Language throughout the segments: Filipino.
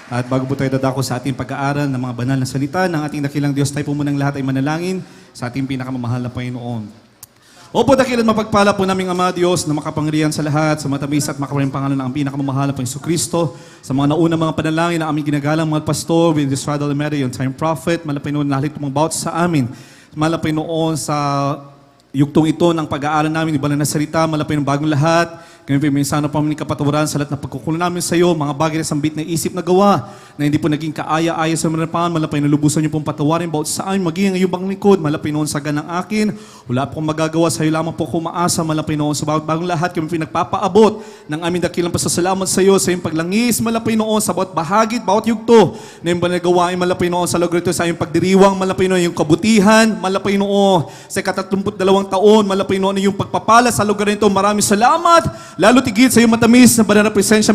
At bago po tayo dadako sa ating pag-aaral ng mga banal na salita ng ating dakilang Diyos, tayo po munang lahat ay manalangin sa ating pinakamamahal na Panginoon. Opo, dakilan mapagpala po naming Ama Diyos na makapangyarihan sa lahat, sa matamis at makawaring pangalan ng ang pinakamamahal na Panginoon Kristo, sa mga naunang mga panalangin na aming ginagalang mga pastor, with this Father Mary, on time prophet, malapay noon na halit tumang sa amin, malapay noon sa yugtong ito ng pag-aaral namin, iba na salita, malapay ng bagong lahat. Kami po minsan pa kami kapaturan sa lahat na pagkukulo namin sa iyo, mga bagay na sambit na isip na gawa, na hindi po naging kaaya-aya sa manapan, malapay na lubusan niyo pong patawarin bawat sa amin, maging ang iyong bang likod, malapay noon sa ganang akin, wala po akong magagawa sa iyo, lamang po ako maasa, malapay noon sa bawat bagong lahat, kami po nagpapaabot ng aming dakilang pasasalamat sa iyo, sa iyong paglangis, malapay noon sa bawat bahagit, bawat yugto, na iyong banagawain, malapay noon sa lugar ito, sa iyong pagdiriwang, malapay noon yung kabutihan, malapay noon sa 32 taon, malapay noon yung pagpapala sa lugar nito, maraming salamat. Lalo tigit sa iyong matamis na banal na presensya,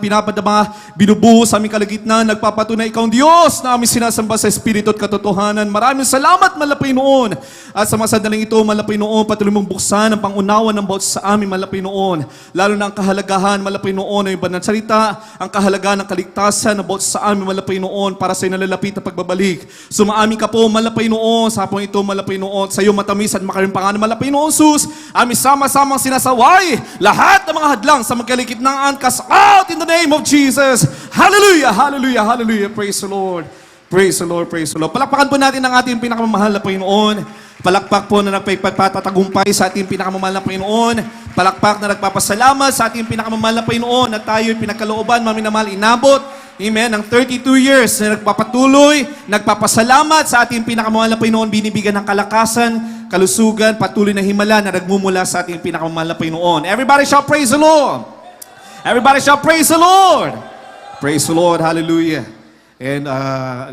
pinapadama, binubuhos sa aming kalagitnaan, nagpapatunay ikaw ang Diyos na aming sinasamba sa Espiritu at katotohanan. Maraming salamat, malapay noon. At sa mga sandaling ito, malapay noon, patuloy mong buksan ang pangunawa ng bawat sa amin, malapay noon. Lalo na ang kahalagahan, malapay noon, ay banal salita, ang kahalagahan ng kaligtasan ng bawat sa amin, malapay noon, para sa nalalapit na pagbabalik. Sumaamin ka po, malapay noon, sa hapon ito, malapay noon, sa iyong matamis at makaring pangalan, malapay noon, sus, aming sama-samang sinasaway, lahat ng mga hadlang sa magkalikitnaan, cast out in the name of Jesus. Hallelujah, hallelujah, hallelujah. Praise the Lord. Praise the Lord, praise the Lord. Palakpakan po natin ang ating pinakamamahal na Panginoon. Palakpak po na nagpapatagumpay sa ating pinakamamahal na Panginoon. Palakpak na nagpapasalamat sa ating pinakamamahal na Panginoon na tayo'y pinagkalooban, maminamahal, inabot. Amen. Ang 32 years na nagpapatuloy, nagpapasalamat sa ating pinakamamahal na Panginoon, binibigyan ng kalakasan, kalusugan, patuloy na himala na nagmumula sa ating pinakamamahal na Panginoon. Everybody shall praise the Lord. Everybody shall praise the Lord. Praise the Lord. Hallelujah. And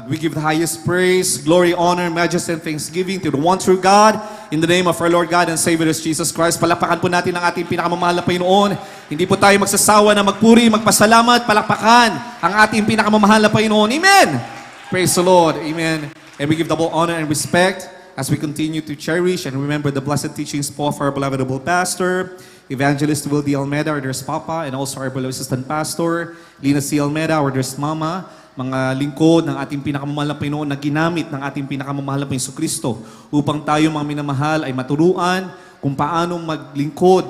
we give the highest praise, glory, honor, majesty, and thanksgiving to the one true God in the name of our Lord God and Savior Jesus Christ. Palakpakan po natin ang ating pinakamamahal na Panginoon. Hindi po tayo magsasawa na magpuri, magpasalamat, palakpakan ang ating pinakamamahal na Panginoon. Amen! Praise the Lord. Amen. And we give double honor and respect as we continue to cherish and remember the blessed teachings of our beloved Pastor, Evangelist Will D. Almeida, our dearest Papa, and also our beloved Assistant Pastor, Lina C. Almeida, our dearest Mama, mga lingkod ng ating pinakamamahal na Panginoon na ginamit ng ating pinakamamahal na Panginoon Kristo upang tayo mga minamahal ay maturuan kung paano maglingkod,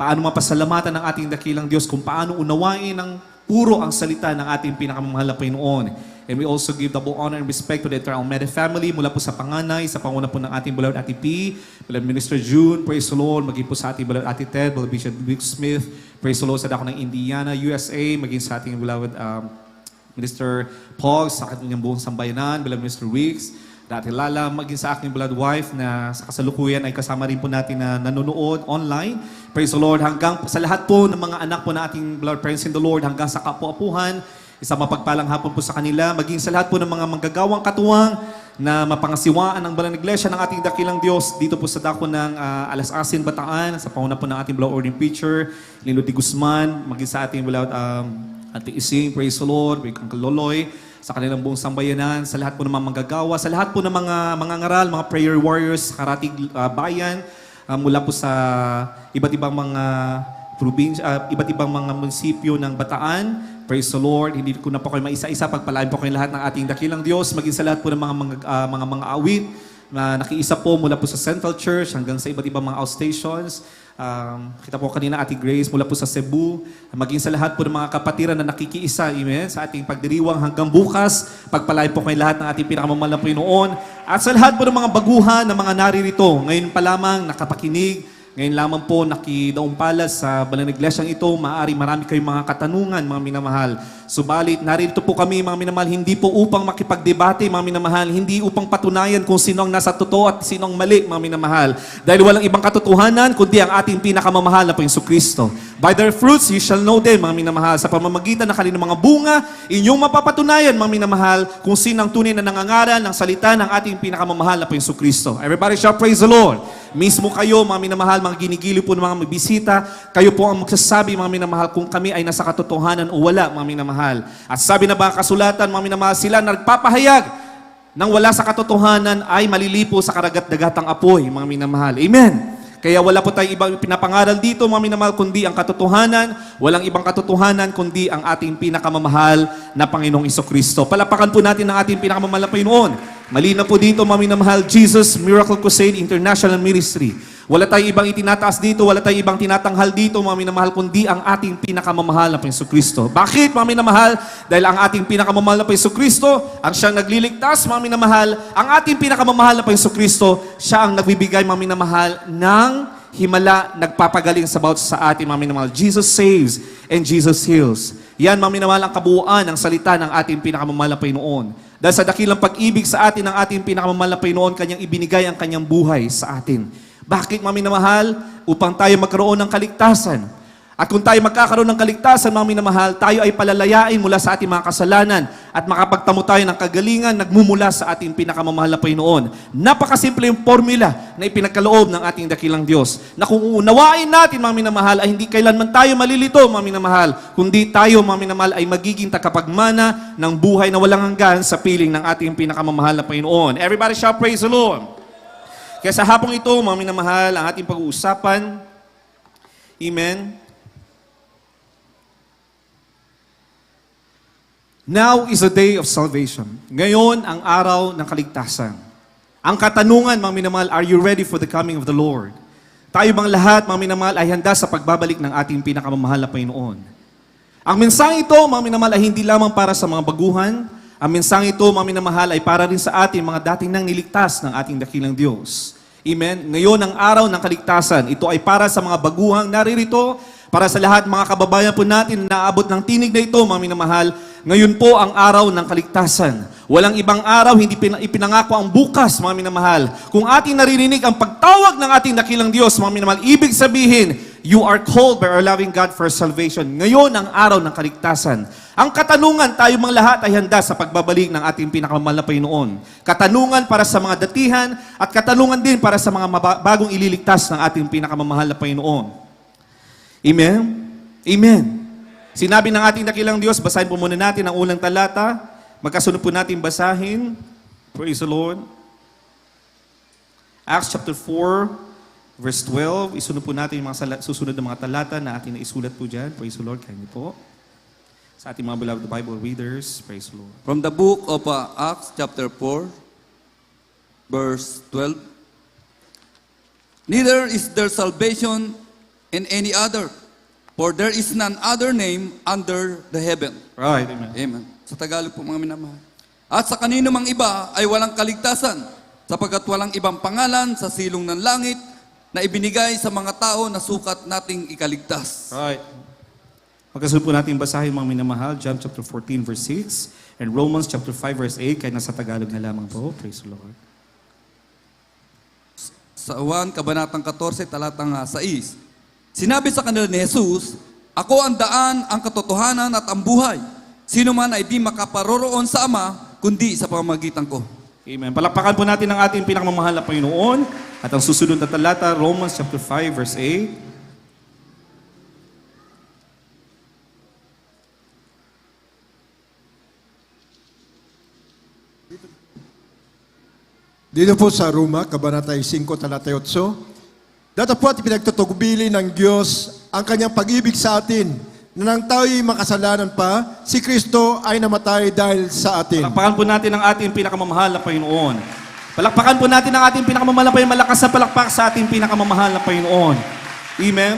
paano mapasalamatan ng ating dakilang Diyos, kung paano unawain ng puro ang salita ng ating pinakamamahal na Panginoon. And we also give double honor and respect to the entire Almeida family mula po sa panganay, sa panguna po ng ating beloved Ate P, beloved Minister June, praise the Lord, maging po sa ating beloved Ate Ted, beloved Bishop Vic Smith, praise the Lord sa dako ng Indiana, USA, maging sa ating beloved Minister Paul, sa kanyang buong sambayanan, beloved Mr. Weeks, Dati Lala, maging sa aking beloved wife na sa kasalukuyan ay kasama rin po natin na nanonood online. Praise the Lord. Hanggang sa lahat po ng mga anak po na ating beloved parents in the Lord, hanggang sa kapu-apuhan, isang mapagpalang hapon po sa kanila, maging sa lahat po ng mga manggagawang katuwang na mapangasiwaan ng Banal na Iglesia ng ating dakilang Diyos dito po sa dako ng Alas Asin, Bataan, sa panguna po ng ating beloved ordering preacher, Lino D. Guzman, maging sa ating beloved Ate Ising, praise the Lord, with Uncle Loloy, sa kanilang buong sambayanan, sa lahat po ng mga manggagawa, sa lahat po ng mga ngaral, mga prayer warriors, karatig bayan, mula po sa iba't ibang mga probinsya, iba't ibang mga munisipyo ng Bataan. Praise the Lord. Hindi ko na po kayo maisa-isa, pagpalain po kayo lahat ng ating dakilang Diyos, maging sa lahat po ng mga awit na nakiisa po mula po sa Central Church hanggang sa iba't ibang mga outstations. Kita po kanina Ate Grace mula po sa Cebu, maging sa lahat po ng mga kapatiran na nakikiisa, amen, sa ating pagdiriwang hanggang bukas, pagpalain po kayo lahat ng ating pinakamamahal na Panginoon. At sa lahat po ng mga baguhan na mga naririto, ngayon pa lamang nakapakinig, ngayon lamang po nakidaumpalas sa Banal na Iglesyang ito, maaari marami kayong mga katanungan, mga minamahal. Subalit, narito po kami, mga minamahal, hindi po upang makipagdebate, mga minamahal, hindi upang patunayan kung sino ang nasa totoo at sino ang mali, mga minamahal. Dahil walang ibang katotohanan, kundi ang ating pinakamamahal na Panginoong Kristo. By their fruits, you shall know them, mga minamahal. Sa pamamagitan ng kanilang mga bunga, inyong mapapatunayan, mga minamahal, kung sino ang tunay na nangangaral ng salita ng ating pinakamamahal na Panginoong Kristo. Everybody shall praise the Lord. Mismo kayo, mga minamahal, mga ginigiliw po ng mga magbisita, kayo po ang magsasabi, mga minamahal, kung kami ay nasa katotohanan o wala, mga minamahal. At sabi na ba kasulatan, mga minamahal, sila nagpapahayag nang wala sa katotohanan ay malilipo sa karagat-dagatang apoy, mga minamahal. Amen. Kaya wala po tayong ibang pinapangaral dito, mga minamahal, kundi ang katotohanan. Walang ibang katotohanan, kundi ang ating pinakamamahal na Panginoong Jesucristo. Palapakan po natin ang ating pinakamamahal na Panginoon. Malinaw po dito, mga minamahal, Jesus Miracle Crusade International Ministry. Wala tayong ibang itinataas dito, wala tayong ibang tinatanghal dito, mga minamahal, kundi ang ating pinakamamahal na Jesucristo. Bakit, mga minamahal? Dahil ang ating pinakamamahal na Jesucristo, ang siyang nagliligtas, mga minamahal. Ang ating pinakamamahal na Jesucristo, siya ang nagbibigay, mga minamahal, ng himala, nagpapagaling sa bawat sa ating, mga minamahal. Jesus saves and Jesus heals. Yan, mga minamahal, ang kabuuan ng salita ng ating pinakamamahal na Panginoon. Dahil sa dakilang pag-ibig sa atin ng ating pinakamamahal na Panginoon, kanyang ibinigay ang kanyang buhay sa atin. Bakit, mga minamahal? Upang tayo magkaroon ng kaligtasan. At kung tayo magkakaroon ng kaligtasan, mga minamahal, tayo ay palalayain mula sa ating mga kasalanan at makapagtamo tayo ng kagalingan nagmumula sa ating pinakamamahal na Panginoon. Napakasimple yung formula na ipinagkaloob ng ating dakilang Diyos. Na kung uunawain natin, mga minamahal, ay hindi kailanman tayo malilito, mga minamahal, kundi tayo, mga minamahal, ay magiging takapagmana ng buhay na walang hanggan sa piling ng ating pinakamamahal na Panginoon. Everybody shout, praise the Lord! Kaya sa hapong ito, mga minamahal, ang ating pag-uusapan, amen. Now is the day of salvation. Ngayon ang araw ng kaligtasan. Ang katanungan, mga minamahal, are you ready for the coming of the Lord? Tayo bang lahat, mga minamahal, ay handa sa pagbabalik ng ating pinakamamahal na Panginoon? Ang mensaheng ito, mga minamahal, ay hindi lamang para sa mga baguhan. Ang mensaheng ito, mga minamahal, ay para rin sa ating mga dating nang niligtas ng ating dakilang Diyos. Amen? Ngayon ang araw ng kaligtasan. Ito ay para sa mga baguhang naririto, para sa lahat mga kababayan po natin na naabot ng tinig na ito, mga minamahal. Ngayon po ang araw ng kaligtasan. Walang ibang araw, hindi ipinangako ang bukas, mga minamahal. Kung ating naririnig ang pagtawag ng ating dakilang Diyos, mga minamahal, ibig sabihin, you are called by our loving God for salvation. Ngayon ang araw ng kaligtasan. Ang katanungan, tayo mga lahat ay handa sa pagbabalik ng ating pinakamamahal na Panginoon. Katanungan para sa mga datihan at katanungan din para sa mga bagong ililigtas ng ating pinakamamahal na Panginoon. Amen? Amen. Sinabi ng ating dakilang Diyos, basahin po muna natin ang unang talata. Magkasunod po natin basahin. Praise the Lord. Acts chapter 4, verse 12. Isunod po natin yung mga susunod na mga talata na ating naisulat po dyan. Praise the Lord. Kain po. Sa ating mga beloved Bible readers, praise the Lord. From the book of Acts chapter 4, verse 12. Neither is there salvation in any other, for there is none other name under the heaven. Right, amen. Amen. Sa Tagalog po, mga minamahal. At sa kanino mang iba ay walang kaligtasan, sapagkat walang ibang pangalan sa silong ng langit na ibinigay sa mga tao na sukat nating ikaligtas. Right. Magkasunod po natin basahin, mga minamahal, John chapter 14, verse 6, and Romans chapter 5, verse 8, kahit nasa Tagalog na lamang po. Praise the Lord. Sa 1, Kabanatang 14, talatang 6. Sinabi sa kanila ni Jesus, ako ang daan, ang katotohanan at ang buhay. Sino man ay di makaparoroon sa Ama, kundi sa pamamagitan ko. Amen. Palakpakan po natin ang ating pinakamamahal na Panginoon. At ang susunod na talata, Romans chapter 5, verse 8. Dito po sa Roma, Kabanata 5, talata 8. Dato po at pinagtutugbili ng Diyos ang kanyang pag-ibig sa atin, na nang tayo'y makasalanan pa, si Kristo ay namatay dahil sa atin. Palakpakan po natin ang ating pinakamamahal na Panginoon. Palakpakan po natin ang ating pinakamamahal na Panginoon. Malakas na palakpak sa ating pinakamamahal na Panginoon. Amen?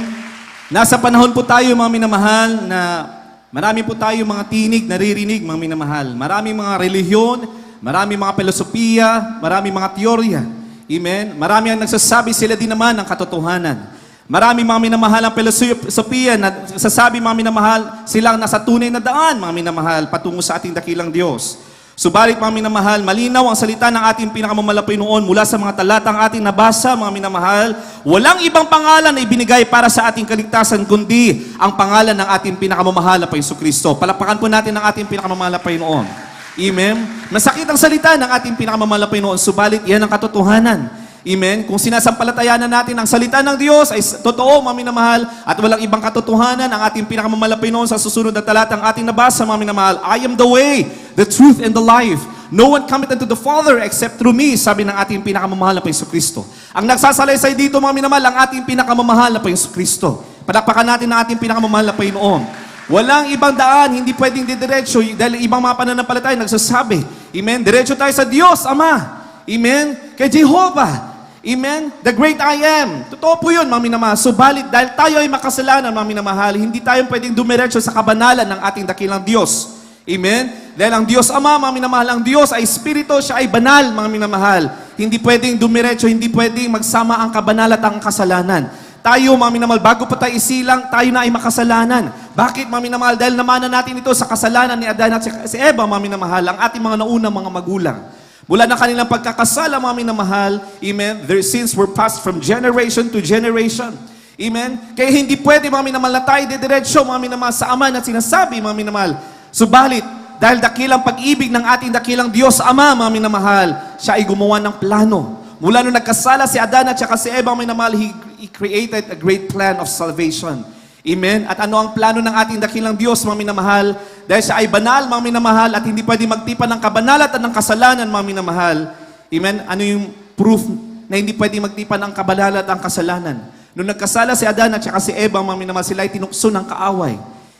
Nasa panahon po tayo, mga minamahal, na marami po tayo mga tinig, naririnig, mga minamahal. Maraming mga relihiyon, maraming mga filosofiya, maraming mga teorya. Amen? Marami ang nagsasabi sila din naman ng katotohanan. Marami mga minamahal ang filosofiya na sasabi, mga minamahal, silang nasa tunay na daan, mga minamahal, patungo sa ating dakilang Diyos. Subalit, mga minamahal, malinaw ang salita ng ating pinakamamahal na Panginoon mula sa mga talatang ating nabasa, mga minamahal. Walang ibang pangalan na ibinigay para sa ating kaligtasan, kundi ang pangalan ng ating pinakamamahal na Jesucristo. Palakpakan po natin ang ating pinakamamahal na Panginoon. Amen? Masakit ang salita ng ating pinakamamahal na Panginoon, subalit yan ang katotohanan. Amen? Kung sinasampalatayanan natin ang salita ng Diyos ay totoo, mga minamahal, at walang ibang katotohanan ang ating pinakamamahal na Panginoon sa susunod na talatang ating nabasa, mga minamahal. I am the way, the truth, and the life. No one cometh unto the Father except through me, sabi ng ating pinakamamahal na Jesucristo. Ang nagsasalaysay dito mga minamahal, ang ating pinakamamahal na Jesucristo. Palakpakan natin ang ating pinakamamahal na Panginoon. Walang ibang daan, hindi pwedeng didiretso dahil ibang mga pananampalataya nagsasabi, amen, diretso tayo sa Diyos, Ama. Amen, kay Jehovah. Amen, the great I am. Totoo po yun, mga minamahal. Subalit, dahil tayo ay makasalanan, mga minamahal, hindi tayo pwedeng dumiretso sa kabanalan ng ating dakilang Diyos. Amen? Dahil ang Diyos Ama, mga minamahal, ang Diyos ay Espiritu, siya ay banal, mga minamahal. Hindi pwedeng dumiretso, hindi pwedeng magsama ang kabanal at ang kasalanan. Tayo, mga minamahal, bago pa tayo isilang, tayo na ay makasalanan. Bakit, mga minamahal? Dahil namanan natin ito sa kasalanan ni Adan at si Eva, mga minamahal, ang ating mga naunang mga magulang. Mula na kanilang pagkakasala, mga minamahal, amen, their sins were passed from generation to generation. Amen? Kaya hindi pwede, mga minamahal, na tayo didiretso, mga minamahal, sa Ama na sinasabi, mga minamahal. Subalit, dahil dakilang pag-ibig ng ating dakilang Diyos Ama, mga minamahal, siya ay gumawa ng plano. Mula nung nagkasala si Adan at si Eva, mga minamahal, He created a great plan of salvation. Amen? At ano ang plano ng ating dakilang Diyos, mga minamahal? Dahil siya ay banal, mga minamahal, at hindi pwede magtipan ng kabanalan at ng kasalanan, mga minamahal. Amen? Ano yung proof na hindi pwede magtipan ng kabanalan at ang kasalanan? Nung nagkasala si Adan at si Eva, mga minamahal, sila ay tinukso ng kaaway.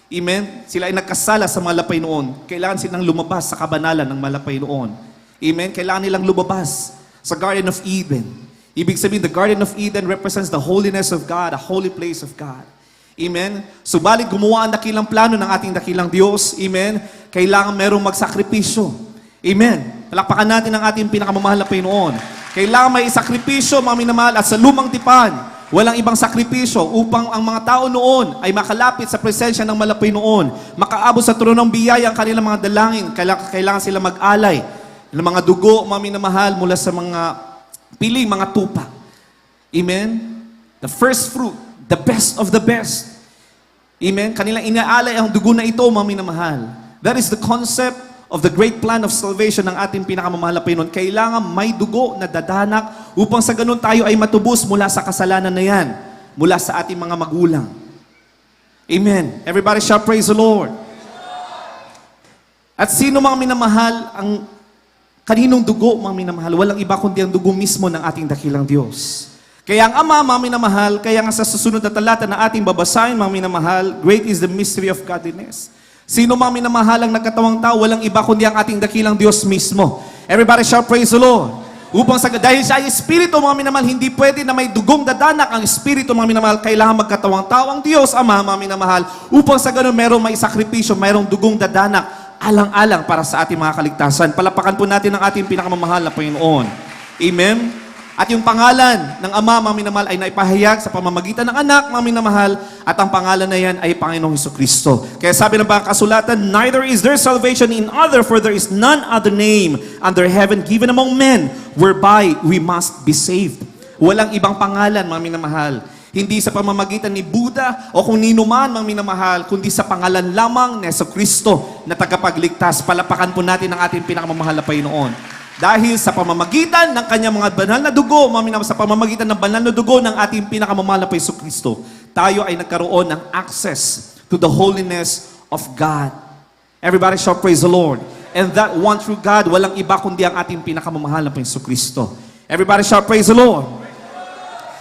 Amen? Sila ay nagkasala sa malapay noon. Kailangan silang lumabas sa kabanalan ng malapay noon. Amen? Kailangan nilang lumabas sa Garden of Eden. Ibig sabihin, the Garden of Eden represents the holiness of God, a holy place of God. Amen? Subalit gumawa ang dakilang plano ng ating dakilang Diyos. Amen? Kailangan merong magsakripisyo. Amen? Palakpakan natin ang ating pinakamamahal na Panginoon. Kailangan may sakripisyo, mga minamahal, at sa lumang tipan, walang ibang sakripisyo upang ang mga tao noon ay makalapit sa presensya ng malapay noon, makaabot sa tronong biyaya ang kanilang mga dalangin. Kailangan sila mag-alay ng mga dugo, mga minamahal, mula sa mga piling, mga tupa. Amen? The first fruit, the best of the best. Amen? Kanilang inaalay ang dugo na ito, mga minamahal. That is the concept of the great plan of salvation ng ating pinakamamahal na Panginoon. Kailangan may dugo na dadanak upang sa ganun tayo ay matubos mula sa kasalanan na yan, mula sa ating mga magulang. Amen. Everybody shall praise the Lord. At sino mga minamahal ang kaninong dugo, mga minamahal? Walang iba kundi ang dugo mismo ng ating dakilang Diyos. Kaya ang Ama, mga minamahal, kaya nga sa susunod na talata na ating babasahin, mga minamahal, great is the mystery of godliness. Sino mga minamahal ang nagkatawang tao? Walang iba kundi ang ating dakilang Diyos mismo. Everybody shall praise the Lord. Dahil siya ay Espiritu, mga minamahal, hindi pwede na may dugong dadanak ang Espiritu, mga minamahal. Kailangan magkatawang tao ang Diyos, Ama, mga minamahal, upang sa ganun merong may sakripisyo, mayroong dugong dadanak, alang-alang para sa ating mga kaligtasan. Palapakan po natin ang ating pinakamamahal na Panginoon. Amen? At yung pangalan ng Ama, mga minamahal, ay naipahayag sa pamamagitan ng Anak, mga minamahal, at ang pangalan na yan ay Panginoong Hesukristo. Kaya sabi ng mga kasulatan, neither is there salvation in other, for there is none other name under heaven given among men, whereby we must be saved. Walang ibang pangalan, mga minamahal. Hindi sa pamamagitan ni Buddha o kung nino man, mga minamahal, kundi sa pangalan lamang ni Hesukristo na tagapagligtas. Palapakan po natin ang ating pinakamamahal na Panginoon. Dahil sa pamamagitan ng kanyang mga banal na dugo, sa pamamagitan ng banal na dugo ng ating pinakamamahal na Jesucristo, tayo ay nagkaroon ng access to the holiness of God. Everybody shall praise the Lord. And that one true God, walang iba kundi ang ating pinakamamahal na Jesucristo. Everybody shall praise the Lord.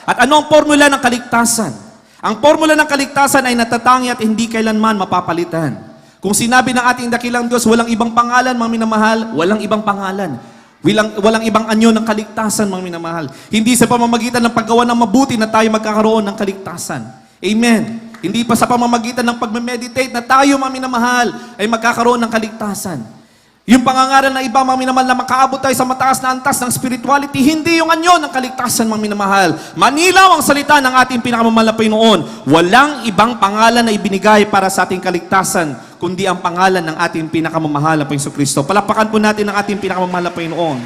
At ano ang formula ng kaligtasan? Ang formula ng kaligtasan ay natatangi at hindi kailanman mapapalitan. Kung sinabi ng ating dakilang Diyos, walang ibang pangalan, mga minamahal, walang ibang pangalan. Walang ibang anyo ng kaligtasan, mga minamahal. Hindi sa pamamagitan ng paggawa ng mabuti na tayo magkakaroon ng kaligtasan. Amen. Hindi pa sa pamamagitan ng pagme-meditate na tayo, mga minamahal, ay magkakaroon ng kaligtasan. Yung pangangaral na iba, mga minamahal, na makaabot tayo sa mataas na antas ng spirituality, hindi yung anyo ng kaligtasan, mga minamahal. Manilaw ang salita ng ating pinakamamahal na Panginoon. Walang ibang pangalan na ibinigay para sa ating kaligtasan, kundi ang pangalan ng ating pinakamamahal na Jesucristo. Palapakan po natin ang ating pinakamamahal na Panginoon.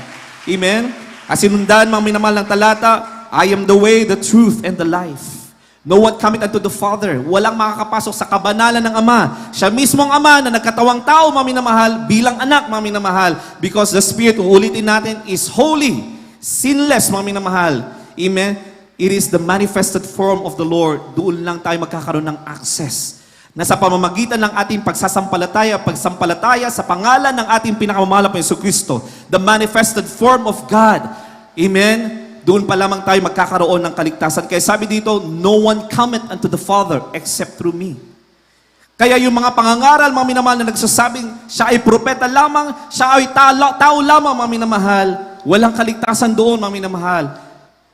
Amen? As sinundan, mga minamahal ng talata, I am the way, the truth, and the life. No one cometh unto the Father. Walang makakapasok sa kabanalan ng Ama. Siya mismong Ama na nagkatawang tao, mga minamahal, bilang anak, mga minamahal. Because the Spirit, uulitin natin, is holy, sinless, mga minamahal. Amen? It is the manifested form of the Lord. Doon lang tayo magkakaroon ng access na sa pamamagitan ng ating pagsampalataya sa pangalan ng ating pinakamamahal na Jesucristo, the manifested form of God. Amen? Doon pa lamang tayo magkakaroon ng kaligtasan. Kaya sabi dito, no one cometh unto the Father except through me. Kaya yung mga pangangaral, mga minamahal na nagsasabing, siya ay propeta lamang, siya ay tao lamang, mga minamahal, walang kaligtasan doon, mga minamahal.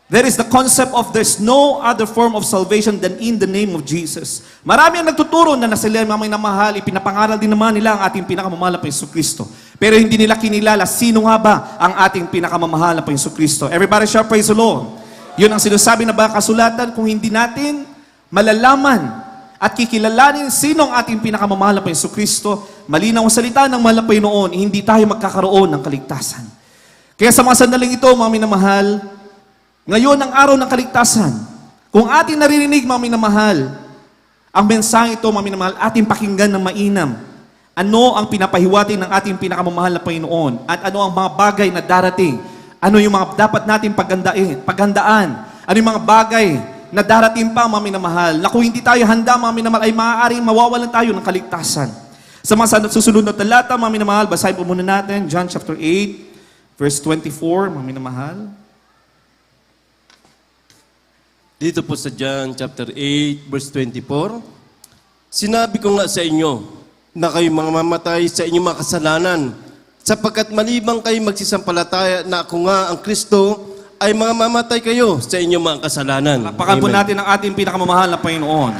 There is the concept of there's no other form of salvation than in the name of Jesus. Marami ang nagtuturo na sila mga minamahal, ipinapangaral din naman nila ang ating pinakamamahal na Jesucristo. Pero hindi nila kinilala sino nga ba ang ating pinakamamahal na Jesucristo. Everybody shout praise the Lord. Yun ang sinasabi na ba kasulatan, kung hindi natin malalaman at kikilalanin sino ang ating pinakamamahal na Jesucristo, malinaw ang salita ng mahal na Panginoon, hindi tayo magkakaroon ng kaligtasan. Kaya sa mga sandaling ito, mga minamahal, ngayon ang araw ng kaligtasan, kung ating naririnig, mga minamahal, ang mensahe ito, mga minamahal, ating pakinggan ng mainam. Ano ang pinapahiwatig ng ating pinakamamahal na Panginoon? At ano ang mga bagay na darating? Ano yung mga dapat natin paghandaan? Ano yung mga bagay na darating pa, mga minamahal, na kung hindi tayo handa, mga minamahal, ay maaaring mawawalan tayo ng kaligtasan. Sa mga susunod na talata, mga minamahal, basahin po muna natin, John chapter 8, verse 24, mga minamahal. Dito po sa John chapter 8, verse 24, sinabi ko nga sa inyo na kayo mga mamatay sa inyong mga kasalanan, sapagkat malibang kayo magsisampalataya na ako nga ang Kristo, ay mga mamatay kayo sa inyong mga kasalanan. Palakpakan po Amen. natin ang ating pinakamamahal na Panginoon.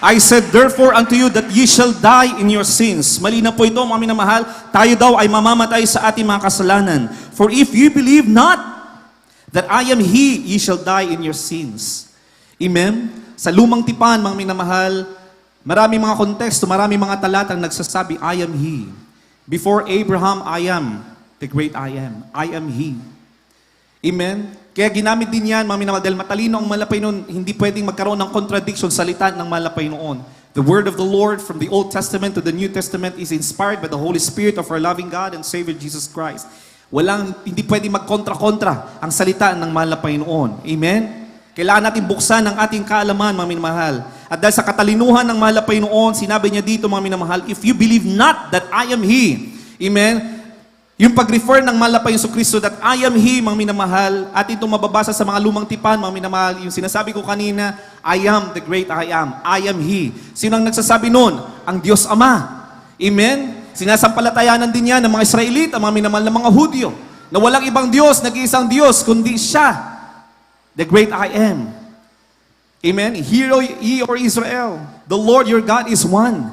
I said, therefore unto you that ye shall die in your sins. Malinaw po ito, mga minamahal, tayo daw ay mamamatay sa ating mga kasalanan. For if you believe not that I am He, ye shall die in your sins. Amen? Sa lumang tipan, mga minamahal, marami mga konteksto, marami mga talatang nagsasabi, I am He. Before Abraham, I am the great I am. I am He. Amen? Kaya ginamit din yan, mga minamahal, dahil matalino ang malapay noon, hindi pwedeng magkaroon ng contradiction sa salita ng malapay noon. The word of the Lord from the Old Testament to the New Testament is inspired by the Holy Spirit of our loving God and Savior Jesus Christ. Hindi pwedeng magkontra-kontra ang salita ng malapay noon. Amen? Kailangan natin buksan ang ating kaalaman, mga minamahal. At dahil sa katalinuhan ng mahal na Panginoon, sinabi niya dito, mga minamahal, if you believe not that I am He, amen, yung pag-refer ng mahal na Panginoon Kristo that I am He, mga minamahal, at itong mababasa sa mga lumang tipan, mga minamahal, yung sinasabi ko kanina, I am the great I am He. Sino ang nagsasabi nun? Ang Diyos Ama. Amen? Sinasampalatayanan din yan ng mga Israelita, mga minamahal na mga Hudyo, na walang ibang Diyos, nag-iisang Diyos, kundi siya. The great I am. Amen? Hear ye, O Israel, the Lord your God is one.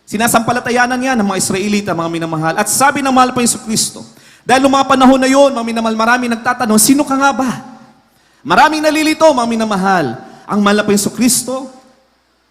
Sinasampalatayanan yan ng mga Israelita, mga minamahal. At sabi ng mahal pa Yesu Kristo, dahil mga panahon na yun, mga minamahal, marami nagtatanong, sino ka nga ba? Maraming nalilito, mga minamahal. Ang mahal pa Yesu Kristo,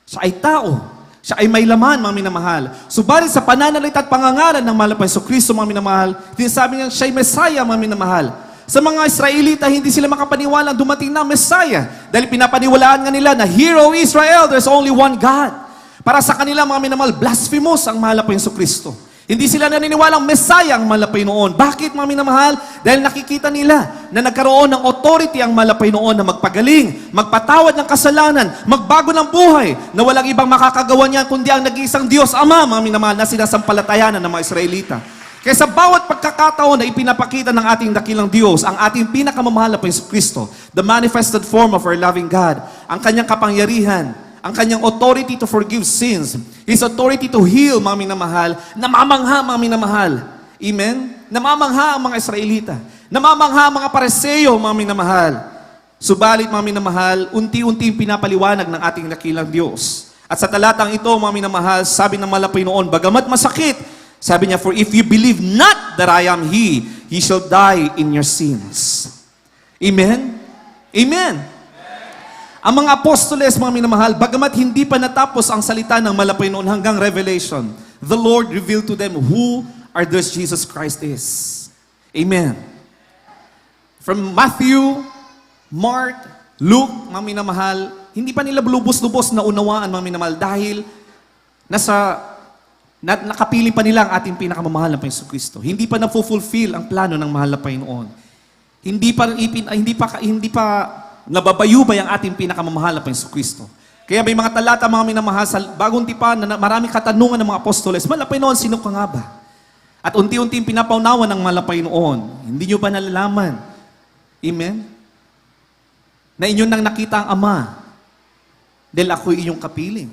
siya ay tao. Siya ay may laman, mga minamahal. Subalit sa pananalita at pangangalan ng mahal pa Yesu Kristo, mga minamahal, sinasabi niya, siya ay Messiah, mga minamahal. Sa mga Israelita, hindi sila makapaniwala dumating na Messiah. Dahil pinapaniwalaan nga nila na, Hear, O Israel, there's only one God. Para sa kanila, mga minamahal, blasphemous ang mahal na Panginoon Kristo. Hindi sila naniniwalang Messiah ang mahal na Panginoon. Bakit, mga minamahal? Dahil nakikita nila na nagkaroon ng authority ang mahal na Panginoon na magpagaling, magpatawad ng kasalanan, magbago ng buhay, na walang ibang makakagawa niyan kundi ang nag-iisang Diyos Ama, mga minamahal, na sinasampalatayanan ng mga Israelita. Kaya sa bawat pagkakataon na ipinapakita ng ating dakilang Diyos, ang ating pinakamamahal na Panginoon Kristo, the manifested form of our loving God, ang kanyang kapangyarihan, ang kanyang authority to forgive sins, His authority to heal, mga minamahal, namamangha, mga minamahal. Amen? Namamangha ang mga Israelita. Namamangha ang mga Pariseo, mga minamahal. Subalit, mga minamahal, unti-unting pinapaliwanag ng ating dakilang Diyos. At sa talatang ito, mga minamahal, sabi ng malapay noon, bagamat masakit, sabi niya, for if you believe not that I am He, He shall die in your sins. Amen? Amen. Ang mga apostoles, mga minamahal, bagamat hindi pa natapos ang salita ng malapay noon hanggang Revelation, the Lord revealed to them who our this Jesus Christ is. Amen. From Matthew, Mark, Luke, mga minamahal, hindi pa nila lubos-lubos na unawaan, mga minamahal, dahil nakapili pa nila ang ating pinakamamahal na Panginoon Kristo. Hindi pa na-fulfill ang plano ng mahal na Panginoon. Hindi pa nababayubay ang ating pinakamamahal na Panginoon Kristo. Kaya may mga talata, mga minamahal, sa bagong tipan na maraming katanungan ng mga apostoles, malapay noon, sino ka nga ba? At unti-unting pinapaunawan ng malapay noon. Hindi nyo ba nalalaman? Amen? Na inyo nang nakita ang Ama, dahil ako'y inyong kapiling.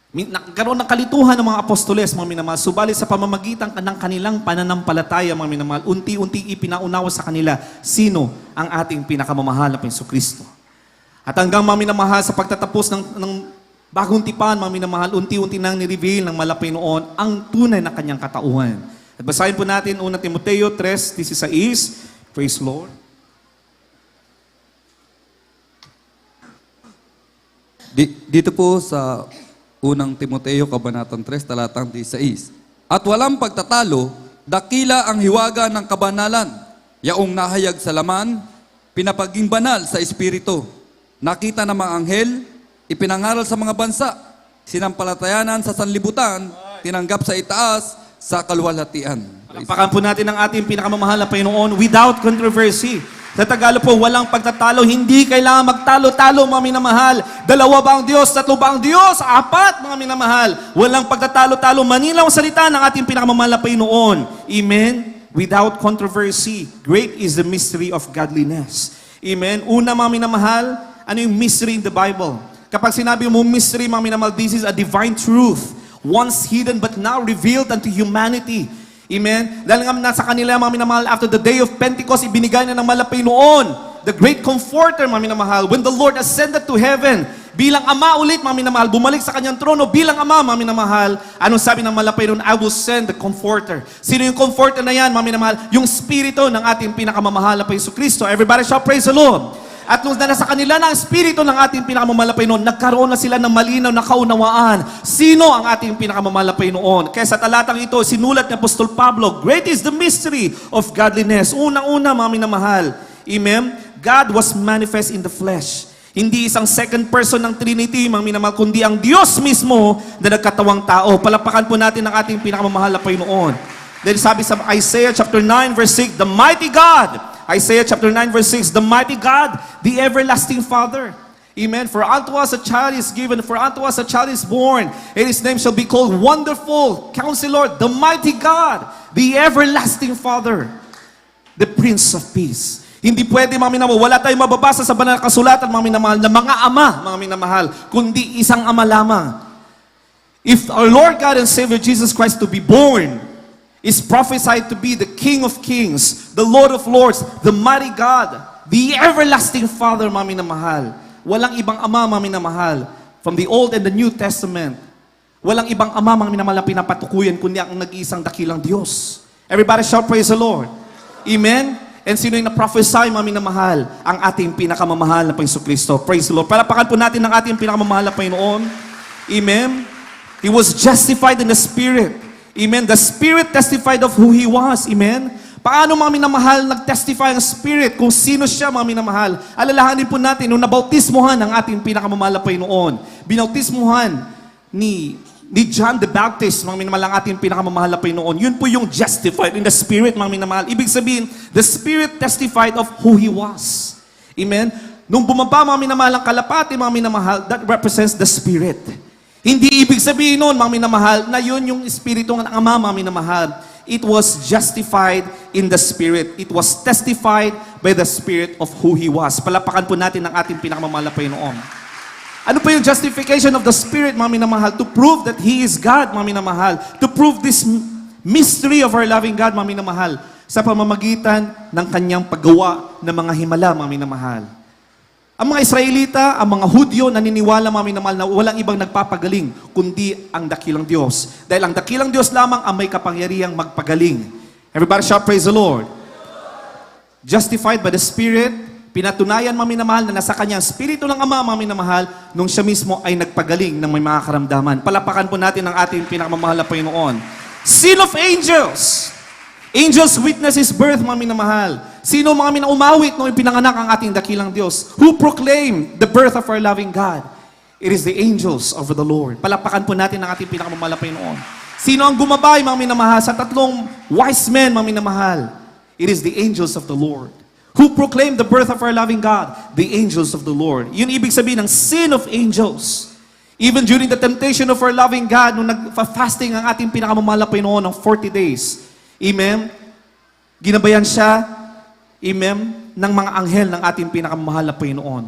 Nagkaroon ng kalituhan ng mga apostoles, mga minamahal, subalit sa pamamagitan ng kanilang pananampalataya, mga minamahal, unti-unti ipinaunawa sa kanila sino ang ating pinakamamahal na Jesucristo. At hanggang, mga minamahal, sa pagtatapos ng bagong tipan, mga minamahal, unti-unti nang ni-reveal ng malapay noon ang tunay na kanyang katauhan. At basahin po natin 1 Timoteo 3:16. Praise Lord. Dito po sa unang Timoteo, Kabanatang 3, talatang 16. At walang pagtatalo, dakila ang hiwaga ng kabanalan, yaong nahayag sa laman, pinapaging banal sa espiritu, nakita ng mga anghel, ipinangaral sa mga bansa, sinampalatayanan sa sanlibutan, tinanggap sa itaas, sa kaluwalhatian. Palakpakan po natin ang ating pinakamamahal na Panginoon without controversy. Sa Tagalog po, walang pagtatalo. Hindi kailangan magtalo-talo, mga minamahal. Dalawa ba ang Diyos? Tatlo ba ang Diyos? Apat, mga minamahal. Walang pagtatalo-talo. Manilaw ang salita ng ating pinakamamahal na Panginoon. Amen? Without controversy. Great is the mystery of godliness. Amen? Una, mga minamahal, ano yung mystery in the Bible? Kapag sinabi mo mystery, mga minamahal, this is a divine truth. Once hidden but now revealed unto humanity. Amen? Dahil nga nasa kanila, mga minamahal, after the day of Pentecost, ibinigay na ng malapay noon, the great comforter, mga minamahal, when the Lord ascended to heaven, bilang Ama ulit, mga minamahal, bumalik sa kanyang trono, bilang Ama, mga minamahal, anong sabi ng malapay noon? I will send the comforter. Sino yung comforter na yan, mga minamahal? Yung spirito ng ating pinakamamahal na Jesucristo. Everybody shall praise the Lord. At nung nasa kanila na ang spirito ng ating pinakamamalapay noon, nagkaroon na sila ng malinaw na kaunawaan. Sino ang ating pinakamamalapay noon? Kaya sa talatang ito, sinulat ni Apostol Pablo, great is the mystery of godliness. Unang-una, mga minamahal. Amen? God was manifest in the flesh. Hindi isang second person ng Trinity, mga minamahal, kundi ang Diyos mismo na nagkatawang tao. Palapakan po natin ang ating pinakamamahal na Panginoon. Dahil sabi sa Isaiah chapter 9 verse 6, the mighty God, Isaiah chapter 9 verse 6, the mighty God, the everlasting Father. Amen. For unto us a child is given, for unto us a child is born, and his name shall be called Wonderful, Counselor, the mighty God, the everlasting Father, the Prince of Peace. Hindi pwede, mga minamahal, wala tayong mababasa sa banal na kasulatan, mga minamahal, na mga ama, mga minamahal, kundi isang ama lamang. If our Lord God and Savior Jesus Christ to be born, is prophesied to be the King of Kings, the Lord of Lords, the mighty God, the everlasting Father, mga minamahal. Walang ibang ama, mga minamahal, from the Old and the New Testament. Walang ibang ama, mga minamahal, na pinapatukuyan, kundi ang nag-iisang dakilang Diyos. Everybody shout praise the Lord. Amen? And sino yung na-prophesy, mga minamahal? Ang ating pinakamamahal na Jesucristo. Praise the Lord. Palapakan po natin ang ating pinakamamahal na Panginoon. Amen? He was justified in the Spirit. Amen. The Spirit testified of who He was. Amen. Paano, mga minamahal, nag-testify ang Spirit kung sino siya, mga minamahal? Alalahanin po natin, nung nabautismuhan ang ating pinakamamahal na Panginoon, binautismuhan ni John the Baptist, mga minamahal, ang ating pinakamamahal na Panginoon. Yun po yung justified in the Spirit, mga minamahal. Ibig sabihin, the Spirit testified of who He was. Amen. Nung bumaba, mga minamahal, ang kalapati, mga minamahal, that represents the Spirit. Hindi ibig sabihin noon, mga minamahal, na yun yung espiritu ng Ama, mga minamahal. It was justified in the Spirit. It was testified by the Spirit of who He was. Palapakan po natin ang ating pinakamamahal na Panginoon. Ano pa yung justification of the Spirit, mga minamahal? To prove that He is God, mga minamahal. To prove this mystery of our loving God, mga minamahal, sa pamamagitan ng Kanyang paggawa ng mga himala, mga minamahal. Ang mga Israelita, ang mga Hudyo, naniniwala, mga minamahal, na walang ibang nagpapagaling, kundi ang dakilang Diyos. Dahil ang dakilang Diyos lamang ang may kapangyarihang magpagaling. Everybody shout, praise the Lord. Justified by the Spirit, pinatunayan, mga minamahal, na nasa Kanyang Espiritu ng Ama, mga minamahal, nung siya mismo ay nagpagaling ng may mga karamdaman. Palapakan po natin ang ating pinakamamahal na Panginoon. Seal of angels. Angels witness His birth, mga minamahal. Sino mga umawit nung pinanganak ang ating dakilang Diyos? Who proclaim the birth of our loving God? It is the angels of the Lord. Palapakan po natin ang ating pinakamamahal na Panginoon. Sino ang gumabay, mga minamahal, sa tatlong wise men, mga minamahal? It is the angels of the Lord. Who proclaimed the birth of our loving God? The angels of the Lord. Yun ibig sabihin ng sin of angels. Even during the temptation of our loving God, nung nag-fasting ang ating pinakamamahal na Panginoon ng 40 days, amen, ginabayan siya, amen, ng mga anghel ng ating pinakamamahal na Panginoon.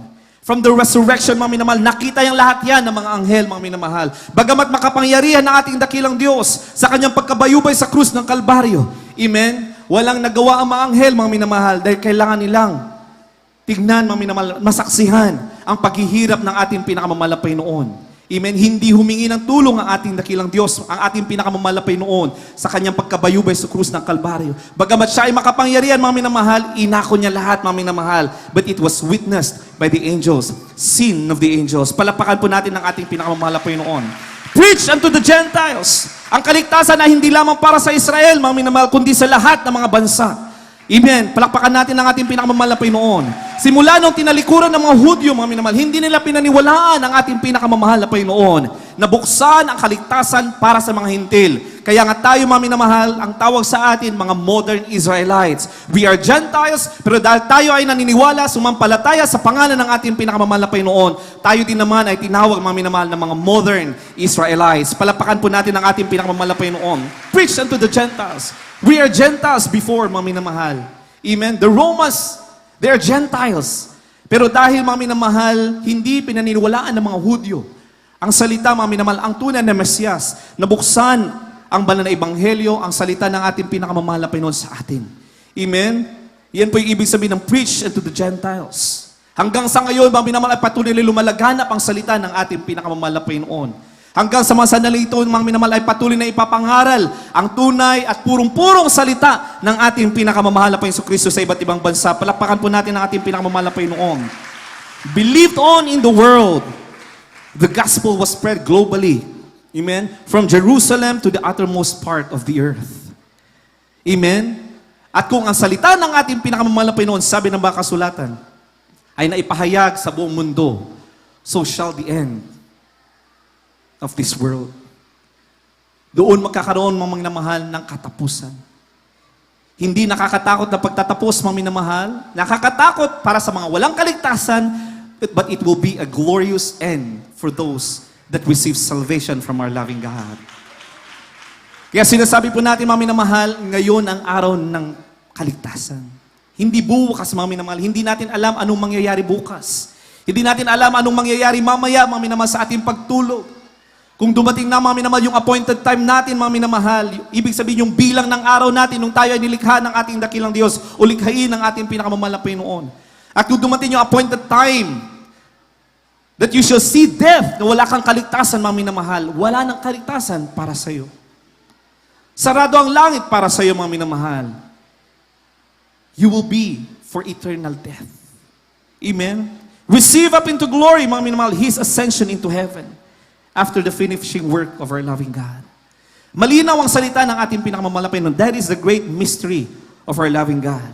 From the resurrection, mga minamahal, nakita yung lahat yan ng mga anghel, mga minamahal. Bagamat makapangyarihan ng ating dakilang Diyos sa kanyang pagkabayubay sa krus ng Kalbaryo, amen, walang nagawa ang mga anghel, mga minamahal, dahil kailangan nilang tignan, mga minamahal, masaksihan ang paghihirap ng ating pinakamamahal na Panginoon. Amen. Hindi humingi ng tulong ang ating dakilang Diyos, ang ating pinakamamahal na Panginoon sa kanyang pagkabayubay sa krus ng Kalbaryo. Bagamat siya ay makapangyarihan, mga minamahal, inako niya lahat, mga minamahal. But it was witnessed by the angels. Sin of the angels. Palapakan po natin ang ating pinakamamahal na Panginoon. Preach unto the Gentiles. Ang kaligtasan ay hindi lamang para sa Israel, mga minamahal, kundi sa lahat ng mga bansa. Amen. Palakpakan natin ang ating pinakamamahal na Panginoon. Simula nung tinalikuran ng mga Hudyo, mga minamahal, hindi nila pinaniwalaan ang ating pinakamamahal na Panginoon. Nabuksan ang kaligtasan para sa mga hintil. Kaya nga tayo, mga minamahal, ang tawag sa atin, mga modern Israelites. We are Gentiles, pero dahil tayo ay naniniwala, sumampalataya sa pangalan ng ating pinakamamahal na Panginoon, tayo din naman ay tinawag, mga minamahal, ng mga modern Israelites. Palakpakan po natin ang ating pinakamamahal na Panginoon. Preach unto the Gentiles. We are Gentiles before, mga minamahal. Amen? The Romans, they are Gentiles. Pero dahil, mga minamahal, hindi pinaniniwalaan ng mga Hudyo ang salita, mga minamahal, ang tunay na Mesiyas, nabuksan ang banal na ebanghelyo, ang salita ng ating pinakamamahal na Panginoon sa atin. Amen? Yan po yung ibig sabihin ng preach unto the Gentiles. Hanggang sa ngayon, mga minamahal, ay patuloy na lumalaganap ang salita ng ating pinakamamahal na Panginoon. Hanggang sa mga sandali ito, mga minamahal, ay patuloy na ipapangaral ang tunay at purong-purong salita ng ating pinakamamahal na Panginoon Kristo sa iba't ibang bansa. Palakpakan po natin ang ating pinakamamahal na Panginoon. Believed on in the world. The gospel was spread globally. Amen? From Jerusalem to the uttermost part of the earth. Amen? At kung ang salita ng ating pinakamamahal na Panginoon, sabi ng mga kasulatan, ay naipahayag sa buong mundo, so shall the end of this world. Doon magkakaroon, mga minamahal, ng katapusan. Hindi nakakatakot na pagtatapos, mga minamahal. Nakakatakot para sa mga walang kaligtasan, but it will be a glorious end for those that receive salvation from our loving God. Kaya sinasabi po natin, mga minamahal, ngayon ang araw ng kaligtasan. Hindi bukas, mga minamahal. Hindi natin alam anong mangyayari bukas. Hindi natin alam anong mangyayari mamaya, mga minamahal, sa ating pagtulog. Kung dumating na, mga minamahal, yung appointed time natin, mga minamahal, ibig sabihin yung bilang ng araw natin nung tayo ay nilikha ng ating dakilang Diyos o likhain ng ating pinakamamahal na Panginoon. At kung dumating yung appointed time that you shall see death, na wala kang kaligtasan, mga minamahal, wala nang kaligtasan para sa iyo. Sarado ang langit para sa iyo, mga minamahal. You will be for eternal death. Amen? Receive up into glory, mga minamahal, His ascension into heaven after the finishing work of our loving God. Malinaw ang salita ng ating pinakamamahal na Panginoon. That is the great mystery of our loving God.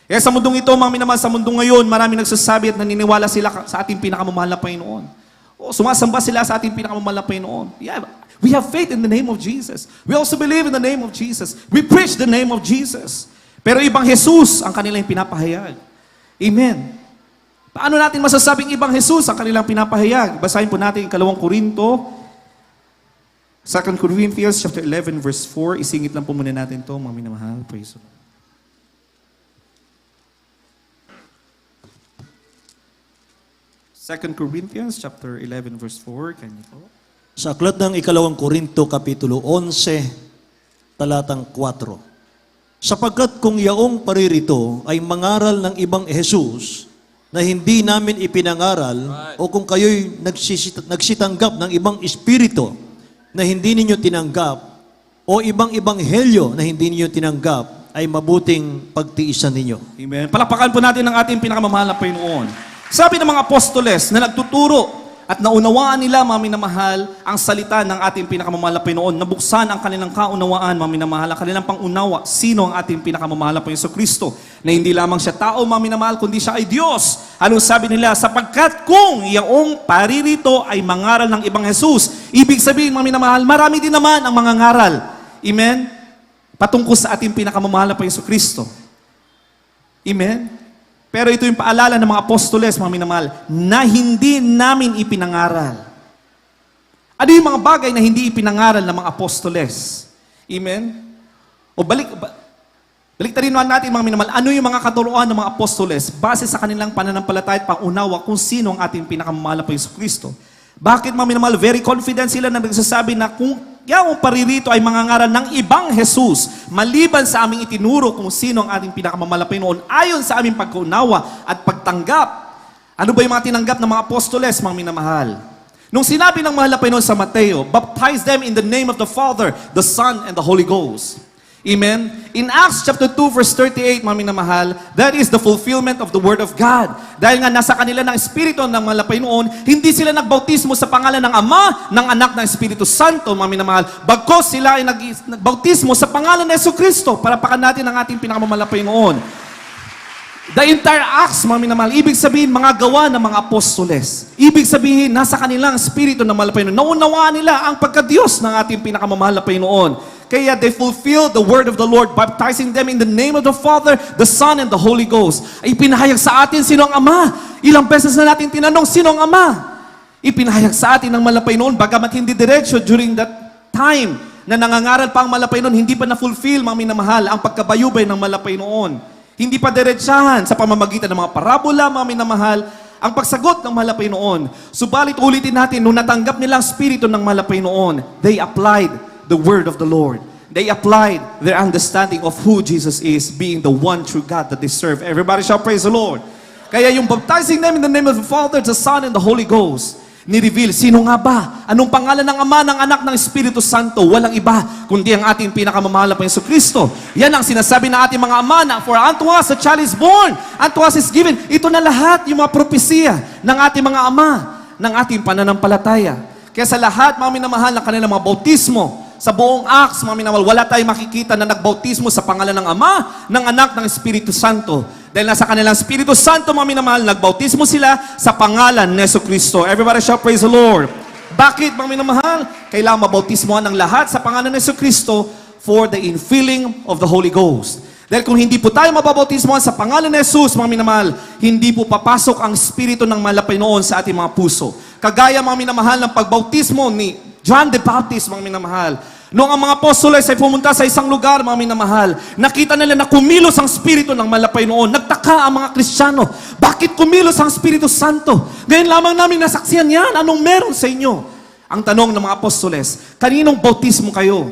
Kaya sa mundong ito, mga minamahal, sa mundong ngayon, marami nagsasabi at naniniwala sila sa ating pinakamamahal na Panginoon. O sumasamba sila sa ating pinakamamahal na Panginoon. Yeah, we have faith in the name of Jesus. We also believe in the name of Jesus. We preach the name of Jesus. Pero ibang Jesus ang kanilang pinapahayag. Amen. Paano natin masasabing ibang Jesus ang kanilang pinapahayag? Basahin po natin yung 2 Korinto, 2 Corinthians chapter 11 verse 4. Isingit lang po muna natin to, mga minamahal. Praise the Lord. 2 Corinthians chapter 11 verse 4. Kanya po. Sa aklat ng 2 Korinto, Kapitulo 11, talatang 4. Sapagkat kung yaong paririto ay mangaral ng ibang Jesus na hindi namin ipinangaral, o kung kayo'y nagsitanggap ng ibang espiritu na hindi ninyo tinanggap, o ibang ebanghelyo na hindi ninyo tinanggap, ay mabuting pagtiisan ninyo. Amen. Palakpakan po natin ang ating pinakamamahal na Panginoon. Sabi ng mga apostoles na nagtuturo at naunawaan nila, mga minamahal, ang salita ng ating pinakamamahal na Panginoon. Nabuksan ang kanilang kaunawaan, mga minamahal, ang kanilang pangunawa. Sino ang ating pinakamamahal na Panginoon Kristo? Na hindi lamang siya tao, mga minamahal, kundi siya ay Diyos. Anong sabi nila? Sapagkat kung iyong paririto ay mangaral ng ibang Jesus, ibig sabihin, mga minamahal, marami din naman ang mga ngaral. Amen? Patungkol sa ating pinakamamahal na Panginoon Kristo. Amen? Pero ito yung paalala ng mga apostoles, mga minamahal, na hindi namin ipinangaral. Ano yung mga bagay na hindi ipinangaral ng mga apostoles? Amen? O balik rin natin mga minamahal, ano yung mga katuruan ng mga apostoles base sa kanilang pananampalataya at pangunawa kung sino ang ating pinakamamahal na Jesucristo. Bakit mga minamahal, very confident sila na nagsasabi na kung yung paririto ay mangangaral ng ibang Jesus, maliban sa aming itinuro kung sino ang ating pinakamamahal na Panginoon, ayon sa aming pagkaunawa at pagtanggap. Ano ba yung mga tinanggap ng mga apostoles, mga minamahal? Nung sinabi ng mahal na Panginoon sa Mateo, baptize them in the name of the Father, the Son, and the Holy Ghost. Amen? In Acts chapter 2 verse 38, mga minamahal, that is the fulfillment of the Word of God. Dahil nga nasa kanila ng Espiritu ng mahal na Panginoon, hindi sila nagbautismo sa pangalan ng Ama, ng Anak, ng Espiritu Santo, mga minamahal, bagkos sila ay nagbautismo sa pangalan ng Jesucristo. Para pakan natin ang ating pinakamamahal na Panginoon. The entire Acts, mga minamahal, ibig sabihin, mga gawa ng mga apostoles. Ibig sabihin, nasa kanilang Espiritu ng mahal na Panginoon. Naunawaan nila ang pagka-Diyos ng ating pinakamamahal na Panginoon. Kaya they fulfilled the word of the Lord, baptizing them in the name of the Father, the Son, and the Holy Ghost. Ay ipinahayag sa atin sino ang Ama. Ilang beses na natin tinanong, sino ang Ama? Ipinahayag sa atin ng malapay noon, bagamat hindi diretso during that time na nangangaral pa ang malapay noon, hindi pa na-fulfill, mga minamahal, ang pagkabayubay ng malapay noon. Hindi pa diretsahan sa pamamagitan ng mga parabola, mga minamahal, ang pagsagot ng malapay noon. Subalit ulitin natin, nung natanggap nila ang spirito ng malapay noon, they applied the word of the Lord. They applied their understanding of who Jesus is, being the one true God that they serve. Everybody shall praise the Lord. Kaya yung baptizing them in the name of the Father, the Son, and the Holy Ghost, ni-reveal, sino nga ba? Anong pangalan ng Ama, ng Anak, ng Espiritu Santo? Walang iba, kundi ang ating pinakamamahal na Jesucristo. Yan ang sinasabi ng ating mga ama na, for unto us a child is born, unto us is given. Ito na lahat yung mga propesya ng ating mga ama, ng ating pananampalataya. Kaya sa lahat, mga minamahal, ng kanilang mga bautismo, sa buong Acts, mga minamahal, wala tayong makikita na nagbautismo sa pangalan ng Ama, ng Anak, ng Espiritu Santo. Dahil nasa kanilang Espiritu Santo, mga minamahal, nagbautismo sila sa pangalan ni Jesucristo. Everybody shall praise the Lord. Bakit, mga minamahal? Kailangan mabautismohan ng lahat sa pangalan ni Jesucristo for the infilling of the Holy Ghost. Dahil kung hindi po tayo mababautismohan sa pangalan ni Jesus, mga minamahal, hindi po papasok ang Espiritu ng malapay noon sa ating mga puso. Kagaya, mga minamahal, ng pagbautismo ni John the Baptist, mga minamahal. Noong ang mga apostoles ay pumunta sa isang lugar, mga minamahal, nakita nila na kumilos ang Espiritu ng malapay noon. Nagtaka ang mga Kristiyano, bakit kumilos ang Espiritu Santo? Ngayon lamang namin nasaksiyan yan, anong meron sa inyo? Ang tanong ng mga apostoles, kaninong bautismo kayo?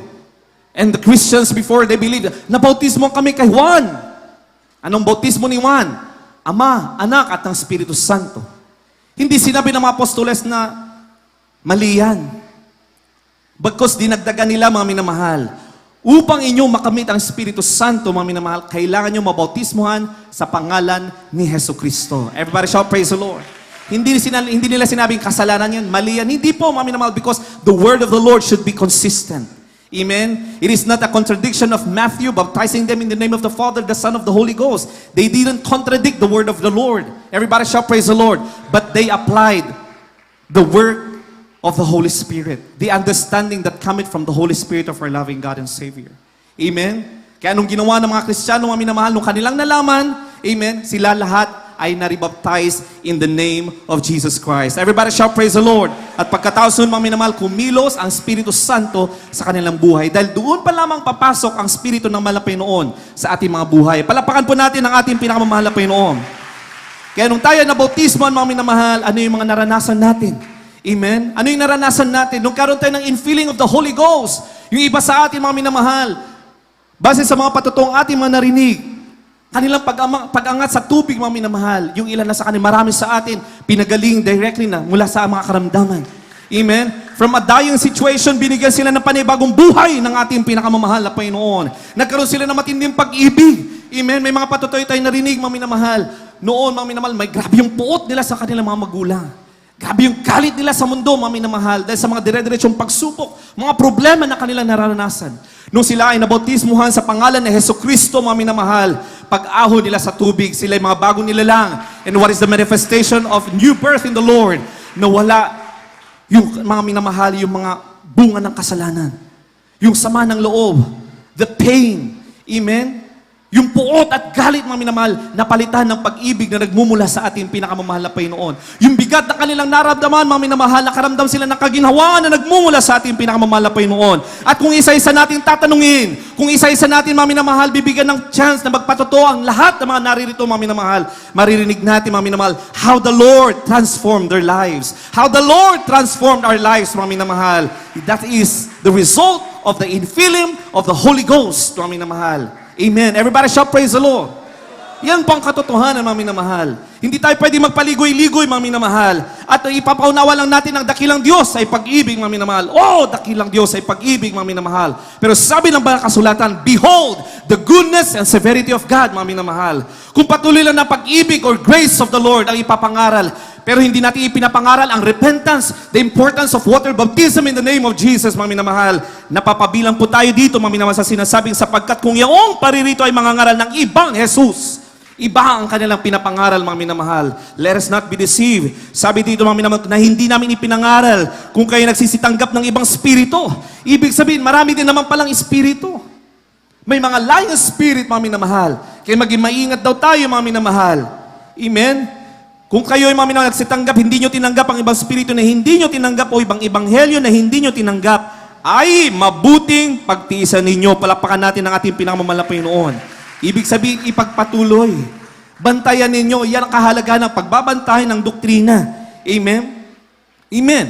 And the Christians before they believed, nabautismo kami kay Juan. Anong bautismo ni Juan? Ama, Anak at ang Espiritu Santo. Hindi sinabi ng mga apostoles na mali yan. Bagkos dinagdagan nila, mga minamahal, upang inyong makamit ang Espiritu Santo, mga minamahal, kailangan nyo mabautismohan sa pangalan ni Jesucristo. Everybody shall praise the Lord. Hindi nila sinabing kasalanan yan, mali yan. Hindi po, mga minamahal, because the word of the Lord should be consistent. Amen? It is not a contradiction of Matthew baptizing them in the name of the Father, the Son, of the Holy Ghost. They didn't contradict the word of the Lord. Everybody shall praise the Lord. But they applied the work of the Holy Spirit. The understanding that cometh from the Holy Spirit of our loving God and Savior. Amen? Kaya anong ginawa ng mga Kristiyano, mga minamahal, nung kanilang nalaman, amen, sila lahat ay naribaptize in the name of Jesus Christ. Everybody shall praise the Lord. At pagkatapos nun, mga minamahal, kumilos ang Espiritu Santo sa kanilang buhay. Dahil doon pa lamang papasok ang Espiritu ng malapay noon sa ating mga buhay. Palapakan po natin ang ating pinakamamahal na Panginoon. Kaya nung tayo nabautismohan, mga minamahal, ano yung mga naranasan natin? Amen? Ano yung naranasan natin? Nung karoon tayo ng infilling of the Holy Ghost, yung iba sa atin, mga minamahal, base sa mga patotong ating mga narinig, kanilang pag-angat sa tubig, mga minamahal, yung ilan na sa kanila, marami sa atin, pinagaling directly na mula sa mga karamdaman. Amen? From a dying situation, binigyan sila ng panibagong buhay ng ating pinakamamahal na Panginoon. Nagkaroon sila ng matinding pag-ibig. Amen? May mga patutoy tayo narinig, mga minamahal. Noon, mga minamahal, may grabe yung puot nila sa kanilang mga magulang. Grabe yung galit nila sa mundo, mga minamahal, dahil sa mga dire-diretsong pagsupok, mga problema na kanilang nararanasan. Nung sila ay nabautismuhan sa pangalan ni Jesucristo, mga minamahal, pag-aho nila sa tubig, sila ay mga bagong nilalang. And what is the manifestation of new birth in the Lord? Nawala yung mga minamahal, yung mga bunga ng kasalanan. Yung sama ng loob, the pain, amen? Yung puot at galit, mga minamahal, napalitan ng pag-ibig na nagmumula sa ating pinakamamahal na Panginoon. Yung bigat na kanilang naramdaman, mga minamahal, nakaramdam sila ng kaginhawaan na nagmumula sa ating pinakamamahal na Panginoon. At kung isa-isa natin tatanungin, kung isa-isa natin, mga minamahal, bibigyan ng chance na magpatotoo ang lahat ng mga naririto, mga minamahal, maririnig natin, mga minamahal, how the Lord transformed their lives. How the Lord transformed our lives, mga minamahal. That is the result of the infilling of the Holy Ghost, mga minamahal. Amen. Everybody shout praise the Lord. Yan po ang katotohanan, mga minamahal. Hindi tayo pwede magpaligoy-ligoy, mga minamahal. At ipapaunawa lang natin ang dakilang Diyos ay pag-ibig, mga minamahal. Oh, dakilang Diyos ay pag-ibig, mga minamahal. Pero sabi ng banal kasulatan, behold, the goodness and severity of God, mga minamahal. Kung patuloy lang na pag-ibig or grace of the Lord ang ipapangaral, pero hindi natin ipinapangaral ang repentance, the importance of water baptism in the name of Jesus, mga minamahal. Napapabilang po tayo dito, mga minamahal, sa sinasabing sapagkat kung yaong paririto ay mangangaral ng ibang Jesus, iba ang kanilang pinapangaral, mga minamahal. Let us not be deceived. Sabi dito, mga minamahal, na hindi namin ipinangaral kung kayo nagsisitanggap ng ibang spirito. Ibig sabihin, marami din naman palang espiritu. May mga lying spirit, mga minamahal. Kaya maging maingat daw tayo, mga minamahal. Amen? Kung kayo ay mga minamahal nagsitanggap, hindi nyo tinanggap ang ibang spirito na hindi nyo tinanggap o ibang ebanghelyo na hindi nyo tinanggap, ay mabuting pagtiisan ninyo. Palakpakan natin ang ating pinakamamahal na Panginoon. Ibig sabihin, ipagpatuloy. Bantayan ninyo. Yan ang kahalagahan ng pagbabantayan ng doktrina. Amen? Amen.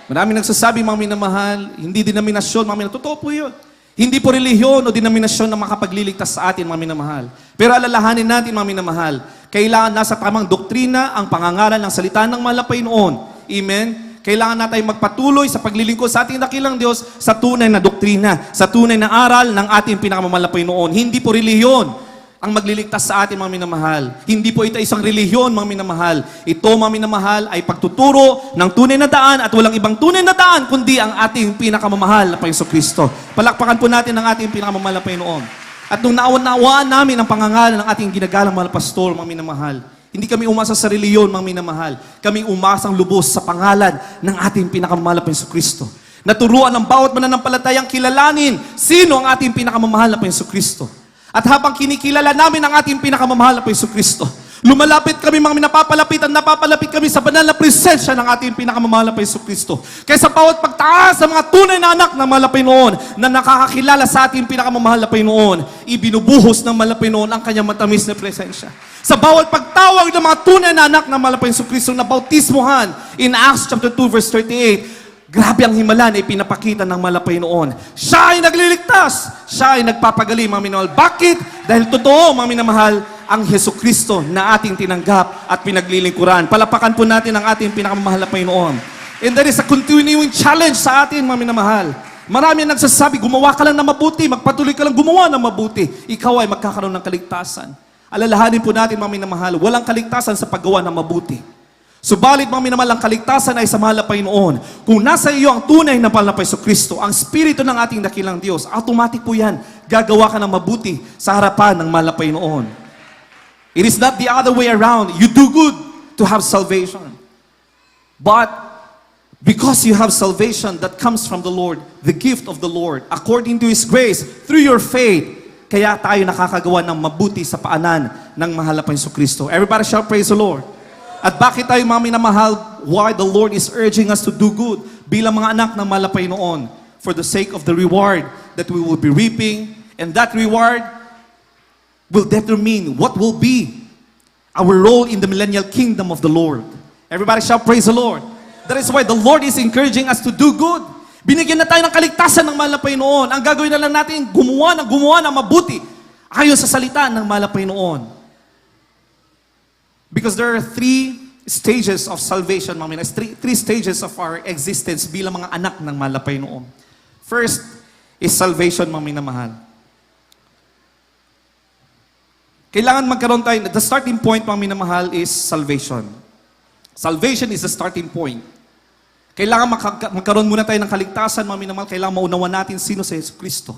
Maraming nagsasabi, mga minamahal, hindi denominasyon, mga minamahal. Totoo po yun. Hindi po relihiyon o denominasyon na makapagliligtas sa atin, mga minamahal. Pero alalahanin natin, mga minamahal, kailangan nasa tamang doktrina ang pangangaral ng salita ng mahal na Panginoon. Amen? Kailangan natin magpatuloy sa paglilingkod sa ating dakilang Diyos sa tunay na doktrina, sa tunay na aral ng ating pinakamamahal na Panginoon. Hindi po relihiyon ang magliligtas sa atin, mga minamahal. Hindi po ito isang relihiyon, mga minamahal. Ito, mga minamahal, ay pagtuturo ng tunay na daan at walang ibang tunay na daan kundi ang ating pinakamamahal na Panginoon Kristo. Palakpakan po natin ang ating pinakamamahal na Panginoon. At nung naawaan namin ang pangangalan ng ating ginagalang mahal pastor, mga minamahal, hindi kami umasa sa reliyon, mga minamahal. Kami umasang lubos sa pangalan ng ating pinakamamahal na Panginoon Kristo. Naturuan ng bawat mananampalatayang kilalanin sino ang ating pinakamamahal na Panginoon Kristo. At habang kinikilala namin ang ating pinakamamahal na Panginoon Kristo, lumalapit kami, mga napapalapit kami sa banal na presensya ng ating pinakamamahal na Panginoon Kristo. Kaya sa bawat pagtaas sa mga tunay na anak ng mahal na Panginoon na nakakakilala sa ating pinakamamahal na Panginoon, ibinubuhos ng mahal na Panginoon ang kanyang matamis na presensya. Sa bawat pagtawag ng mga tunay na anak ng mahal na Panginoon Kristo na bautismuhan in Acts chapter 2 verse 38, grabe ang himala na ipinapakita ng mahal na Panginoon. Siya ay nagliligtas. Siya ay nagpapagaling, mga minamahal. Bakit? Dahil totoo, mga minamahal, ang Hesus Kristo na ating tinanggap at pinaglilingkuran. Palapakan po natin ang ating pinakamamahal na Panginoon. And there is a continuing challenge sa atin, mga minamahal. Marami ang nagsasabi, gumawa ka lang na mabuti, magpatuloy ka lang gumawa ng mabuti. Ikaw ay magkakaroon ng kaligtasan. Alalahanin po natin, mga minamahal, walang kaligtasan sa paggawa ng mabuti. Subalit, mga minamahal, ang kaligtasan ay sa mahal na Panginoon. Kung nasa iyo ang tunay na mahal na Panginoon Kristo, ang Espiritu ng ating dakilang Diyos, automatic po yan, gagawa ka ng mabuti sa harapan ng mahal na Panginoon. It is not the other way around. You do good to have salvation. But because you have salvation that comes from the Lord, the gift of the Lord, according to His grace, through your faith, kaya tayo nakakagawa ng mabuti sa paanan ng mahal na Panginoon Kristo. Everybody shout praise the Lord. At bakit tayo, mga minamahal, why the Lord is urging us to do good bilang mga anak ng mahal na Panginoon for the sake of the reward that we will be reaping, and that reward will determine what will be our role in the millennial kingdom of the Lord. Everybody shout praise the Lord. That is why the Lord is encouraging us to do good. Binigyan na tayo ng kaligtasan ng mahal na Panginoon. Ang gagawin na lang natin, gumawa ng mabuti ayon sa salita ng mahal na Panginoon. Because there are three stages of salvation, mga minamahal. Three stages of our existence bilang mga anak ng mahal na Panginoon. First is salvation, mga minamahal. Kailangan magkaroon tayo, the starting point, mga minamahal, is salvation. Salvation is the starting point. Kailangan magkaroon muna tayo ng kaligtasan, mga minamahal. Kailangan maunawan natin sino si Hesus Kristo.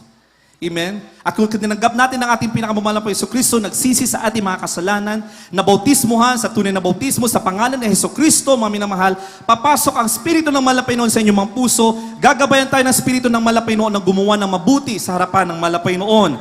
Amen? At kung tinanggap natin ang ating pinakamamahal na Hesus Kristo, nagsisi sa ating mga kasalanan, nabautismuhan sa tunay na bautismo sa pangalan ni Hesus Kristo, mga minamahal, papasok ang Espiritu ng mahal na Panginoon sa inyong mga puso, gagabayan tayo ng Espiritu ng mahal na Panginoon na gumawa ng mabuti sa harapan ng mahal na Panginoon.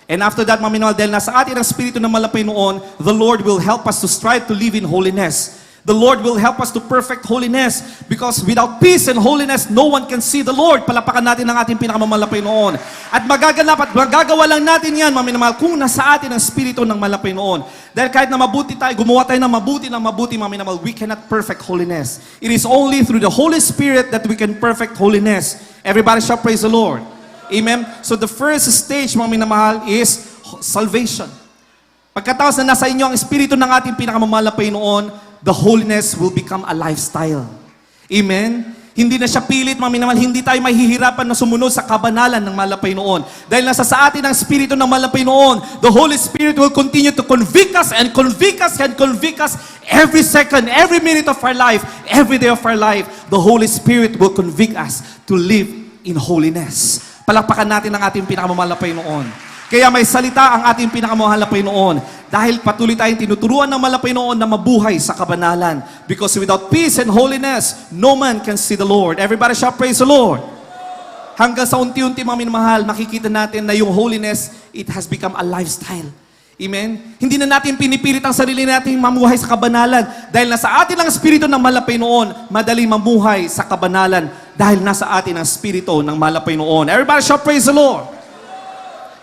And after that, mga minamahal, dahil nasa atin ang Espiritu ng malapay noon, the Lord will help us to strive to live in holiness. The Lord will help us to perfect holiness because without peace and holiness, no one can see the Lord. Palapakan natin ang ating pinakamamalapay noon. At magaganap at magagawa lang natin yan, mga minamahal, kung nasa atin ang Espiritu ng malapay noon. Dahil kahit na mabuti tayo, gumawa tayo ng mabuti, mga minamahal, we cannot perfect holiness. It is only through the Holy Spirit that we can perfect holiness. Everybody shall praise the Lord. Amen? So the first stage, mga minamahal, is salvation. Pagkatapos na nasa inyo ang Espiritu ng ating pinakamamalapay noon, the holiness will become a lifestyle. Amen? Hindi na siya pilit, mga minamahal, hindi tayo mahihirapan na sumunod sa kabanalan ng malapay noon. Dahil nasa sa atin ang Espiritu ng malapay noon, the Holy Spirit will continue to convict us and convict us and convict us every second, every minute of our life, every day of our life. The Holy Spirit will convict us to live in holiness. Palakpakan natin ang ating pinakamamalapay noon. Kaya may salita ang ating pinakamahalapay noon. Dahil patuloy tayong tinuturuan ng malapay noon na mabuhay sa kabanalan. Because without peace and holiness, no man can see the Lord. Everybody shall praise the Lord. Hanggang sa unti-unti, mga minamahal, makikita natin na yung holiness, it has become a lifestyle. Amen? Hindi na natin pinipilit ang sarili natin mamuhay sa kabanalan. Dahil nasa atin ang Espiritu ng malapay noon, madaling mamuhay sa kabanalan. Dahil nasa atin ang Espiritu ng malapay noon. Everybody shall praise the Lord.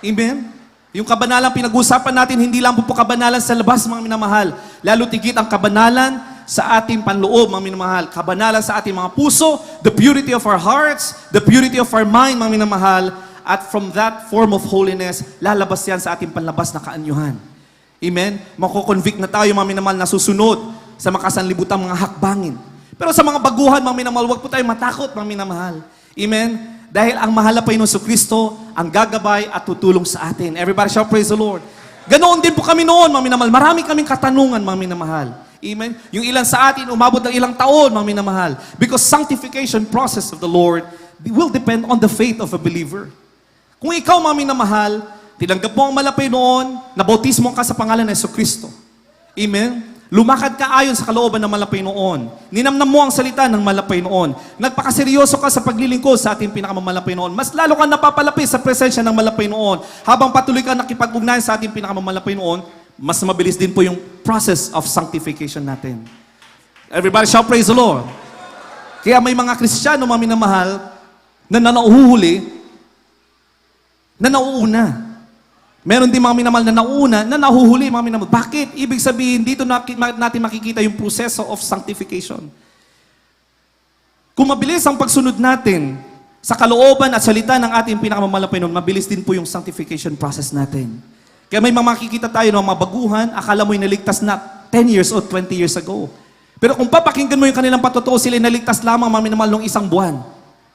Amen? Yung kabanalan pinag-usapan natin, hindi lang po kabanalan sa labas, mga minamahal. Lalo tigit ang kabanalan sa ating panloob, mga minamahal. Kabanalan sa ating mga puso, the purity of our hearts, the purity of our mind, mga minamahal. At from that form of holiness, lalabas yan sa ating panlabas na kaanyuhan. Amen? Mako-convict na tayo, mga minamahal, na susunod sa makasanlibutang mga hakbangin. Pero sa mga baguhan, mga minamahal, huwag po tayo matakot, mga minamahal. Amen? Dahil ang mahalapay ng Kristo ang gagabay at tutulong sa atin. Everybody shall praise the Lord. Ganoon din po kami noon, mga minamahal. Marami kaming katanungan, mga minamahal. Amen? Yung ilan sa atin, umabot ng ilang taon, mga minamahal. Because sanctification process of the Lord will depend on the faith of a believer. Kung ikaw, mga minamahal, tinanggap mo ang malapay noon, nabautismo ka sa pangalan ng Kristo. Amen? Lumakad ka ayon sa kalooban ng malapay noon. Ninamnam mo ang salita ng malapay noon. Nagpakaseryoso ka sa paglilingkod sa ating pinakamamalapay noon. Mas lalo ka napapalapit sa presensya ng malapay noon. Habang patuloy ka nakipag-ugnayan sa ating pinakamamalapay noon, mas mabilis din po yung process of sanctification natin. Everybody shall praise the Lord. Kaya may mga Kristiyano, mga minamahal, na nauhuhuli, na nauuna. Meron din mga minamahal na nauna, na nahuhuli mga minamahal. Bakit? Ibig sabihin, dito natin makikita yung proseso of sanctification. Kung mabilis ang pagsunod natin sa kalooban at salita ng ating pinakamamalapay noon, mabilis din po yung sanctification process natin. Kaya may makikita tayo ng mga baguhan, akala mo'y naligtas na 10 years or 20 years ago. Pero kung papakinggan mo yung kanilang patotoo, sila naligtas lamang mga minamahal nung isang buwan.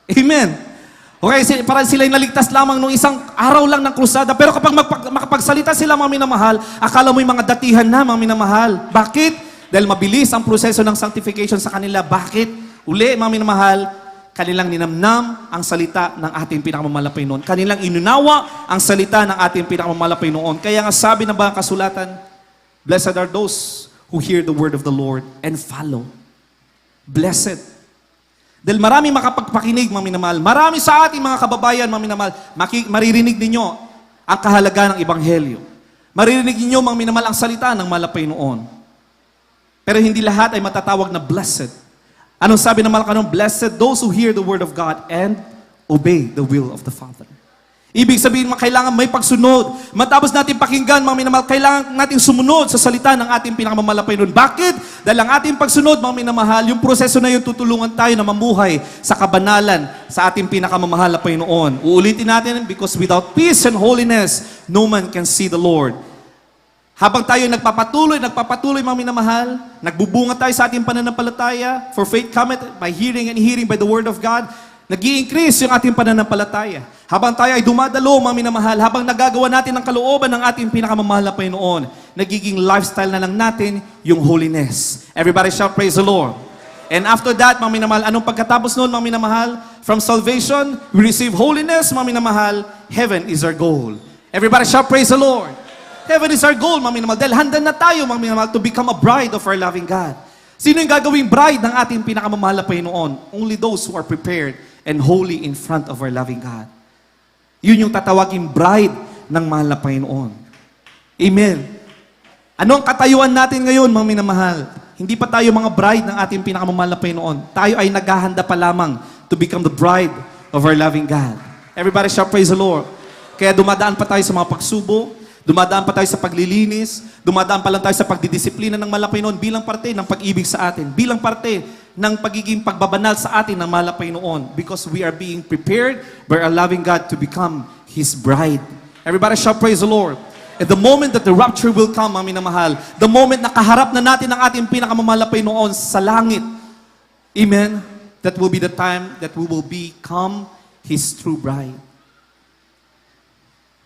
Amen? Okay, parang sila'y naligtas lamang nung isang araw lang ng krusada. Pero kapag makapagsalita sila, mga minamahal, akala mo yung mga datihan na, mga minamahal. Bakit? Dahil mabilis ang proseso ng sanctification sa kanila. Bakit? Uli, mga minamahal, kanilang ninamnam ang salita ng ating pinakamamalapay noon. Kanilang inunawa ang salita ng ating pinakamamalapay noon. Kaya nga sabi ng mga kasulatan, blessed are those who hear the word of the Lord and follow. Blessed. Dahil marami makapagpakinig, mga minamahal. Marami sa ating mga kababayan, mga minamahal, maririnig ninyo ang kahalaga ng Ebanghelyo. Maririnig ninyo, mga minamahal, ang salita ng malapay noon. Pero hindi lahat ay matatawag na blessed. Anong sabi ng Malacanang? Blessed those who hear the word of God and obey the will of the Father. Ibig sabihin, kailangan may pagsunod. Matapos natin pakinggan, mga minamahal, kailangan natin sumunod sa salita ng ating pinakamamalapay noon. Bakit? Dahil ang ating pagsunod, mga minamahal, yung proseso na yun, tutulungan tayo na mamuhay sa kabanalan sa ating pinakamamalapay noon. Uulitin natin, because without peace and holiness, no man can see the Lord. Habang tayo nagpapatuloy, mga minamahal, nagbubunga tayo sa ating pananampalataya, for faith cometh by hearing and hearing by the word of God, nag-i-increase yung ating pananampalataya. Habang tayo ay dumadalo, mga minamahal, habang nagagawa natin ang kalooban ng ating pinakamamalapay noon, nagiging lifestyle na lang natin yung holiness. Everybody shall praise the Lord. And after that, mga minamahal, anong pagkatapos noon, mga minamahal? From salvation, we receive holiness, mga minamahal. Heaven is our goal. Everybody shall praise the Lord. Heaven is our goal, mga minamahal. Dahil handa na tayo, mga minamahal, to become a bride of our loving God. Sino yung gagawing bride ng ating pinakamamalapay noon? Only those who are prepared and holy in front of our loving God. Yun yung tatawaging bride ng mahal na Panginoon. Amen. Ano ang katayuan natin ngayon, mga minamahal? Hindi pa tayo mga bride ng ating pinakamamahal na Panginoon. Tayo ay naghahanda pa lamang to become the bride of our loving God. Everybody shout praise the Lord. Kaya dumadaan pa tayo sa mga pagsubok, dumadaan pa tayo sa paglilinis, dumadaan pa lang tayo sa pagdidisiplina ng mahal na Panginoon bilang parte ng pag-ibig sa atin, bilang parte ng pagiging pagbabanal sa atin ng mahal na Panginoon, because we are being prepared by our loving God to become His bride. Everybody shout praise the Lord. At the moment that the rapture will come, mga minamahal, the moment na kaharap na natin ang ating pinakamamahal na Panginoon sa langit, amen, that will be the time that we will become His true bride.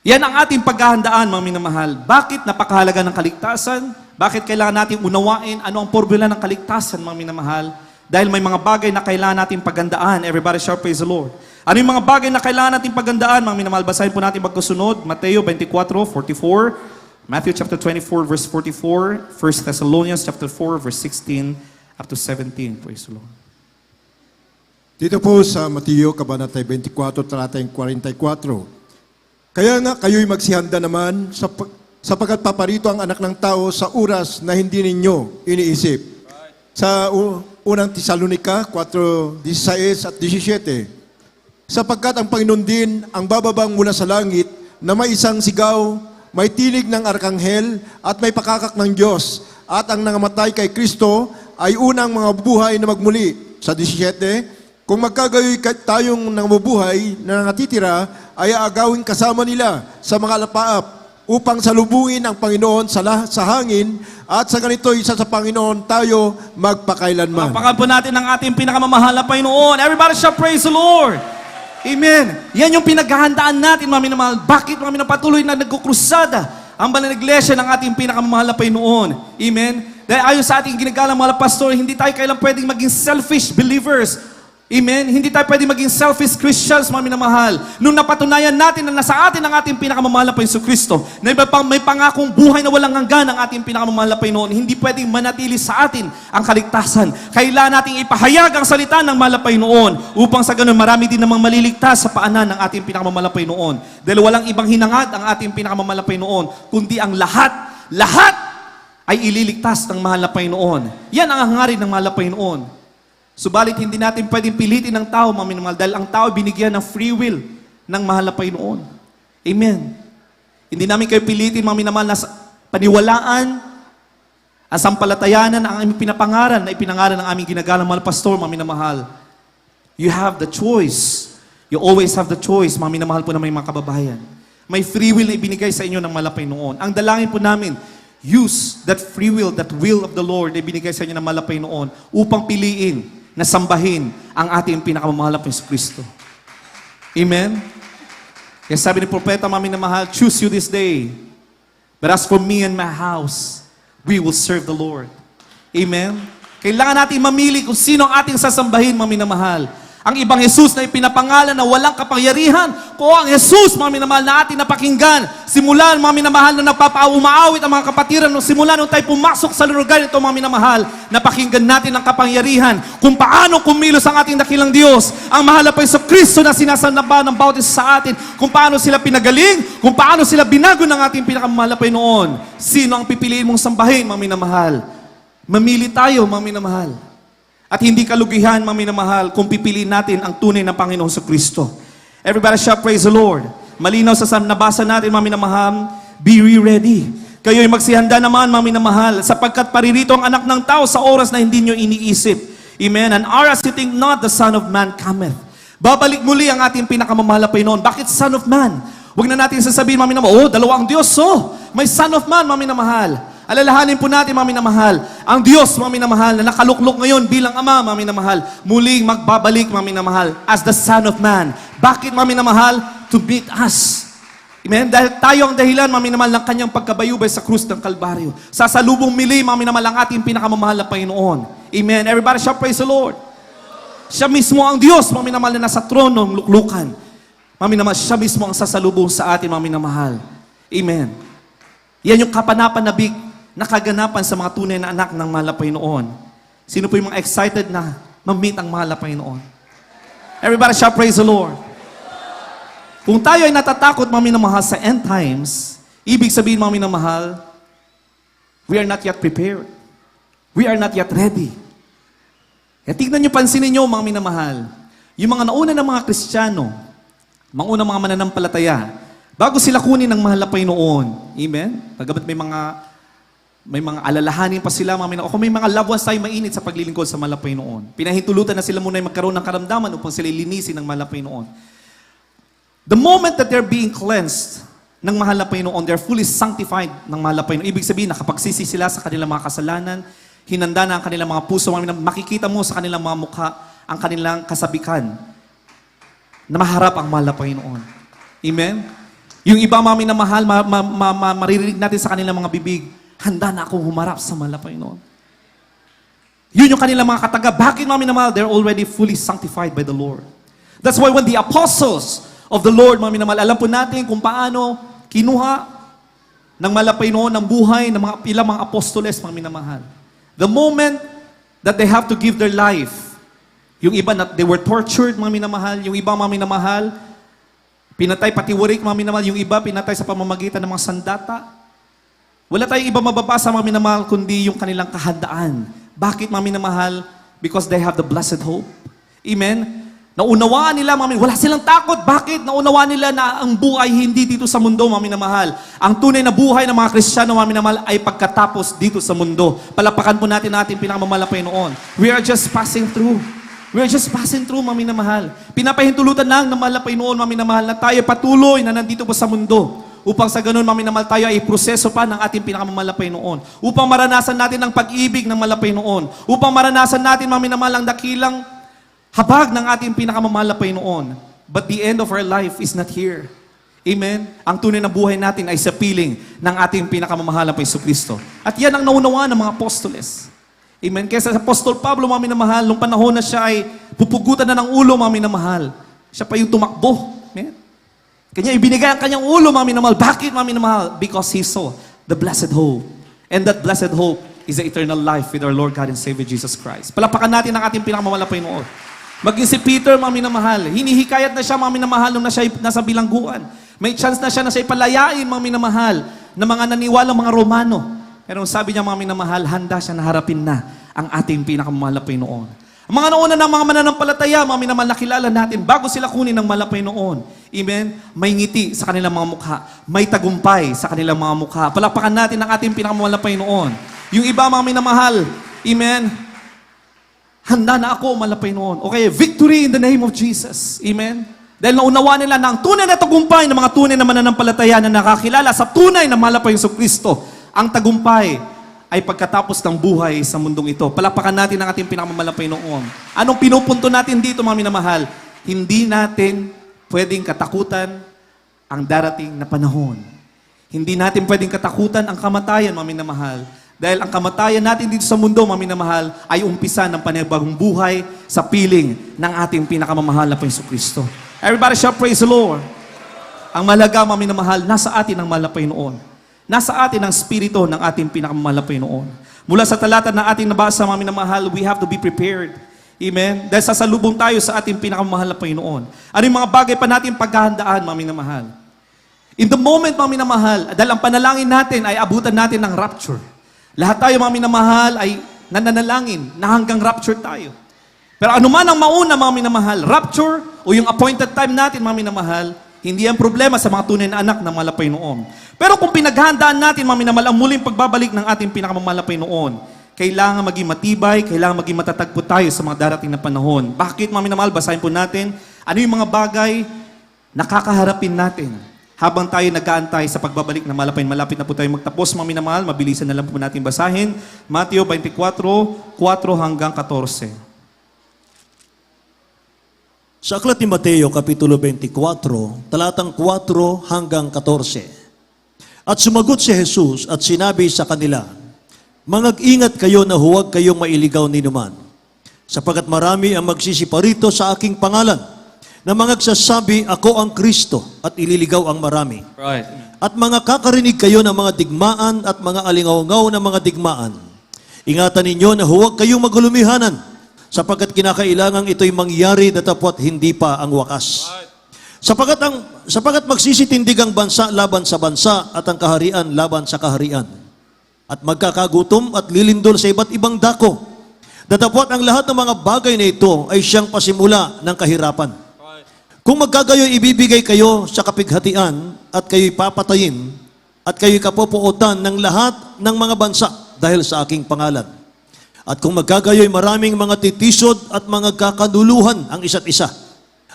Yan ang ating paghahandaan, mga minamahal. Bakit napakahalaga ng kaligtasan? Bakit kailangan natin unawain ano ang formula ng kaligtasan, mga minamahal? Dahil may mga bagay na kailangan natin paghandaan. Everybody shout praise the Lord. Ano yung mga bagay na kailangan natin paghandaan, mga minamahal? Basahin po natin magkasunod. Mateo 24:44, Matthew chapter 24, verse 44, 1 Thessalonians chapter 4, verse 16 up to 17. Praise the Lord. Dito po sa Mateo, Kabanata 24, talatang 44. Kaya nga kayo'y magsihanda naman sapagkat paparito ang anak ng tao sa oras na hindi ninyo iniisip. Sa unang Tesalonica 4:16 at 17. Sapagkat ang Panginoon din ang bababang mula sa langit na may isang sigaw, may tinig ng arkanghel at may pakakak ng Diyos. At ang nangamatay kay Kristo ay unang mga buhay na magmuli. Sa 17, kung magkagayoy tayong nangabubuhay na nangatitira, ay aagawin kasama nila sa mga alapaap upang salubungin ang Panginoon sa hangin at sa ganito isa sa Panginoon tayo magpakailanman. Papakan po natin ang ating pinakamamahal na Panginoon. Everybody shout praise the Lord. Amen. Yan yung pinaghahandaan natin, mga minamahal. Bakit mga minapatuloy na nagkukrusada ang banal na iglesia ng ating pinakamamahal na Panginoon? Amen. Dahil ayon sa ating ginagalang mga pastor, hindi tayo kailan pwedeng maging selfish believers. Amen? Hindi tayo pwede maging selfish Christians, mga minamahal. Nung napatunayan natin na nasa atin ang ating pinakamamahal na Panginoon Kristo, na may pangakong buhay na walang hanggan ang ating pinakamamahal na Panginoon, hindi pwedeng manatili sa atin ang kaligtasan. Kailangan nating ipahayag ang salita ng mahal na Panginoon upang sa ganun marami din namang maliligtas sa paanan ng ating pinakamamahal na Panginoon. Dahil walang ibang hinangad ang ating pinakamamahal na Panginoon, kundi ang lahat ay ililigtas ng mahal na Panginoon. Yan ang hangarin ng mahal na Panginoon. Subalit hindi natin pwedeng pilitin ng tao, mga minamahal, dahil ang tao binigyan ng free will ng mahal na Panginoon. Amen. Hindi namin kayo pilitin, mga minamahal, na paniwalaan, ang sampalatayanan, ang aming pinapangaran, na ipinangaran ng aming ginagalang mahal pastor, mga minamahal. You have the choice. You always have the choice, mga minamahal po na may mga kababayan. May free will na ibinigay sa inyo ng mahal na Panginoon. Ang dalangin po namin, use that free will, that will of the Lord na ibinigay sa inyo ng mahal na Panginoon upang piliin na sambahin ang ating pinakamamahal na Panginoon Kristo. Amen? Kaya sabi ni Propeta, mami na mahal, choose you this day. But as for me and my house, we will serve the Lord. Amen? Kailangan natin mamili kung sino ang ating sasambahin, mami na mahal. Ang ibang Jesus na ipinapangalan na walang kapangyarihan, kung ang Jesus, mga minamahal, na ating napakinggan, simulan, mga minamahal, na nagpapaumaawit ang mga kapatiran, simulan nung tayo pumasok sa lugar nito, mga minamahal, napakinggan natin ang kapangyarihan, kung paano kumilos ang ating dakilang Diyos, ang mahal na Panginoon Kristo na sinasanaba ng bawat isa sa atin, kung paano sila pinagaling, kung paano sila binago ng ating pinakamahal na Panginoon. Sino ang pipiliin mong sambahin, mga minamahal? Mamili tayo, mga minamahal. At hindi kalugihan, mga minamahal, kung pipiliin natin ang tunay na Panginoon sa Kristo. Everybody shout praise the Lord. Malinaw sa nabasa natin, mga minamahal, be ready. Kayo'y magsihanda naman, mga minamahal, sapagkat paririto ang anak ng tao sa oras na hindi nyo iniisip. Amen. And hours you think not, the Son of Man cometh. Babalik muli ang ating pinakamamahal na Panginoon. Bakit Son of Man? Huwag na natin sasabihin, mga minamahal, dalawa ang Diyos, may Son of Man, mga minamahal. Alalahanin po natin, mga minamahal, ang Diyos, mga minamahal, na nakaluklok ngayon bilang Ama, mga minamahal, muling magbabalik, mga minamahal, as the Son of Man. Bakit, mga minamahal? To meet us. Amen? Dahil tayo ang dahilan, mga minamahal, ng kanyang pagkabayubay sa krus ng Kalbaryo. Sasalubong mili, mga minamahal, ang ating pinakamamahal na Panginoon. Amen? Everybody shout praise the Lord. Siya mismo ang Diyos, mga minamahal, na nasa trono ng luklukan. Mga minamahal, siya mismo ang sasalubong sa atin, mga minamahal. Amen. Yan yung kapanapanabik na kaganapan sa mga tunay na anak ng mahal na Panginoon. Sino po yung mga excited na ma-meet ang mahal na Panginoon? Everybody shout praise the Lord. Kung tayo ay natatakot, mga minamahal, sa end times, ibig sabihin, mga minamahal, we are not yet prepared. We are not yet ready. Kaya tignan nyo, pansinin nyo, mga minamahal, yung mga nauna ng mga Kristiyano, mga unang mga mananampalataya, bago sila kunin ng mahal na Panginoon. Amen? Pagkabat may mga alalahanin pa sila, mga minamahal, o kung may mga loved ones tayo mainit sa paglilingkod sa mahal na Panginoon. Pinahintulutan na sila muna ay magkaroon ng karamdaman upang sila linisin ng mahal na Panginoon. The moment that they're being cleansed ng mahal na Panginoon, they're fully sanctified ng mahal na Panginoon. Ibig sabihin, nakapagsisi sila sa kanilang mga kasalanan, hinanda na ang kanilang mga puso, makikita mo sa kanilang mga mukha ang kanilang kasabikan na maharap ang mahal na Panginoon. Amen? Yung iba, mga minamahal, maririnig natin sa kanilang mga bibig, handa na akong humarap sa mahal na Panginoon. Yun yung kanilang mga kataga. Bakit, mga minamahal? They're already fully sanctified by the Lord. That's why when the apostles of the Lord, mga minamahal, alam po natin kung paano kinuha ng mahal na Panginoon ng buhay ng mga ilang mga apostoles, mga minamahal. The moment that they have to give their life, yung iba, they were tortured, mga minamahal. Yung iba, mga minamahal, pinatay pati warik, mga minamahal. Yung iba, pinatay sa pamamagitan ng mga sandata. Wala tayong iba mababasa, mga minamahal, kundi yung kanilang kahandaan. Bakit, mga minamahal? Because they have the blessed hope. Amen? Naunawaan nila, mga minamahal. Wala silang takot. Bakit? Naunawaan nila na ang buhay hindi dito sa mundo, mga minamahal. Ang tunay na buhay ng mga Kristiyano, mga minamahal, ay pagkatapos dito sa mundo. Palapakan po natin pinakamamahal na Panginoon. We are just passing through. We are just passing through, mga minamahal. Pinapahintulutan lang ng mahal na Panginoon, mga minamahal, na tayo patuloy na nandito po sa mundo. Upang sa ganun, mga minamahal, tayo ay proseso pa ng ating pinakamamahal na Panginoon. Upang maranasan natin ang pag-ibig ng mahal na Panginoon. Upang maranasan natin, mga minamahal, ang dakilang habag ng ating pinakamamahal na Panginoon. But the end of our life is not here. Amen? Ang tunay na buhay natin ay sa piling ng ating pinakamamahal na Jesucristo. At yan ang naunawaan ng mga apostoles. Amen? Kaya sa Apostol Pablo, mga minamahal, nung panahon na siya ay pupugutan na ng ulo, mga minamahal, siya pa yung tumakbo. Amen? Kanya ibinigay ang kanyang ulo, mga minamahal. Bakit, mga minamahal? Because he saw the blessed hope. And that blessed hope is the eternal life with our Lord God and Savior Jesus Christ. Palapakan natin ang ating pinakamamahal na Panginoon. Maging si Peter, mga minamahal, hinihikayat na siya, mga minamahal, nung nasa bilangguan. May chance na siya na siya palayain, mga minamahal, na mga naniwalang mga Romano. Pero sabi niya, mga minamahal, handa siya na harapin na ang ating pinakamamahal na Panginoon. Ang mga nauna ng mga mananampalataya, mga minamahal, nakilala natin, bago sila kunin ng mahal na Panginoon. Amen? May ngiti sa kanilang mga mukha. May tagumpay sa kanilang mga mukha. Palapakan natin ang ating pinakamamahal na Panginoon. Yung iba, mga minamahal, amen? Handa na ako, mahal na Panginoon. Okay, victory in the name of Jesus. Amen? Dahil naunawa nila na ang tunay na tagumpay ng mga tunay na mananampalataya na nakakilala sa tunay na mahal na Jesucristo. Ang tagumpay ay pagkatapos ng buhay sa mundong ito. Palapakan natin ang ating pinakamamahal na Panginoon. Anong pinupunto natin dito, mga minamahal? Hindi natin pwedeng katakutan ang darating na panahon. Hindi natin pwedeng katakutan ang kamatayan, mga minamahal. Dahil ang kamatayan natin dito sa mundo, mga minamahal, ay umpisa ng panibagong buhay sa piling ng ating pinakamamahal na Jesucristo. Everybody shall praise the Lord. Ang mahalaga, mga minamahal, nasa atin ang mahal na Panginoon. Nasa atin ang spirito ng ating pinakamamahal na Panginoon. Mula sa talata na ating nabasa, mga minamahal, we have to be prepared. Amen? Dahil sasalubong tayo sa ating pinakamamahal na Panginoon. Ano yung mga bagay pa natin paghahandaan, mga minamahal? In the moment, mga minamahal, dahil ang panalangin natin ay abutan natin ng rapture. Lahat tayo, mga minamahal, ay nananalangin na hanggang rapture tayo. Pero anuman ang mauna, mga minamahal, rapture o yung appointed time natin, mga minamahal, hindi ang problema sa mga tunay na anak ng mahal na Panginoon. Pero kung pinaghandaan natin, mga minamahal, ang muling pagbabalik ng ating pinakamamahal na Panginoon, kailangan maging matibay, kailangan maging matatag po tayo sa mga darating na panahon. Bakit, mga minamahal? Basahin po natin, ano yung mga bagay na kakaharapin natin habang tayo nag-aantay sa pagbabalik ng mahal na Panginoon. Malapit na po tayo magtapos, mga minamahal. Mabilisan na lang po natin basahin. Mateo 24, 4 hanggang 14. Sa aklat ni Mateo, Kapitulo 24, talatang 4 hanggang 14. At sumagot si Jesus at sinabi sa kanila, "Mangag-ingat kayo na huwag kayong mailigaw ninuman, sapagkat marami ang magsisiparito sa aking pangalan, na mangagsasabi, ako ang Kristo, at ililigaw ang marami. Right. At mga kakarinig kayo ng mga digmaan at mga alingaw-ngaw ng mga digmaan. Ingatan ninyo na huwag kayong magulumihanan, sapagkat kinakailangan ito'y mangyari datapwat hindi pa ang wakas. Sapagat magsisitindig ang bansa laban sa bansa at ang kaharian laban sa kaharian. At magkakagutom at lilindol sa iba't ibang dako. Datapwat ang lahat ng mga bagay na ito ay siyang pasimula ng kahirapan. Kung magkagayoy ibibigay kayo sa kapighatian at kayo'y papatayin at kayo'y kapopuotan ng lahat ng mga bansa dahil sa aking pangalan. At kung magkagayoy maraming mga titisod at mga kakaduluhan ang isa't isa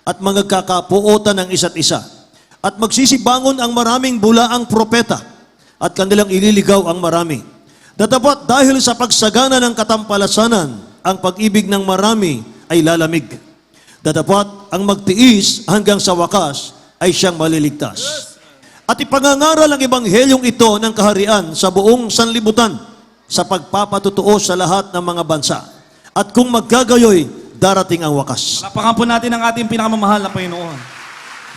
at mga kakapuotan ng isa't isa at magsisibangon ang maraming bulaang propeta at kanilang ililigaw ang marami. Datapwat dahil sa pagsagana ng katampalasanan, ang pag-ibig ng marami ay lalamig. Datapwat ang magtiis hanggang sa wakas ay siyang maliligtas. At ipangangaral ang ebanghelyong ito ng kaharian sa buong sanlibutan sa pagpapatutuo sa lahat ng mga bansa. At kung magkagayoy, darating ang wakas. Palapakan po natin ang ating pinakamamahal na Panginoon.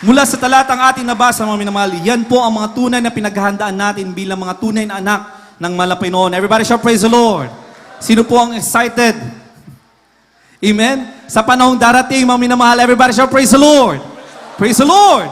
Mula sa talatang ating nabasa, mga minamahal, yan po ang mga tunay na pinaghahandaan natin bilang mga tunay na anak ng Malapinoon. Everybody shout, praise the Lord. Sino po ang excited? Amen? Sa panahong darating, mga minamahal, everybody shout, praise the Lord. Praise the Lord.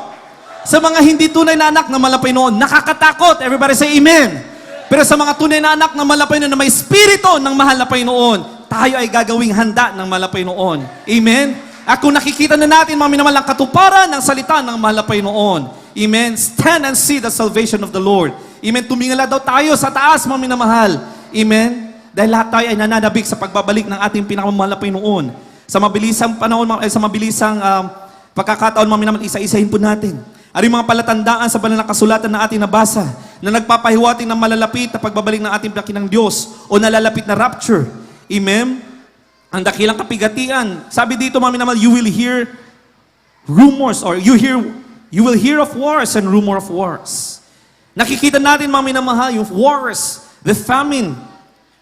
Sa mga hindi tunay na anak ng Malapinoon, nakakatakot. Everybody say amen. Pero sa mga tunay na anak ng Malapinoon na may spirito ng mahal na Panginoon, tayo ay gagawing handa ng Malapinoon. Amen? At kung nakikita na natin, mga minamahal, ang katuparan ng salita ng mahal na Panginoon. Amen? Stand and see the salvation of the Lord. Amen? Tumingala daw tayo sa taas, mga minamahal. Amen? Dahil lahat tayo ay nananabik sa pagbabalik ng ating pinakamamahal na Panginoon. Sa mabilisang panahon, sa mabilisang pagkakataon, mga minamahal, isa-isahin po natin. Ari mga palatandaan sa banal na kasulatan na ating nabasa na nagpapahiwating ng malalapit na pagbabalik ng ating dakilang Diyos o nalalapit na rapture. Amen? Ang dakilang kapigatian. Sabi dito, mga minamahal, you will hear rumors or you will hear of wars and rumor of wars. Nakikita natin, mga minamahal, yung wars, the famine,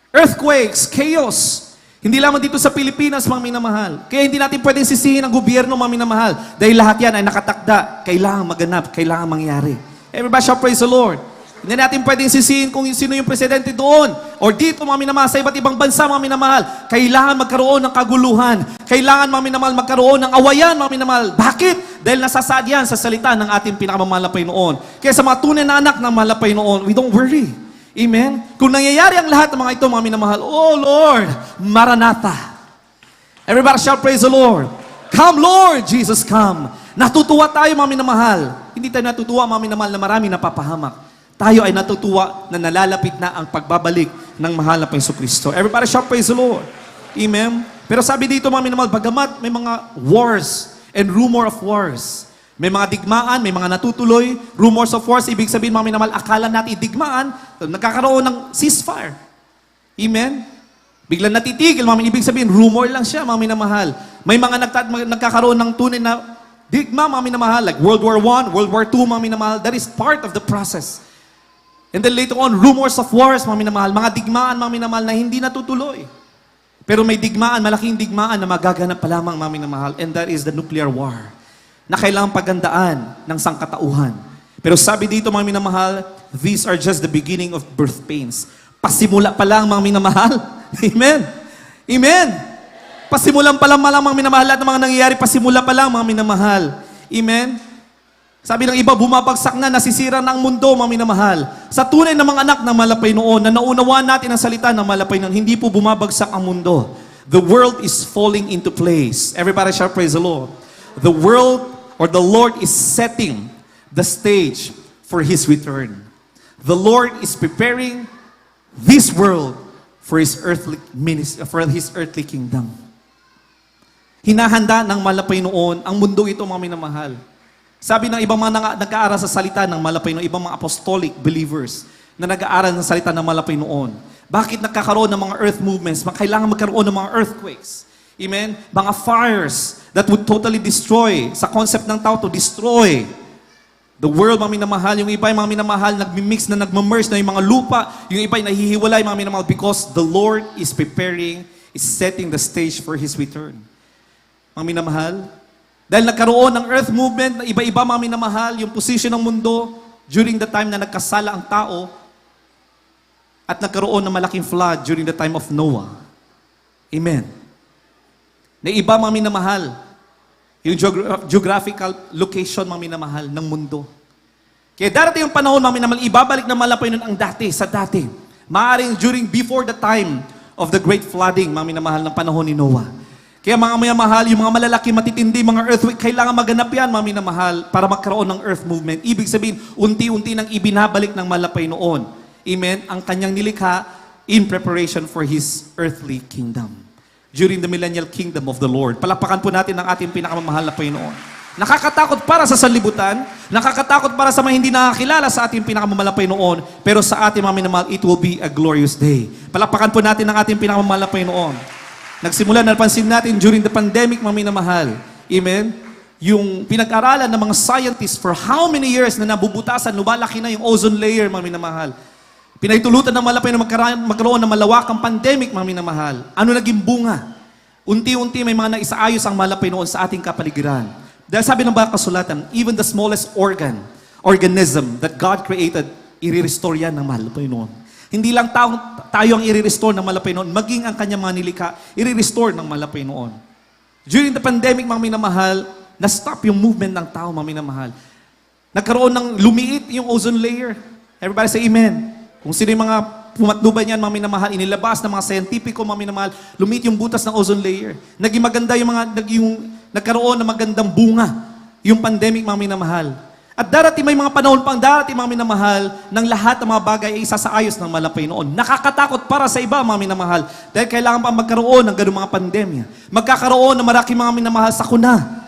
earthquakes, chaos. Hindi lamang dito sa Pilipinas, mga minamahal. Kaya hindi natin pwedeng sisihin ang gobyerno, mga minamahal. Dahil lahat yan ay nakatakda. Kailangan maganap, kailangan mangyari. Everybody shout, praise the Lord. Hindi natin pwedeng sisihin kung sino yung presidente doon. Or dito, mga minamahal, sa iba't ibang bansa, mga minamahal. Kailangan magkaroon ng kaguluhan. Kailangan, mga minamahal, magkaroon ng awayan, mga minamahal. Bakit? Dahil nasasaad yan sa salita ng ating pinakamamahal na Panginoon. Kaya sa mga tunay na anak ng mahal na Panginoon, we don't worry. Amen? Kung nangyayari ang lahat ng mga ito, mga minamahal, oh Lord, Maranatha. Everybody shout, praise the Lord. Come, Lord, Jesus, come. Natutuwa tayo, mga minamahal. Hindi tayo natutuwa, mga minamahal, na marami napapahamak. Tayo ay natutuwa na nalalapit na ang pagbabalik ng mahal na Panginoon Kristo. Everybody shout, praise the Lord. Amen? Pero sabi dito, mga minamahal, bagamat may mga wars and rumor of wars, may mga digmaan, may mga natutuloy, rumors of wars, ibig sabihin, mga minamahal, akala natin digmaan, nagkakaroon ng ceasefire. Amen? Biglang natitigil, mga ibig sabihin, rumor lang siya, mga minamahal. May mga nagkakaroon ng tunay na digma, mga minamahal, like World War I, World War II, mga minamahal. That is part of the process. And then later on, rumors of wars, mga minamahal, mga digmaan, mga minamahal, na hindi natutuloy. Pero may digmaan, malaking digmaan na magaganap pa lamang, mga minamahal, and that is the nuclear war, na kailangang pagandaan ng sangkatauhan. Pero sabi dito, mga minamahal, these are just the beginning of birth pains. Pasimula pa lang, mga minamahal. Amen? Amen? Pasimulan pa lang, mga minamahal, lahat ng mga nangyayari, pasimula pa lang, mga minamahal. Amen? Sabi ng iba, bumabagsak na, nasisira na ang mundo, mga minamahal. Sa tunay na mga anak ng malapay noon, na naunawaan natin ang salita ng malapay noon, hindi po bumabagsak ang mundo. The world is falling into place. Everybody shout, praise the Lord. The world or the Lord is setting the stage for His return. The Lord is preparing this world for His earthly ministry, for His earthly kingdom. Hinahanda ng malapay noon ang mundo ito, mga minamahal. Sabi ng ibang mga nag-aaral sa salita ng malapay noon, ibang mga apostolic believers na nag-aaral ng salita ng malapay noon, bakit nagkakaroon ng mga earth movements? Kailangan magkaroon ng mga earthquakes. Amen? Mga fires that would totally destroy, sa concept ng tao to destroy the world, mga minamahal. Yung iba, mga minamahal, nagmimix na nagmamerge na yung mga lupa. Yung iba, nahihiwalay, mga minamahal, because the Lord is preparing, is setting the stage for His return. Mga minamahal, dahil nagkaroon ng earth movement na iba-iba, mga minamahal, yung position ng mundo during the time na nagkasala ang tao at nagkaroon ng malaking flood during the time of Noah. Amen. Na iba, mga minamahal, Yung geographical location, mga minamahal, ng mundo. Kaya darating yung panahon, mga minamahal, ibabalik na malapay nun ang dati, sa dati. Maaring before the time of the great flooding, mga minamahal, ng panahon ni Noah. Kaya mga minamahal, yung mga malalaki, matitindi, mga earthquake, kailangan maganap yan, mga minamahal, para magkaroon ng earth movement. Ibig sabihin, unti-unti nang ibinabalik ng malapay noon. Amen? Ang kanyang nilikha in preparation for His earthly kingdom. During the millennial kingdom of the Lord. Palakpakan po natin ang ating pinakamamahal na Panginoon. Nakakatakot para sa sanlibutan, nakakatakot para sa mga hindi nakakilala sa ating pinakamamahal na Panginoon, pero sa ating mga minamahal, it will be a glorious day. Palakpakan po natin ang ating pinakamamahal na Panginoon. Nagsimula, napansin natin during the pandemic, mga minamahal. Amen? Yung pinag-aralan ng mga scientists for how many years na nabubutasan, lumalaki na yung ozone layer, mga minamahal. Pinahitulutan ng malapay na magkaroon ng malawakang pandemic, mga minamahal. Ano naging bunga? Unti-unti may mga naisaayos ang malapay noon sa ating kapaligiran. Dahil sabi ng baka kasulatan, even the smallest organism that God created, i-restore yan ng malapay noon. Hindi lang tayo ang i-restore ng malapay noon, maging ang kanyang mga nilikha, i-restore ng malapay noon. During the pandemic, mga minamahal, na-stop yung movement ng tao, mga minamahal. Nagkaroon ng lumiit yung ozone layer. Everybody say amen. Kung sino yung mga pumatnuban yan, mga minamahal, inilabas ng mga scientifico, mga minamahal, lumit yung butas ng ozone layer. Naging maganda nagkaroon ng magandang bunga yung pandemic, mga minamahal. At may mga panahon pang darating, mga minamahal, ng lahat ng mga bagay ay isasaayos ng malapay noon. Nakakatakot para sa iba, mga minamahal, dahil kailangan pa magkaroon ng ganung mga pandemya. Magkakaroon ng maraming mga minamahal sakuna.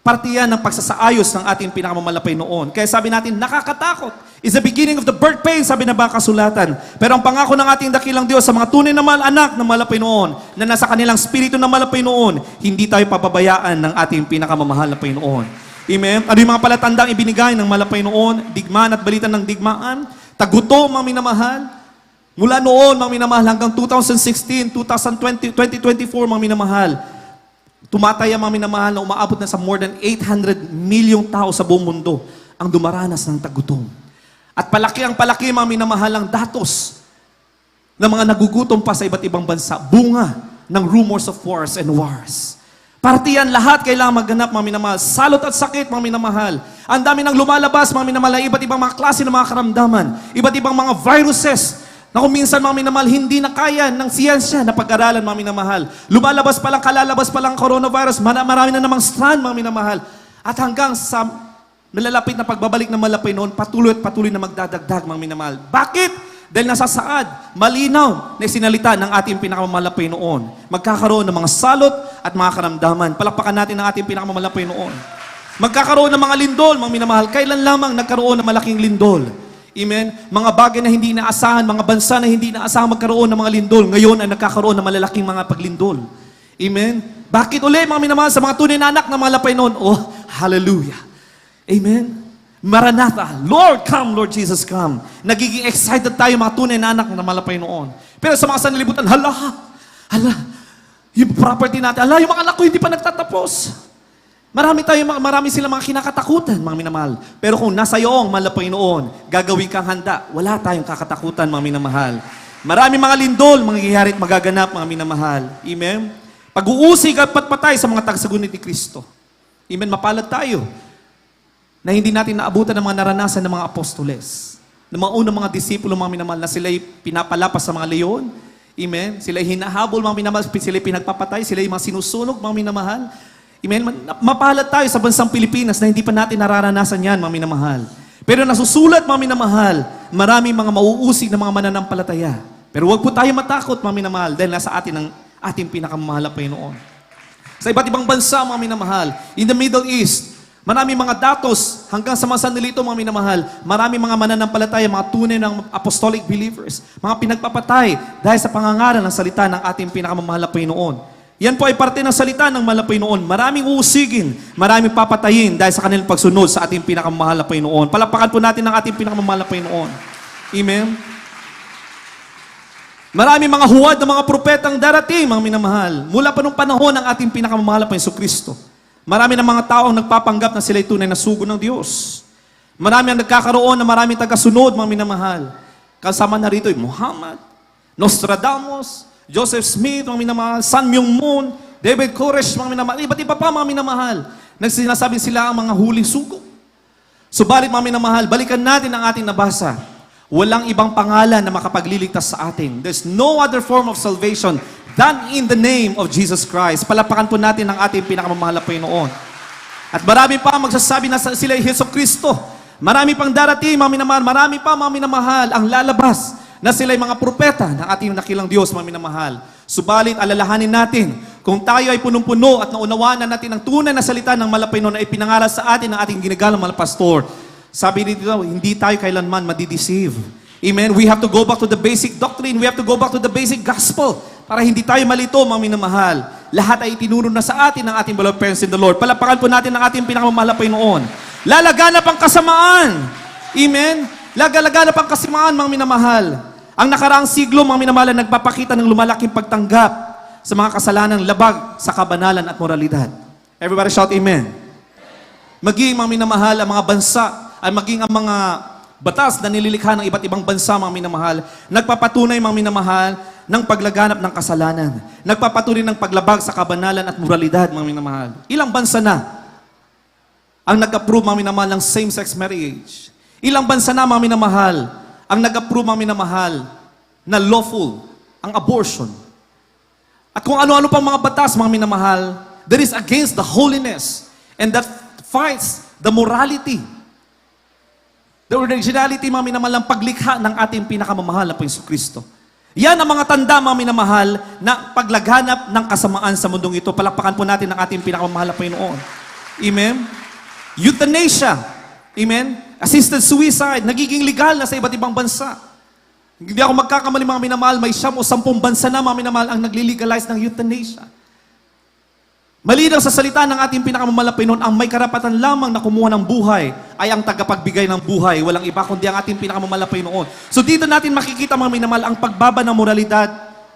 Parte yan ng pagsasaayos ng ating pinakamamalapay noon. Kaya sabi natin, nakakatakot. Is the beginning of the birth pain, sabi na ba kasulatan. Pero ang pangako ng ating dakilang Diyos sa mga tunay na anak ng malapay noon, na nasa kanilang spirito ng malapay noon, hindi tayo pababayaan ng ating pinakamamahal na Panginoon. Amen? Ano yung mga palatandang ibinigay ng malapay noon? Digmaan at balitan ng digmaan. Tagutom, mga minamahal. Mula noon, mga minamahal, hanggang 2016, 2020, 2024, mga minamahal. Tumataya, mga minamahal, na umaabot na sa more than 800 milyong tao sa buong mundo ang dumaranas ng tagutom. At palaki, mga minamahal, ang datos ng mga nagugutom pa sa iba't ibang bansa. Bunga ng rumors of wars and wars. Parte yan, lahat kailangan magganap, mga minamahal. Salot at sakit, mga minamahal. Ang dami nang lumalabas, mga minamahal, iba't ibang mga klase ng mga karamdaman. Iba't ibang mga viruses na kung minsan, mga minamahal, hindi na kaya ng siyensya na pag-aralan, mga minamahal. Lumalabas pa lang, kalalabas pa lang coronavirus, marami na namang strand, mga minamahal. At hanggang sa nalalapit na pagbabalik ng malapay noon, patuloy at patuloy na magdadagdag, mga minamahal. Bakit? Dahil nasa saad, malinaw na sinalita ng ating pinakamamalapay noon. Magkakaroon ng mga salot at mga karamdaman. Palakpakan natin ang ating pinakamamalapay noon. Magkakaroon ng mga lindol, mga minamahal. Kailan lamang nagkaroon ng malaking lindol? Amen? Mga bagay na hindi inaasahan, mga bansa na hindi inaasahan magkaroon ng mga lindol. Ngayon ay nagkakaroon ng malalaking mga paglindol. Amen? Bakit uli, mga minamahal, sa mga tunay na anak ng mga lapay noon? Oh, hallelujah. Amen? Maranatha, Lord, come, Lord Jesus, come. Nagiging excited tayo, mga tunay na anak ng malapay noon. Pero sa mga sanlibutan, hala, yung property natin, yung mga anak ko hindi pa nagtatapos. Marami silang mga kinakatakutan, mga minamahal. Pero kung nasa iyo ang malapay noon, gagawin kang handa, wala tayong kakatakutan, mga minamahal. Marami mga lindol, mangyayari at magaganap, mga minamahal. Amen? Pag-uusig at patpatay sa mga tagasagunit ni Kristo. Amen? Mapalad tayo na hindi natin naabutan ng mga naranasan ng mga apostoles. Ng mga unang mga disipulo, mga minamahal, na sila'y pinapalapas sa mga leon. Amen? Sila'y hinahabol, mga minamahal, sila'y pinagpapatay, sila'y mga sinusunog, mga minamahal. Amen? Mapalad tayo sa bansang Pilipinas na hindi pa natin nararanasan yan, mga minamahal. Pero nasusulat, mga minamahal, maraming mga mauusig na mga mananampalataya. Pero huwag po tayo matakot, mga minamahal, dahil nasa atin ang ating pinakamamahal na Panginoon. Sa iba't ibang bansa, mga minamahal, in the Middle East, maraming mga datos hanggang sa mga sandali ito, mga minamahal, maraming mga mananampalataya, mga tunay ng apostolic believers, mga pinagpapatay dahil sa pangangaral ng salita ng ating pinakamamahal na Panginoon. Yan po ay parte ng salita ng malapay noon. Maraming uusigin, maraming papatayin dahil sa kanilang pagsunod sa ating pinakamamahal na Panginoon. Palakpakan po natin ang ating pinakamamahal na Panginoon. Amen? Maraming mga huwad ng mga propetang darating, mga minamahal, mula pa nung panahon ng ating pinakamamahal na Jesucristo. Marami ng mga taong nagpapanggap na sila'y tunay na sugo ng Diyos. Marami ang nagkakaroon na maraming tagasunod, mga minamahal. Kasama na rito ay Muhammad, Nostradamus, Joseph Smith, mga minamahal, Sun Myung Moon, David Koresh, mga minamahal, iba't iba pa, mga minamahal, Nagsinasabing sila ang mga huling sugo. Subalit mga minamahal, balikan natin ang ating nabasa. Walang ibang pangalan na makapagliligtas sa atin. There's no other form of salvation than in the name of Jesus Christ. Palapakan po natin ang ating pinakamamahal na Panginoon. At marami pa magsasabi na sila ay Heso Kristo. Marami pang darating, mga minamahal. Marami pa, mga minamahal, ang lalabas na sila ay mga propeta ng ating nakilang Diyos, mga minamahal. Subalit, alalahanin natin, kung tayo ay punong-puno at naunawanan natin ang tunay na salita ng Malapaynon na ipinangaral sa atin ng ating ginagalang Malapastor, sabi dito, hindi tayo kailanman madideceive. Amen? We have to go back to the basic doctrine. We have to go back to the basic gospel para hindi tayo malito, mga minamahal. Lahat ay itinuro na sa atin ng ating beloved parents in the Lord. Palapakan po natin ang ating pinakamamahal na Panginoon. Lalaganap ang kasamaan. Amen? Lalaganap ang kasamaan, mga minamahal. Ang nakaraang siglo, mga minamahal, nagpapakita ng lumalaking pagtanggap sa mga kasalanang labag sa kabanalan at moralidad. Everybody shout amen. Maging, mga minamahal, ang mga bansa, ay maging ang mga batas na nililikha ng iba't ibang bansa, mga minamahal, nagpapatunay, mga minamahal, ng paglaganap ng kasalanan. Nagpapatunay ng paglabag sa kabanalan at moralidad, mga minamahal. Ilang bansa na ang nag-approve, mga minamahal, ng same-sex marriage? Ilang bansa na, mga minamahal, ang nag-approve, mga minamahal, na lawful ang abortion? At kung ano-ano pang mga batas, mga minamahal, that is against the holiness and that fights the morality. The originality, mga minamahal, ng paglikha ng ating pinakamamahal na Panginoon Kristo. Yan ang mga tanda, mga minamahal, na paglaganap ng kasamaan sa mundong ito. Palakpakan po natin ang ating pinakamamahal na Panginoon. Amen? Euthanasia. Amen? Assisted suicide. Nagiging legal na sa iba't ibang bansa. Hindi ako magkakamali, mga minamahal, may 9 o 10 bansa na, mga minamahal, ang nagli-legalize ng euthanasia. Malinaw sa salita ng ating pinakamamahal na Panginoon, ang may karapatan lamang na kumuha ng buhay ay ang tagapagbigay ng buhay. Walang iba kundi ang ating pinakamamahal na Panginoon. So dito natin makikita, mga minamahal, ang pagbaba ng moralidad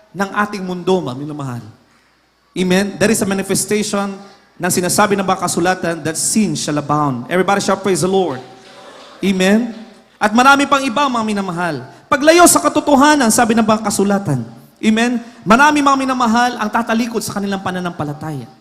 ng ating mundo, mga minamahal. Amen? There is a manifestation ng sinasabi ng mga kasulatan that sin shall abound. Everybody shall praise the Lord. Amen? At marami pang iba, mga minamahal. Paglayo sa katotohanan, sabi ng mga kasulatan. Amen? Marami, mga minamahal, ang tatalikod sa kanilang pananampalataya.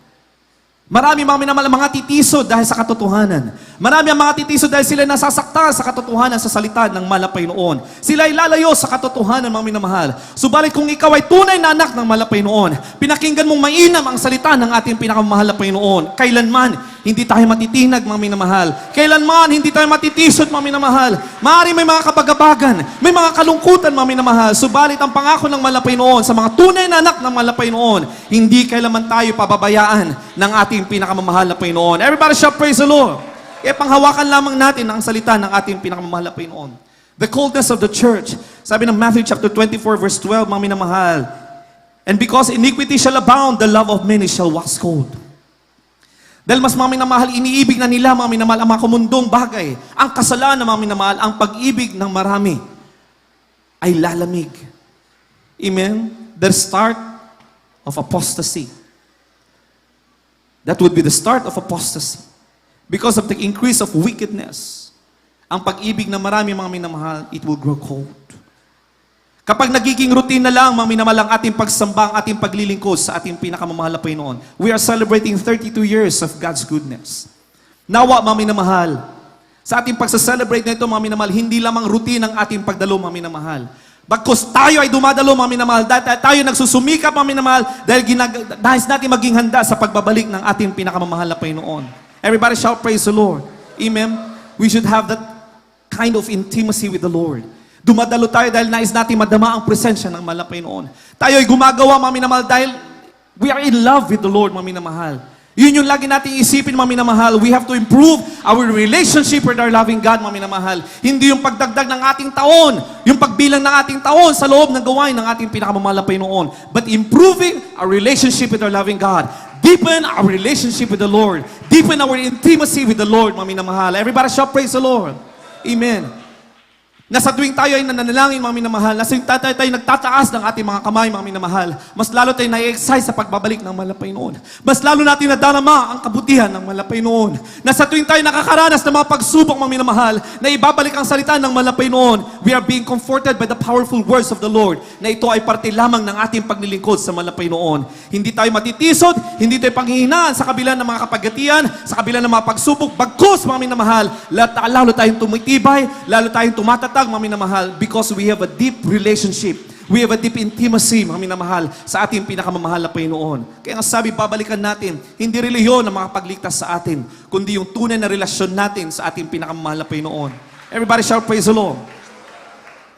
Marami, mga minamahal, ang mga titiso dahil sa katotohanan. Marami ang mga titiso dahil sila nasasaktan sa katotohanan sa salita ng Malapaynoon. Sila ay lalayo sa katotohanan, mga minamahal. Subalit kung ikaw ay tunay na anak ng Malapaynoon, pinakinggan mong mainam ang salita ng ating pinakamamahal na Panginoon. Kailanman, hindi tayo matitinag, mga minamahal. Kailanman, hindi tayo matitisod, mga minamahal. Maaari may mga kabagabagan, may mga kalungkutan, mga minamahal. Subalit ang pangako ng Malapaynoon sa mga tunay na anak ng Malapaynoon, hindi kailanman tayo pababayaan ng ating pinakamamahal na Panginoon. Everybody shall praise the Lord. E panghawakan lamang natin ang salita ng ating pinakamamahal na Panginoon. The coldness of the church. Sabi ng Matthew chapter 24 verse 12, mga minamahal. And because iniquity shall abound, the love of many shall wax cold. Dahil mas mga minamahal, iniibig na nila, mga minamahal, ang mga kumundong bagay. Ang kasalanan, mga minamahal, ang pag-ibig ng marami ay lalamig. Amen? The start of apostasy. That would be the start of apostasy. Because of the increase of wickedness, ang pag-ibig ng marami, mga minamahal, it will grow cold. Kapag nagiging routine na lang, mga minamahal, ang ating pagsamba, ang ating paglilingkod sa ating pinakamamahal na Panginoon, we are celebrating 32 years of God's goodness. Nawa, mga minamahal, sa ating pagsaselebrate na ito, mga minamahal, hindi lamang routine ang ating pagdalo, mga minamahal. Bagkus tayo ay dumadalo, mga minamahal, dahil tayo nagsusumikap, mga minamahal, dahil nais natin maging handa sa pagbabalik ng ating pinakamamahal na Panginoon. Everybody shout praise the Lord. Amen? We should have that kind of intimacy with the Lord. Dumadalo tayo dahil nais natin madama ang presensya ng mahal na Panginoon. Tayo ay gumagawa, mga minamahal, dahil we are in love with the Lord, mga minamahal. Yun yung lagi natin isipin, mga minamahal. We have to improve our relationship with our loving God, mga minamahal. Hindi yung pagdagdag ng ating taon, yung pagbilang ng ating taon sa loob ng gawain ng ating pinakamamahal na Panginoon. But improving our relationship with our loving God. Deepen our relationship with the Lord. Deepen our intimacy with the Lord, mga minamahal. Everybody shall praise the Lord. Amen. na sa tuwing tayo ay nananalangin, mga minamahal, na sa tuwing tayo nagtataas ng ating mga kamay, mga minamahal, mas lalo tayo na-excite sa pagbabalik ng malapay noon. Mas lalo natin nadarama ang kabutihan ng malapay noon. Na sa tuwing tayo nakakaranas ng mga pagsubok, mga minamahal, na ibabalik ang salita ng malapay noon, we are being comforted by the powerful words of the Lord, na ito ay parte lamang ng ating paglilingkod sa malapay noon. Hindi tayo matitisod, hindi tayo panghihinaan sa kabila ng mga kapagatian, sa kabila ng mga pagsubok, bagkus, mga minamahal, lalo tayong tumitibay, lalo tayong tumatatag, mga minamahal, because we have a deep relationship. We have a deep intimacy, mga minamahal, sa ating pinakamamahal na Panginoon. Kaya nga sabi, babalikan natin, hindi reliyon ang makapagligtas sa atin, kundi yung tunay na relasyon natin sa ating pinakamamahal na Panginoon. Everybody shout, praise the Lord.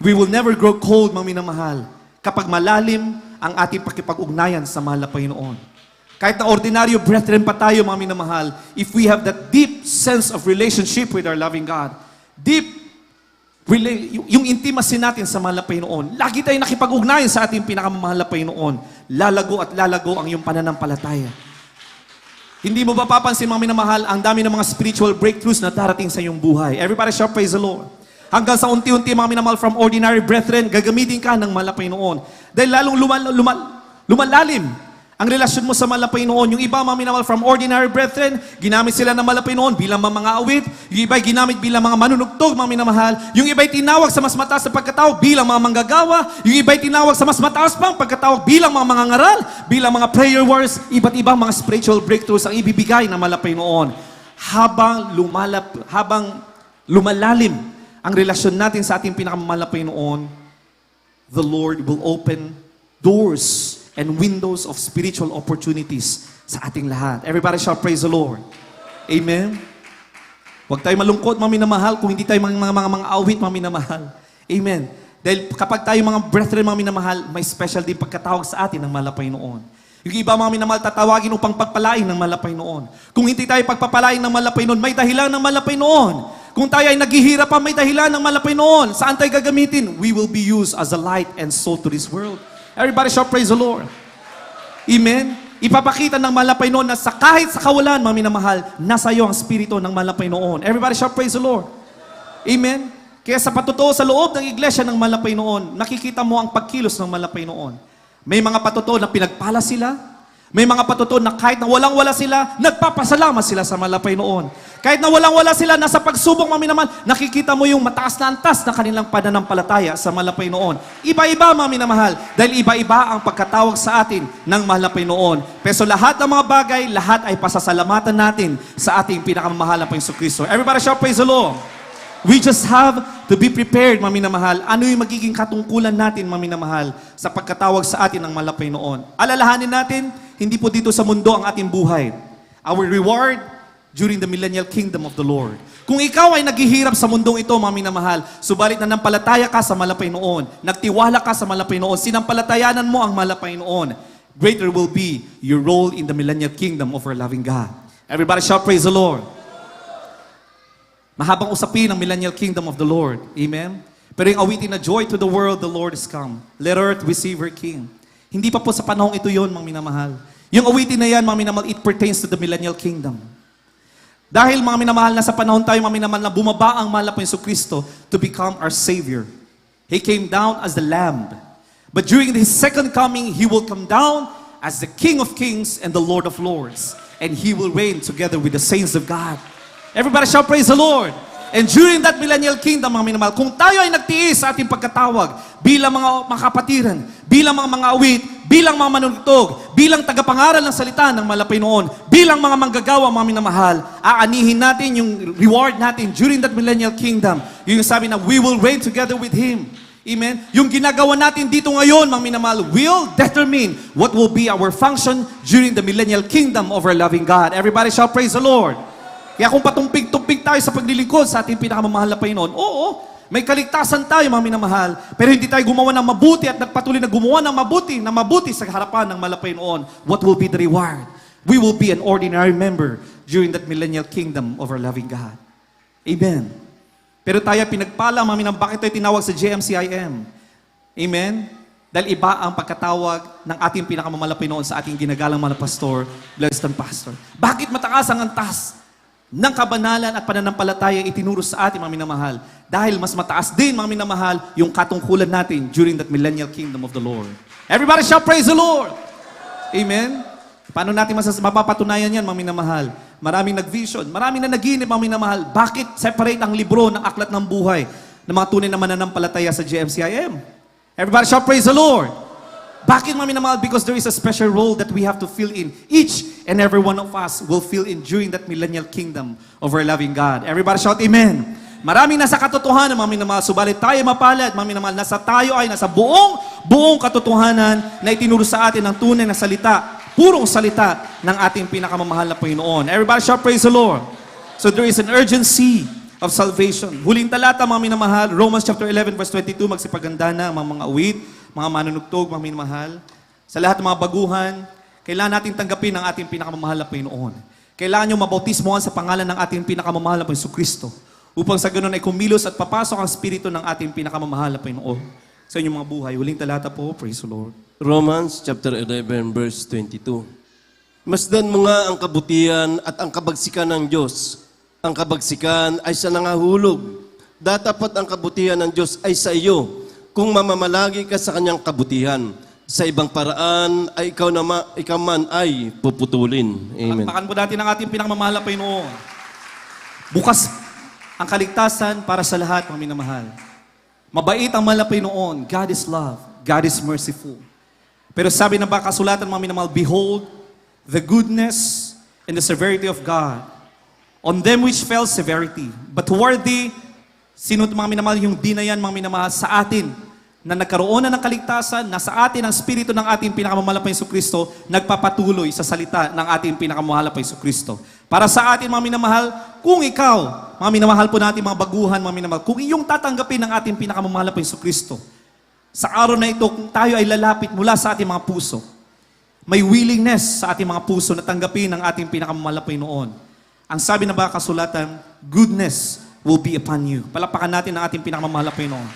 We will never grow cold, mga minamahal, kapag malalim ang ating pakipag-ugnayan sa mahal na Panginoon. Kahit na ordinaryo brethren pa tayo, mga minamahal, if we have that deep sense of relationship with our loving God, deep yung intimacy natin sa mahal na Panginoon, lagi tayong nakipag-ugnayan sa ating pinakamamahal na Panginoon, lalago at lalago ang iyong pananampalataya. Hindi mo ba papansin, mga minamahal, ang dami ng mga spiritual breakthroughs na darating sa iyong buhay? Everybody shout, praise the Lord. Hanggang sa unti-unti, mga minamahal, from ordinary brethren, gagamitin ka ng mahal na Panginoon. Dahil lalong lumalalim ang relasyon mo sa mahal na Panginoon. Yung iba, mga minamahal, from ordinary brethren, ginamit sila ng mahal na Panginoon bilang mga awit. Yung iba ginamit bilang mga manunugtog, mga minamahal. Yung iba tinawag sa mas mataas na pagkatawag bilang mga manggagawa. Yung iba tinawag sa mas mataas pang pagkatawag bilang mga mangangaral, bilang mga prayer warriors. Iba't ibang mga spiritual breakthroughs ang ibibigay ng mahal na Panginoon. Habang lumalalim ang relasyon natin sa ating pinakamamahal na Panginoon, the Lord will open doors and windows of spiritual opportunities sa ating lahat. Everybody shout, praise the Lord. Amen? Huwag tayo malungkot, mga minamahal, kung hindi tayo mga awit, mga minamahal. Amen? Dahil kapag tayo mga brethren, mga minamahal, may special din pagkatawag sa atin ng mahal na Panginoon. Yung iba, mga minamahal, tatawagin upang pagpalain ng mahal na Panginoon. Kung hindi tayo pagpapalain ng mahal na Panginoon, may dahilan ng mahal na Panginoon. Kung tayo ay naghihirap pa, may dahilan ng mahal na Panginoon. Saan tayo gagamitin? We will be used as a light and salt to this world. Everybody shout, praise the Lord. Amen? Ipapakita ng mahal na Panginoon na kahit sa kawalan, mga minamahal, nasa iyo ang spirito ng mahal na Panginoon. Everybody shout, praise the Lord. Amen? Kaya sa patotoo sa loob ng iglesia ng mahal na Panginoon, nakikita mo ang pagkilos ng mahal na Panginoon. May mga patotoo na pinagpala sila. May mga patotoo na kahit na walang-wala sila, nagpapasalamat sila sa mahal na Panginoon. Kahit na walang-wala sila, nasa pagsubok, mga minamahal, nakikita mo yung mataas na antas na kanilang pananampalataya sa mahal na Panginoon. Iba-iba, mga minamahal, dahil iba-iba ang pagkatawag sa atin ng mahal na Panginoon. Pero lahat ng mga bagay, lahat ay pasasalamatan natin sa ating pinakamamahal na Panginoon Kristo. Everybody shout, praise the Lord. We just have to be prepared, mga minamahal. Ano yung magiging katungkulan natin, mga minamahal, sa pagkatawag sa atin ng mahal na Panginoon? Alalahanin natin, hindi po dito sa mundo ang ating buhay. Our reward during the millennial kingdom of the Lord. Kung ikaw ay naghihirap sa mundong ito, mga minamahal, subalit nanampalataya ka sa mahal na Panginoon, nagtiwala ka sa mahal na Panginoon, sinampalatayanan mo ang mahal na Panginoon, greater will be your role in the millennial kingdom of our loving God. Everybody shout, praise the Lord. Mahabang usapin ang millennial kingdom of the Lord. Amen? Pero yung awitin na joy to the world, the Lord is come. Let earth receive her King. Hindi pa po sa panahong ito yon, mga minamahal. Yung awitin na yan, mga minamahal, it pertains to the millennial kingdom. Dahil, mga minamahal, na sa panahon tayo, mga minamahal, na bumaba ang mahal na Panginoon Kristo to become our Savior. He came down as the Lamb. But during His second coming, He will come down as the King of Kings and the Lord of Lords. And He will reign together with the saints of God. Everybody shout, praise the Lord. And during that millennial kingdom, mga minamahal, kung tayo ay nagtiis sa ating pagkatawag bilang mga kapatiran, bilang mga awit, bilang mga manunugtog, bilang tagapangaral ng salita ng mahal na Panginoon, bilang mga manggagawa, mga minamahal, aanihin natin yung reward natin during that millennial kingdom. Yung sabi na we will reign together with Him. Amen? Yung ginagawa natin dito ngayon, mga minamahal, will determine what will be our function during the millennial kingdom of our loving God. Everybody shout, praise the Lord. Kaya kung patumpig-tumpig tayo sa paglilingkod sa ating pinakamamahal na Panginoon, oo, may kaligtasan tayo, mga minamahal, pero hindi tayo gumawa ng mabuti at nagpatuloy na gumawa ng mabuti sa harapan ng mahal na Panginoon, what will be the reward? We will be an ordinary member during that millennial kingdom of our loving God. Amen. Pero tayo pinagpala, mga minamahal, bakit tayo tinawag sa JMCIM? Amen? Dahil iba ang pagkatawag ng ating pinakamamahal na Panginoon sa ating ginagalang mga pastor, blessed and pastor. Bakit mataas ang antas ng kabanalan at pananampalataya itinuro sa atin, mga minamahal. Dahil mas mataas din, mga minamahal, yung katungkulan natin during that millennial kingdom of the Lord. Everybody shout, praise the Lord! Amen? Paano natin mapapatunayan yan, mga minamahal? Maraming nag-vision, maraming na naginip, mga minamahal. Bakit separate ang libro ng aklat ng buhay ng mga tunay na mananampalataya sa GMCIM? Everybody shout, praise the Lord! Bakit, mga minamahal? Because there is a special role that we have to fill in. Each and every one of us will fill in during that millennial kingdom of our loving God. Everybody shout, amen! Maraming nasa katotohanan, mga minamahal. Subalit tayo mapalad, mga minamahal. Tayo ay nasa buong katotohanan na itinuro sa atin ng tunay na salita. Purong salita ng ating pinakamamahal na Panginoon. Everybody shout, praise the Lord. So there is an urgency of salvation. Huling talata, mga minamahal, Romans chapter 11 verse 22, magsipaganda na ang mga awit, mga manunugtog, mga minamahal. Sa lahat ng mga baguhan, kailangan natin tanggapin ang ating pinakamamahal na Panginoon. Kailangan nyo mabautismohan sa pangalan ng ating pinakamamahal na Panginoon Kristo. Upang sa ganun ay kumilos at papasok ang Espiritu ng ating pinakamamahal na Panginoon sa inyong mga buhay. Huling talata po, praise the Lord. Romans chapter 11 verse 22. Masdan mo nga ang kabutihan at ang kabagsikan ng Diyos. Ang kabagsikan ay sa nangahulog. Datapat ang kabutihan ng Diyos ay sa iyo kung mamamalagi ka sa kanyang kabutihan. Sa ibang paraan ay ikaw man ay puputulin. Amen. Palakpakan po natin ang ating pinakamamahal na Panginoon. Bukas ang kaligtasan para sa lahat, mga minamahal. Mabait ang mahal na Panginoon. God is love. God is merciful. Pero sabi ng kasulatan, mga minamahal, behold, the goodness and the severity of God. On them which fell severity. But toward thee, sino mga minamahal, yung di na yan, mga minamahal, sa atin, na nagkaroon na ng kaligtasan, na sa atin ang Espiritu ng ating pinakamamahal na Jesucristo, nagpapatuloy sa salita ng ating pinakamamahal na Jesucristo. Para sa atin, mga minamahal, kung ikaw, mga minamahal po natin, mga baguhan, mga minamahal, kung iyong tatanggapin ng ating pinakamamahal na Jesucristo, sa araw na ito, kung tayo ay lalapit mula sa ating mga puso, may willingness sa ating mga puso na tanggapin ang ating pinakamamahal na Panginoon. Ang sabi ng kasulatan, goodness will be upon you. Palakpakan natin ang ating pinakamamahal na Panginoon.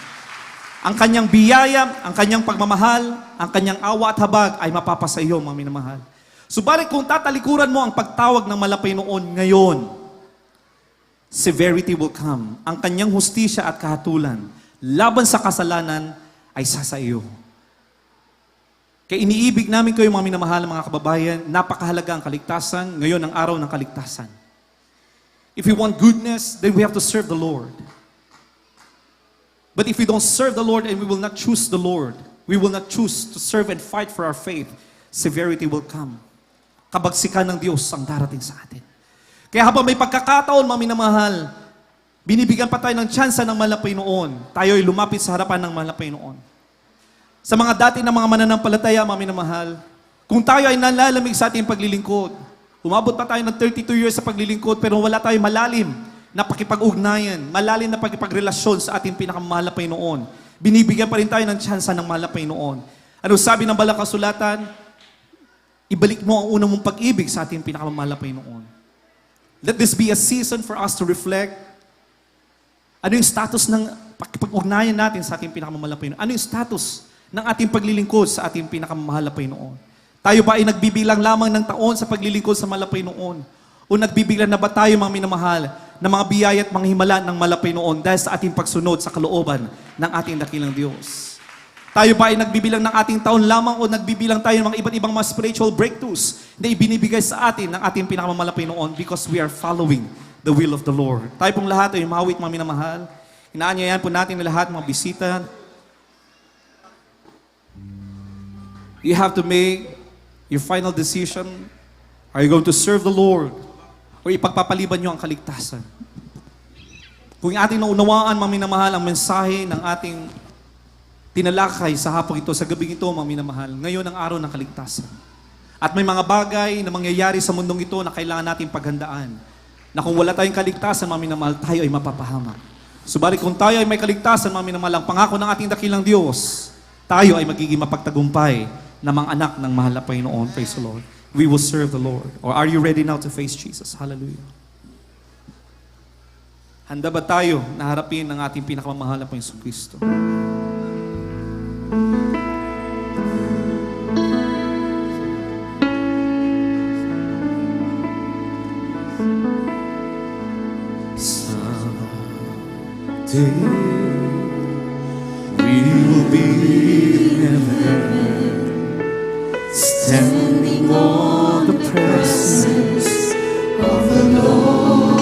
Ang kanyang biyaya, ang kanyang pagmamahal, ang kanyang awa at habag ay mapapasa iyo, mga minamahal. Subalit kung tatalikuran mo ang pagtawag ng malapay noon ngayon, severity will come. Ang kanyang hustisya at kahatulan laban sa kasalanan ay sasa iyo. Kaya iniibig namin kayo, mga minamahal, mga kababayan, napakahalaga ang kaligtasan, ngayon ang araw ng kaligtasan. If we want goodness, then we have to serve the Lord. But if we don't serve the Lord and we will not choose the Lord, we will not choose to serve and fight for our faith, severity will come. Kabagsikan ng Diyos ang darating sa atin. Kaya habang may pagkakataon, mga minamahal, binibigyan pa tayo ng tsansa ng malapay noon. Tayo ay lumapit sa harapan ng malapay noon. Sa mga dati na mga mananampalataya, mga minamahal, kung tayo ay nalalamig sa ating paglilingkod, umabot pa tayo ng 32 years sa paglilingkod, pero wala tayong malalim na pakipag-ugnayan, malalim na pakipagrelasyon sa ating pinakamahal na Panginoon. Binibigyan pa rin tayo ng tsansa ng mahal na Panginoon. Ano sabi ng Balang Kasulatan? Ibalik mo ang unang mong pag-ibig sa ating pinakamahal na Panginoon. Let this be a season for us to reflect. Ano yung status ng pakipag-ugnayan natin sa ating pinakamahal na Panginoon? Ano yung status ng ating paglilingkod sa ating pinakamahal na Panginoon? Tayo ba ay nagbibilang lamang ng taon sa paglilingkod sa mahal na Panginoon? O nagbibilang na ba tayo, mga minamahal, ng mga biyaya at mga himala ng malapay noon dahil sa ating pagsunod sa kalooban ng ating dakilang Diyos? Tayo ba ay nagbibilang ng ating taon lamang o nagbibilang tayo ng mga iba't ibang mga spiritual breakthroughs na ibinibigay sa atin ng ating pinakamalapay noon because we are following the will of the Lord? Tayo pong lahat ay mawit, mga minamahal. Inaanyayan po natin na lahat, mga bisita. You have to make your final decision. Are you going to serve the Lord? O ipagpapaliban nyo ang kaligtasan? Kung ating naunawaan, mga minamahal, ang mensahe ng ating tinalakay sa hapong ito, sa gabing ito, mga minamahal, ngayon ang araw ng kaligtasan. At may mga bagay na mangyayari sa mundong ito na kailangan nating paghandaan. Na kung wala tayong kaligtasan, mga minamahal, tayo ay mapapahamak. Subalit kung tayo ay may kaligtasan, mga minamahal, ang pangako ng ating dakilang Diyos, tayo ay magiging mapagtagumpay na mga anak ng mahal na Panginoon. Praise the Lord. We will serve the Lord. Or are you ready now to face Jesus? Hallelujah. Handa ba tayo na harapin ang ating pinakamamahal na Panginoon Kristo? day we will be in heaven, standing on the presence of the Lord.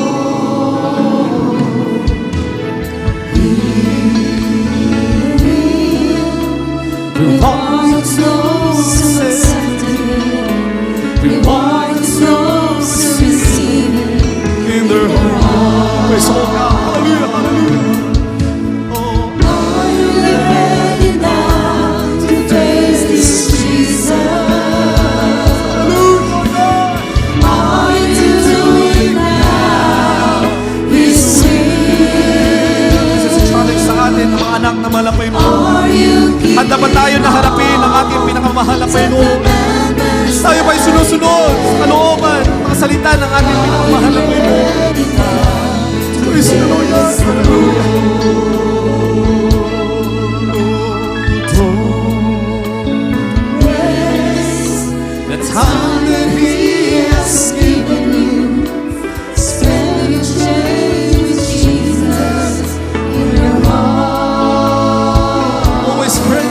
We want souls to we want souls to receive in their heart. Praise the Lord. Hallelujah, hallelujah. Are you ready now to face this Jesus? Are you doing now His will? Sa challenge sa atin, mga anak na malapay mo. Are you Handa ba tayo na harapin ang ating pinakamahal na Panginoon? Tayo ba'y sunod-sunod sa kalooban, mga salita ng ating pinakamahal na Panginoon? Praise the Lord. Hallelujah. The time that He has given you, spend your day with Jesus in your heart? always pray.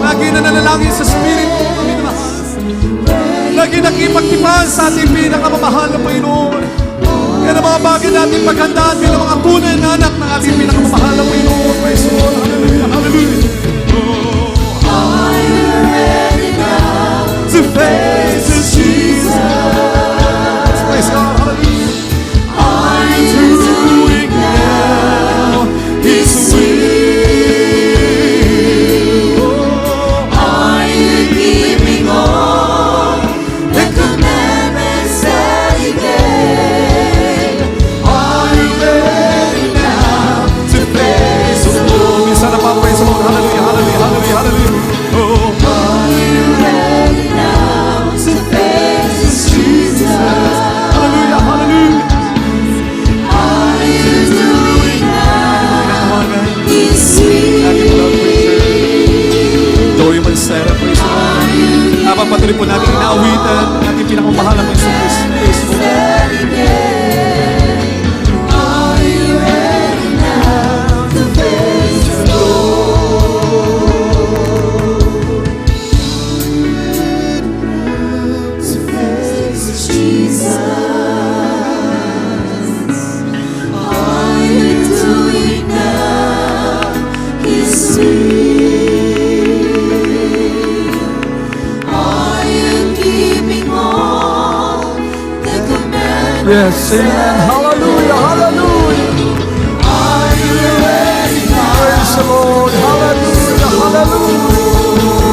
Lagi na nanalangin sa Spirit. Lagi nakipagtipan sa ating pinakamamahal na Panginoon. Yan ang mga bagay natin paghandaan bilang mga tunay na anak ng ating pinakamamahal na Panginoon. Praise the Lord. Hallelujah. Hallelujah. Are you ready now To face Jesus. Praise God. Hallelujah. Are you doing now His will. Are you keeping all the commandments that He gave? Are you ready now to face the Lord? Minsan na pa, praise the Lord. Hallelujah. Hallelujah. Hallelujah. Hallelujah. Oh. Are you ready now to face this Jesus? Hallelujah, hallelujah. Are you doing now His will? Dory Mansera, praise the Lord. Habang patuloy po natin inaawitan ang ating pinakamahal na Panginoon. Praise the Lord. Are you ready now to face the Lord? To face Jesus. Are you doing now His will? Are you keeping all the commandments? Yes, amen. Hallelujah, hallelujah. Are you ready now? Praise the Lord. Hallelujah, hallelujah.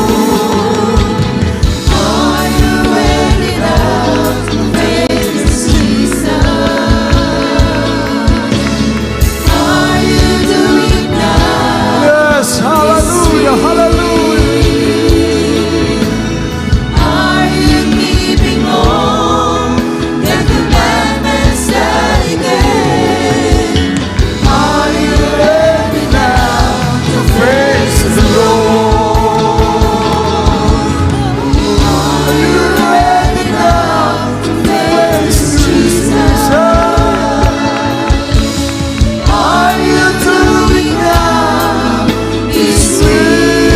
Are you ready now to face Jesus? Are you doing now? Yes, hallelujah, hallelujah. Are you keeping all the commandments that He gave? Are you ready now to face the Lord? Are you ready now to face Jesus? Are you doing now His will?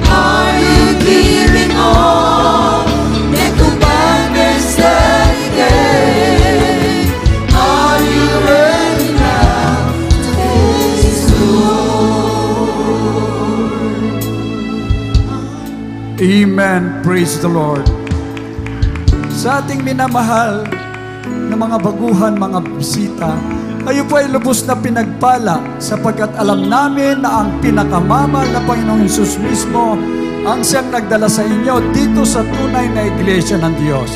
Are you keeping all the commandments that He gave? Are you ready now to face the Lord? Amen. Praise the Lord. Sa ating minamahal na mga baguhan, mga bisita, kayo po ay lubos na pinagpala sapagkat alam namin na ang pinakamamahal na Panginoong Hesus mismo ang siyang nagdala sa inyo dito sa tunay na iglesia ng Diyos.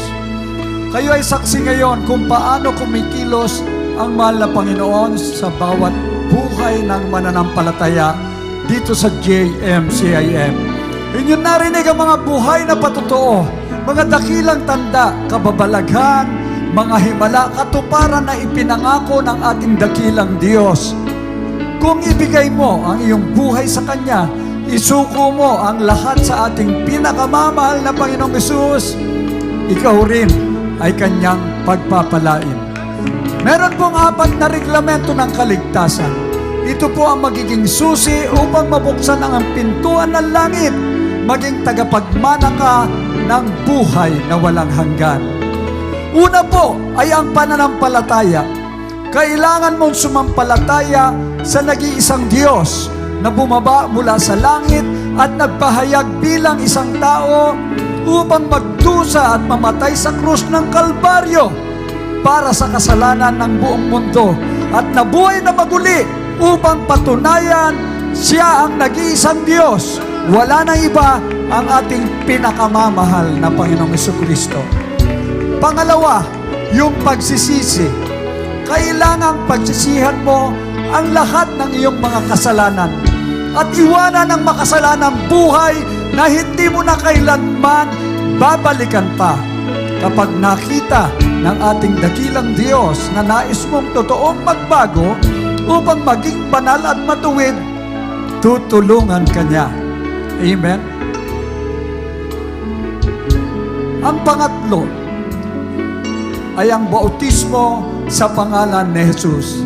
Kayo ay saksi ngayon kung paano kumikilos ang mahal na Panginoon sa bawat buhay ng mananampalataya dito sa JMCIM. Inyong narinig ang mga buhay na patotoo, mga dakilang tanda, kababalaghan, mga himala, katuparan na ipinangako ng ating dakilang Diyos. Kung ibigay mo ang iyong buhay sa Kanya, isuko mo ang lahat sa ating pinakamamahal na Panginoong Hesus, ikaw rin ay Kanyang pagpapalain. Meron pong 4 na reglamento ng kaligtasan. Ito po ang magiging susi upang mabuksan ang pintuan ng langit, maging tagapagmana ka ng buhay na walang hanggan. Una po ay ang pananampalataya. Kailangan mong sumampalataya sa nag-iisang Diyos na bumaba mula sa langit at nagpahayag bilang isang tao upang magdusa at mamatay sa krus ng Kalbaryo para sa kasalanan ng buong mundo at nabuhay na maguli upang patunayan siya ang nag-iisang Diyos. Wala na iba ang ating pinakamamahal na Panginoong Jesucristo. Pangalawa, yung pagsisisi. Kailangang pagsisihan mo ang lahat ng iyong mga kasalanan at iwanan ang makasalanang buhay na hindi mo na kailanman babalikan pa. Kapag nakita ng ating dakilang Diyos na nais mong totoong magbago upang maging banal at matuwid, tutulungan ka niya. Amen? Ang pangatlo ay ang bautismo sa pangalan ni Jesus.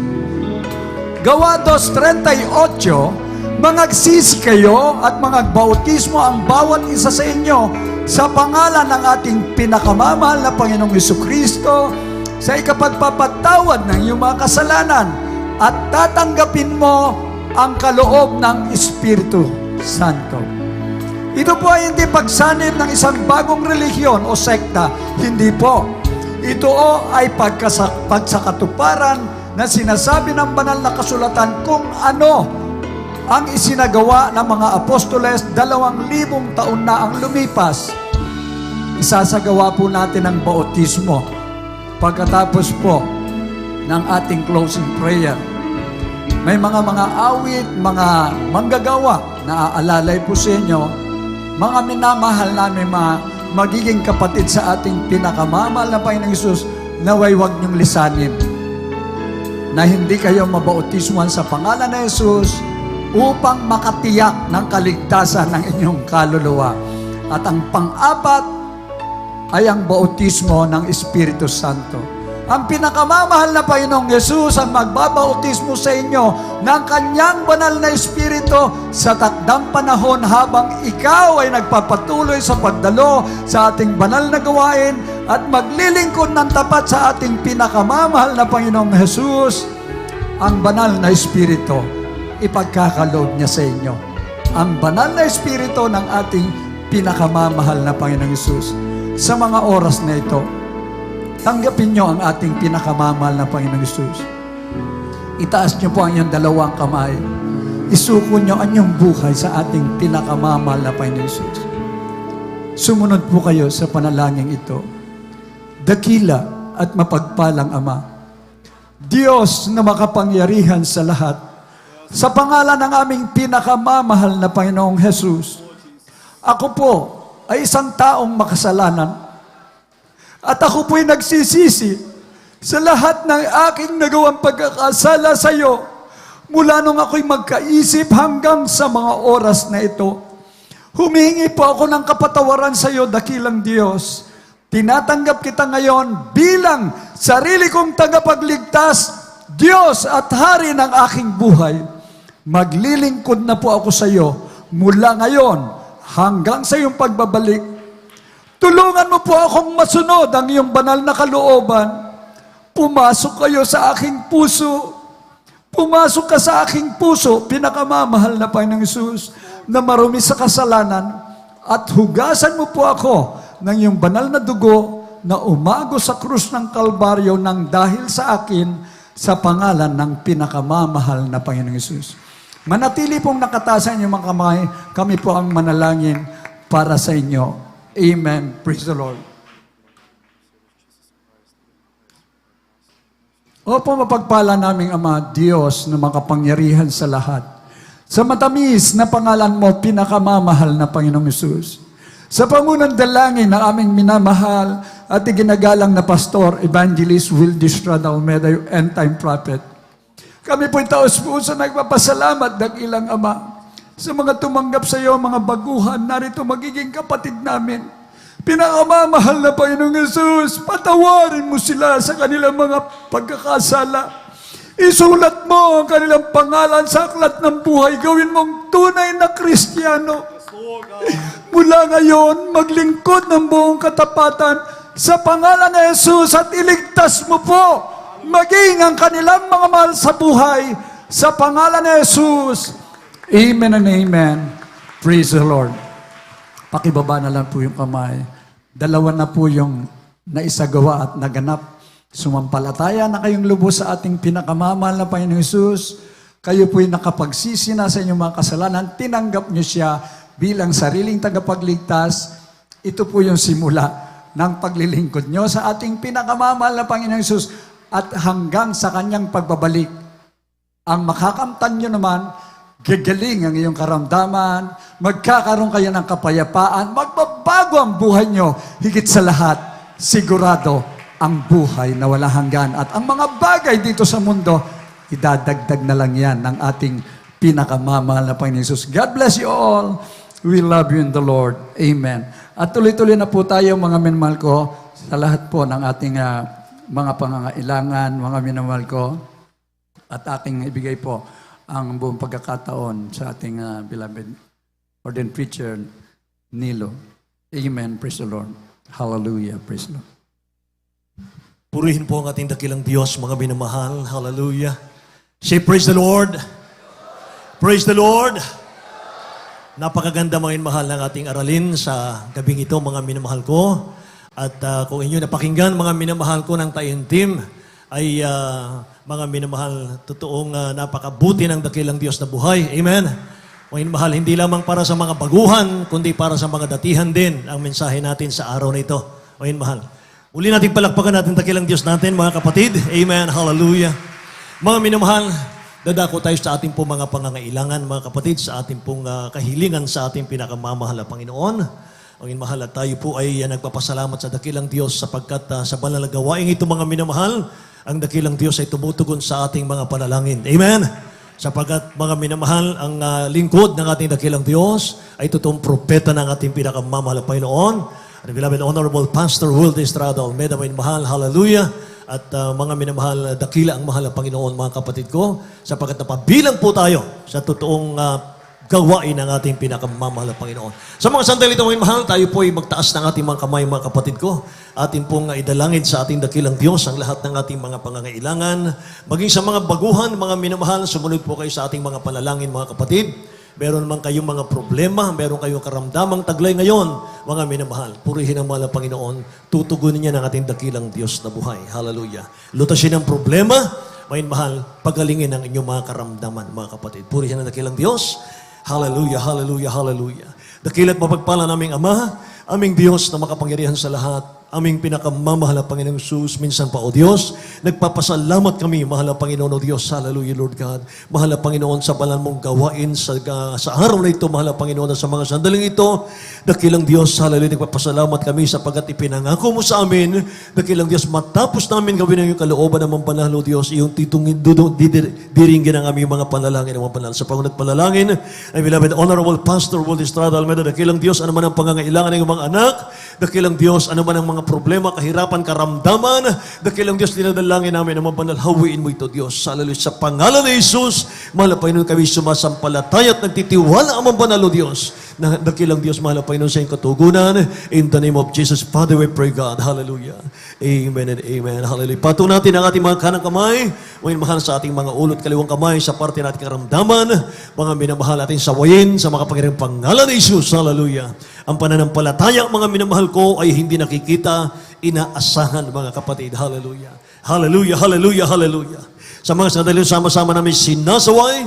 Gawa 2:38, mangagsisi kayo at mangagbautismo ang bawat isa sa inyo sa pangalan ng ating pinakamamahal na Panginoong Jesucristo sa ikapagpapatawad ng iyong mga kasalanan at tatanggapin mo ang kaloob ng Espiritu Santo. Ito po ay hindi pagsanib ng isang bagong relihiyon o sekta. Hindi po. Ito ay pagsakatuparan na sinasabi ng banal na kasulatan kung ano ang isinagawa ng mga apostoles 2,000 taon na ang lumipas. Isasagawa po natin ang bautismo pagkatapos po ng ating closing prayer. May mga awit, mga manggagawa na aalalay po sa inyo, mga minamahal namin, mga magiging kapatid sa ating pinakamamahal na Panginoong Hesus, naway huwag niyong lisanin na hindi kayo mabautismuhan sa pangalan ni Jesus upang makatiyak ng kaligtasan ng inyong kaluluwa. At ang pang-apat ay ang bautismo ng Espiritu Santo. Ang pinakamamahal na Panginoong Yesus ang magbabautismo sa inyo ng Kanyang banal na Espiritu sa takdang panahon habang ikaw ay nagpapatuloy sa pagdalo sa ating banal na gawain at maglilingkod ng tapat sa ating pinakamamahal na Panginoong Yesus. Ang banal na Espiritu, ipagkakaloob niya sa inyo. Ang banal na Espiritu ng ating pinakamamahal na Panginoong Yesus. Sa mga oras na ito, tanggapin niyo ang ating pinakamamahal na Panginoong Hesus. Itaas niyo po ang iyong dalawang kamay. Isuko niyo ang iyong buhay sa ating pinakamamahal na Panginoong Hesus. Sumunod po kayo sa panalangin ito. Dakila at mapagpalang Ama, Diyos na makapangyarihan sa lahat, sa pangalan ng aming pinakamamahal na Panginoong Hesus, ako po ay isang taong makasalanan. At ako po'y nagsisisi sa lahat ng aking nagawang pagkakasala sa iyo mula nung ako'y magkaisip hanggang sa mga oras na ito. Humihingi po ako ng kapatawaran sa iyo, dakilang Diyos. Tinatanggap kita ngayon bilang sarili kong tagapagligtas, Diyos at Hari ng aking buhay. Maglilingkod na po ako sa iyo mula ngayon hanggang sa iyong pagbabalik. Tulungan mo po akong masunod ang iyong banal na kalooban. Pumasok kayo sa aking puso. Pumasok ka sa aking puso, pinakamamahal na Panginoong Hesus, na marumi sa kasalanan, at hugasan mo po ako ng iyong banal na dugo na umago sa krus ng Kalbaryo nang dahil sa akin sa pangalan ng pinakamamahal na Panginoong Hesus. Manatili pong nakatasan yung mga kamay, kami po ang manalangin para sa inyo. Amen. Praise the Lord. Opo, mapagpala naming Ama, Diyos na makapangyarihan sa lahat. Sa matamis na pangalan mo, pinakamamahal na Panginoong Hesus. Sa pangunang dalangin ng aming minamahal at iginagalang na Pastor, Evangelist Wildy Estrada Almeida, end time prophet. Kami po'y taos-puso nagpapasalamat, dakilang Ama, sa mga tumanggap sa iyo, mga baguhan, narito magiging kapatid namin. Pinakamamahal na Panginoong Yesus, patawarin mo sila sa kanilang mga pagkakasala. Isulat mo ang kanilang pangalan sa aklat ng buhay. Gawin mong tunay na Kristiyano. Mula ngayon, maglingkod ng buong katapatan sa pangalan ni Jesus at iligtas mo po maging ang kanilang mga mahal sa buhay sa pangalan ni Jesus. Amen and amen. Praise the Lord. Pakibaba na lang po yung kamay. Dalawa na po yung naisagawa at naganap. Sumampalataya na kayong lubos sa ating pinakamamahal na Panginoon Jesus. Kayo po'y nakapagsisi na sa inyong mga kasalanan. Tinanggap niyo siya bilang sariling tagapagligtas. Ito po yung simula ng paglilingkod niyo sa ating pinakamamahal na Panginoon Jesus at hanggang sa kanyang pagbabalik. Ang makakamtan niyo naman, gagaling ang iyong karamdaman, magkakaroon kayo ng kapayapaan, magbabago ang buhay niyo, higit sa lahat, sigurado ang buhay na wala hanggan. At ang mga bagay dito sa mundo, idadagdag na lang yan ng ating pinakamamahal na Panginoon Jesus. God bless you all. We love you in the Lord. Amen. At tuloy-tuloy na po tayo mga minamahal ko sa lahat po ng ating mga pangangailangan, mga minamahal ko. At aking ibigay po ang buong pagkakataon sa ating beloved ordained preacher, Nilo. Amen. Praise the Lord. Hallelujah. Praise the Lord. Purihin po ang ating dakilang Diyos, mga minamahal. Hallelujah. Say, praise the Lord. Praise the Lord. Napakaganda mga minamahal ng ating aralin sa gabing ito, mga minamahal ko. At kung inyo napakinggan, mga minamahal ko ng Tayon Team, ay mga minamahal, totoong napakabuti ng dakilang Diyos na buhay. Amen. Mga minamahal, hindi lamang para sa mga baguhan, kundi para sa mga datihan din ang mensahe natin sa araw na ito. Mga minamahal. Uli nating palakpakan natin dakilang Diyos natin, mga kapatid. Amen. Hallelujah. Mga minamahal, dadako tayo sa ating pong mga pangangailangan, mga kapatid, sa ating pong kahilingan sa ating pinakamamahal na Panginoon. Ang minamahal at tayo po ay nagpapasalamat sa dakilang Diyos sapagkat sa banal na gawain ito, mga minamahal, ang dakilang Diyos ay tumutugon sa ating mga panalangin. Amen. Sapagkat mga minamahal, ang lingkod ng ating dakilang Diyos ay totoong propeta ng ating pinakamamahal na Panginoon. And beloved Honorable Pastor Will Estrada Almeida, mga minamahal, hallelujah. At mga minamahal, dakila ang mahal na Panginoon, mga kapatid ko, sapagkat napabilang po tayo sa totoong gawain ng ating pinakamamahal na Panginoon. Sa mga sandali ito, mga minamahal, tayo po ay magtaas ng ating mga kamay, mga kapatid ko. Ating pong idalangin sa ating dakilang Diyos ang lahat ng ating mga pangangailangan. Maging sa mga baguhan, mga minamahal, sumunod po kayo sa ating mga panalangin, mga kapatid. Meron man kayong mga problema, meron kayong karamdamang taglay ngayon, mga minamahal, purihin ang mahal na Panginoon, tutugunin niya ng ating dakilang Diyos na buhay. Hallelujah. Lutasin ang problema, mga minamahal, pagalingin ang inyong mga karamdaman, mga kapatid. Purihin ang dakilang Diyos. Hallelujah, hallelujah, hallelujah. Dakilat mapagpala naming Ama, aming Diyos na makapangyarihan sa lahat, aming pinakamamahal na Panginoong Jesus, minsan pa, O Diyos, nagpapasalamat kami, mahal na Panginoon, O Diyos, hallelujah, Lord God. Mahal na Panginoon, sa banal mong gawain sa araw na ito, mahal na Panginoon, sa mga sandaling ito, dakilang Diyos, hallelujah, nagpapasalamat kami sapagkat ipinangako mo sa amin, dakilang Diyos, matapos namin gawin ang iyong kalooban ng mga banal, O Diyos, iyong diringgin ang aming mga panalangin, ang mga banal. Sa pangunat panalangin, ay beloved Honorable Pastor Will Estrada Almeida, dakilang Diyos, ano man ang pangangailangan ng iyong mga anak, dakilang Diyos, ano man ang mga problema, kahirapan, karamdaman, dakilang Diyos, dinadalangin namin ang mga banal, hawiin mo ito, Diyos. Hallelujah. Sa pangalan ni Jesus, mahal na Panginoon, kami sumasampalataya at nagtitiwala ang mga banal, O Diyos, na dakilang Diyos, mahal na Panginoon, sa iyong katugunan. In the name of Jesus, Father, we pray, God. Hallelujah. Amen and amen. Hallelujah. Pato natin ang ating mga kanang kamay, ngayon mahal sa ating mga ulot, kaliwang kamay, sa parte ng ating karamdaman, mga minamahal natin sawayin sa mga pangyariang pangalan ni Jesus. Hallelujah. Ang pananampalataya, mga minamahal ko, ay hindi nakikita, inaasahan, mga kapatid. Hallelujah. Hallelujah, hallelujah, hallelujah. Sa mga sandali, sama-sama namin sinasaway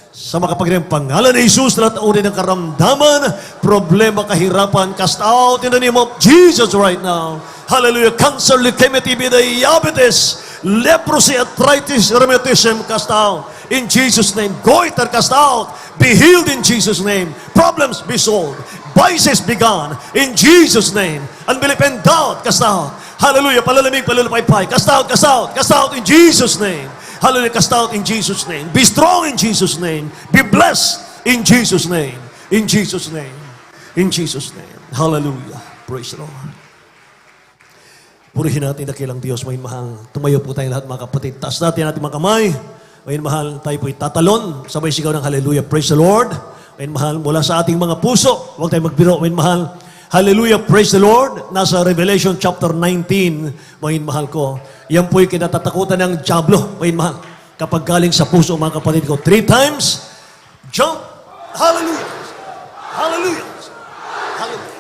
sa makapangyarihang pangalan ni Jesus, lahat ng uri ng karamdaman, problema, kahirapan, cast out in the name of Jesus right now. Hallelujah. Cancer, leukemia, TB, diabetes, leprosy, arthritis, rheumatism, cast out. In Jesus' name. Goiter, cast out. Be healed in Jesus' name. Problems, be solved. Vices be gone. In Jesus' name. Unbelief and doubt, cast out. Hallelujah. Palalamig, palalapaypay. Cast out, cast out. Cast out in Jesus' name. Hallelujah. Cast out in Jesus' name. Be strong in Jesus' name. Be blessed in Jesus' name. In Jesus' name. In Jesus' name. Hallelujah. Praise the Lord. Purihin natin dakilang Diyos, may mahal. Tumayo po tayong lahat mga kapatid. Taas natin ating mga kamay. May mahal, tayo po'y tatalon. Sabay sigaw ng hallelujah. Praise the Lord. May mahal, mula sa ating mga puso. Huwag tayong magbiro. May mahal. Hallelujah. Praise the Lord. Nasa Revelation chapter 19. May mahal ko. Yan po'y kinatatakutan ng diablo. May mahal. Kapag galing sa puso, mga kapatid ko. 3 times. Jump. Hallelujah. Hallelujah. Hallelujah.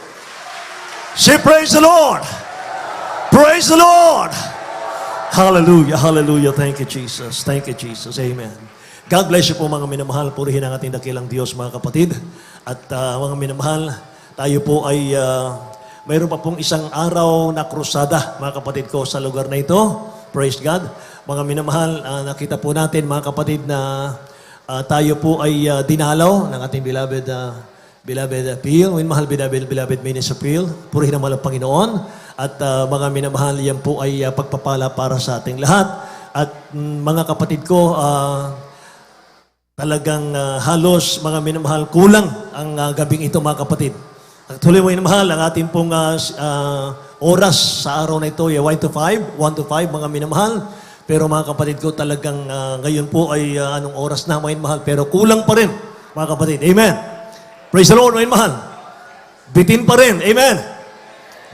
Say praise the Lord. Praise the Lord. Hallelujah, hallelujah. Thank you, Jesus. Thank you, Jesus. Amen. God bless you po mga minamahal. Purihin ang ating dakilang Diyos, mga kapatid. At mga minamahal, tayo po ay mayroon pa pong isang araw na krusada, mga kapatid ko, sa lugar na ito. Praise God. Mga minamahal, nakita po natin, mga kapatid, na tayo po ay dinalaw ng ating beloved Phil. Minamahal, beloved Minister Phil. Purihin ang mahal ng Panginoon. At mga minamahal, yan po ay pagpapala para sa ating lahat. At mga kapatid ko, talagang halos mga minamahal, kulang ang gabing ito, mga kapatid. At tuloy mo minamahal, ang ating pong oras sa araw na ito ay 1 to 5, mga minamahal. Pero mga kapatid ko, talagang ngayon po ay anong oras na, mga minamahal. Pero kulang pa rin, mga kapatid. Amen. Praise the Lord, mga minamahal. Bitin pa rin. Amen.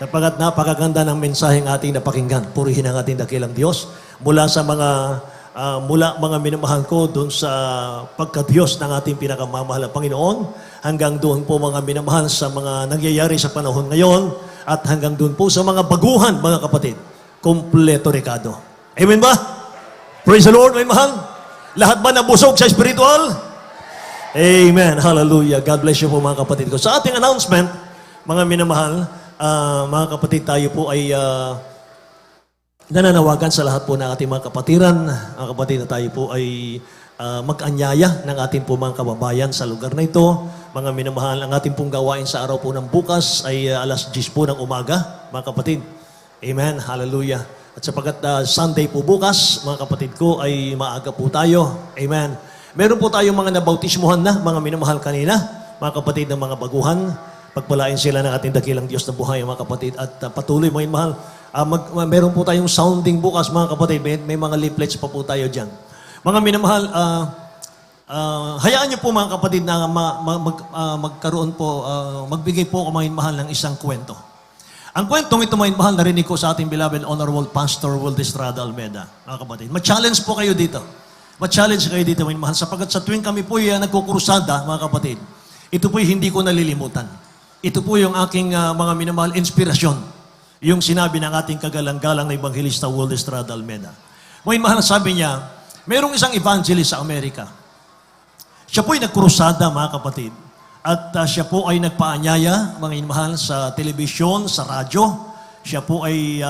Napagat napakaganda ng mensaheng ating napakinggan. Purihin ang ating dakilang Diyos. Mula sa mga minamahal ko doon sa pagka-Diyos ng ating pinakamamahal na Panginoon, hanggang doon po mga minamahal sa mga nangyayari sa panahon ngayon, at hanggang doon po sa mga baguhan, mga kapatid. Kompleto rekado. Amen ba? Praise the Lord, may mahal. Lahat ba nabusog sa spiritual? Amen. Hallelujah. God bless you po, mga kapatid ko. Sa ating announcement, mga minamahal, mga kapatid, tayo po ay nananawagan sa lahat po ng ating mga kapatiran. Mga kapatid, na tayo po ay mag-anyaya ng ating po mga kababayan sa lugar na ito. Mga minamahal, ang ating pong gawain sa araw po ng bukas ay alas 10 po ng umaga, mga kapatid. Amen. Hallelujah. At sapagkat Sunday po bukas, mga kapatid ko, ay maaga po tayo. Amen. Meron po tayong mga nabautismuhan na, mga minamahal kanina, mga kapatid ng mga baguhan. Pagpalain sila ng ating dakilang Diyos na buhay, mga kapatid. At patuloy, mga mahal. Meron po tayong sounding bukas, mga kapatid. May mga leaflets pa po tayo dyan. Mga minamahal, hayaan niyo po, mga kapatid, na magkaroon po, magbigay po, mga mahal, ng isang kwento. Ang kwentong ito, mga mahal, narinig ko sa ating beloved Honorable Pastor Will Estrada Almeda, mga kapatid. Ma-challenge po kayo dito. Ma-challenge kayo dito, mga mahal. Sapagkat sa tuwing kami po nagkukrusada, mga kapatid, ito po'y hindi ko nalilimutan. Ito po yung aking mga minamahal inspirasyon. Yung sinabi ng ating kagalang-galang na Evangelista Will Estrada Almeda. Mga mahal, sabi niya, mayroong isang evangelist sa Amerika. Siya po ay nagkrusada, mga kapatid. At siya po ay nagpaanyaya, mga mahal, sa telebisyon, sa radyo. Siya po ay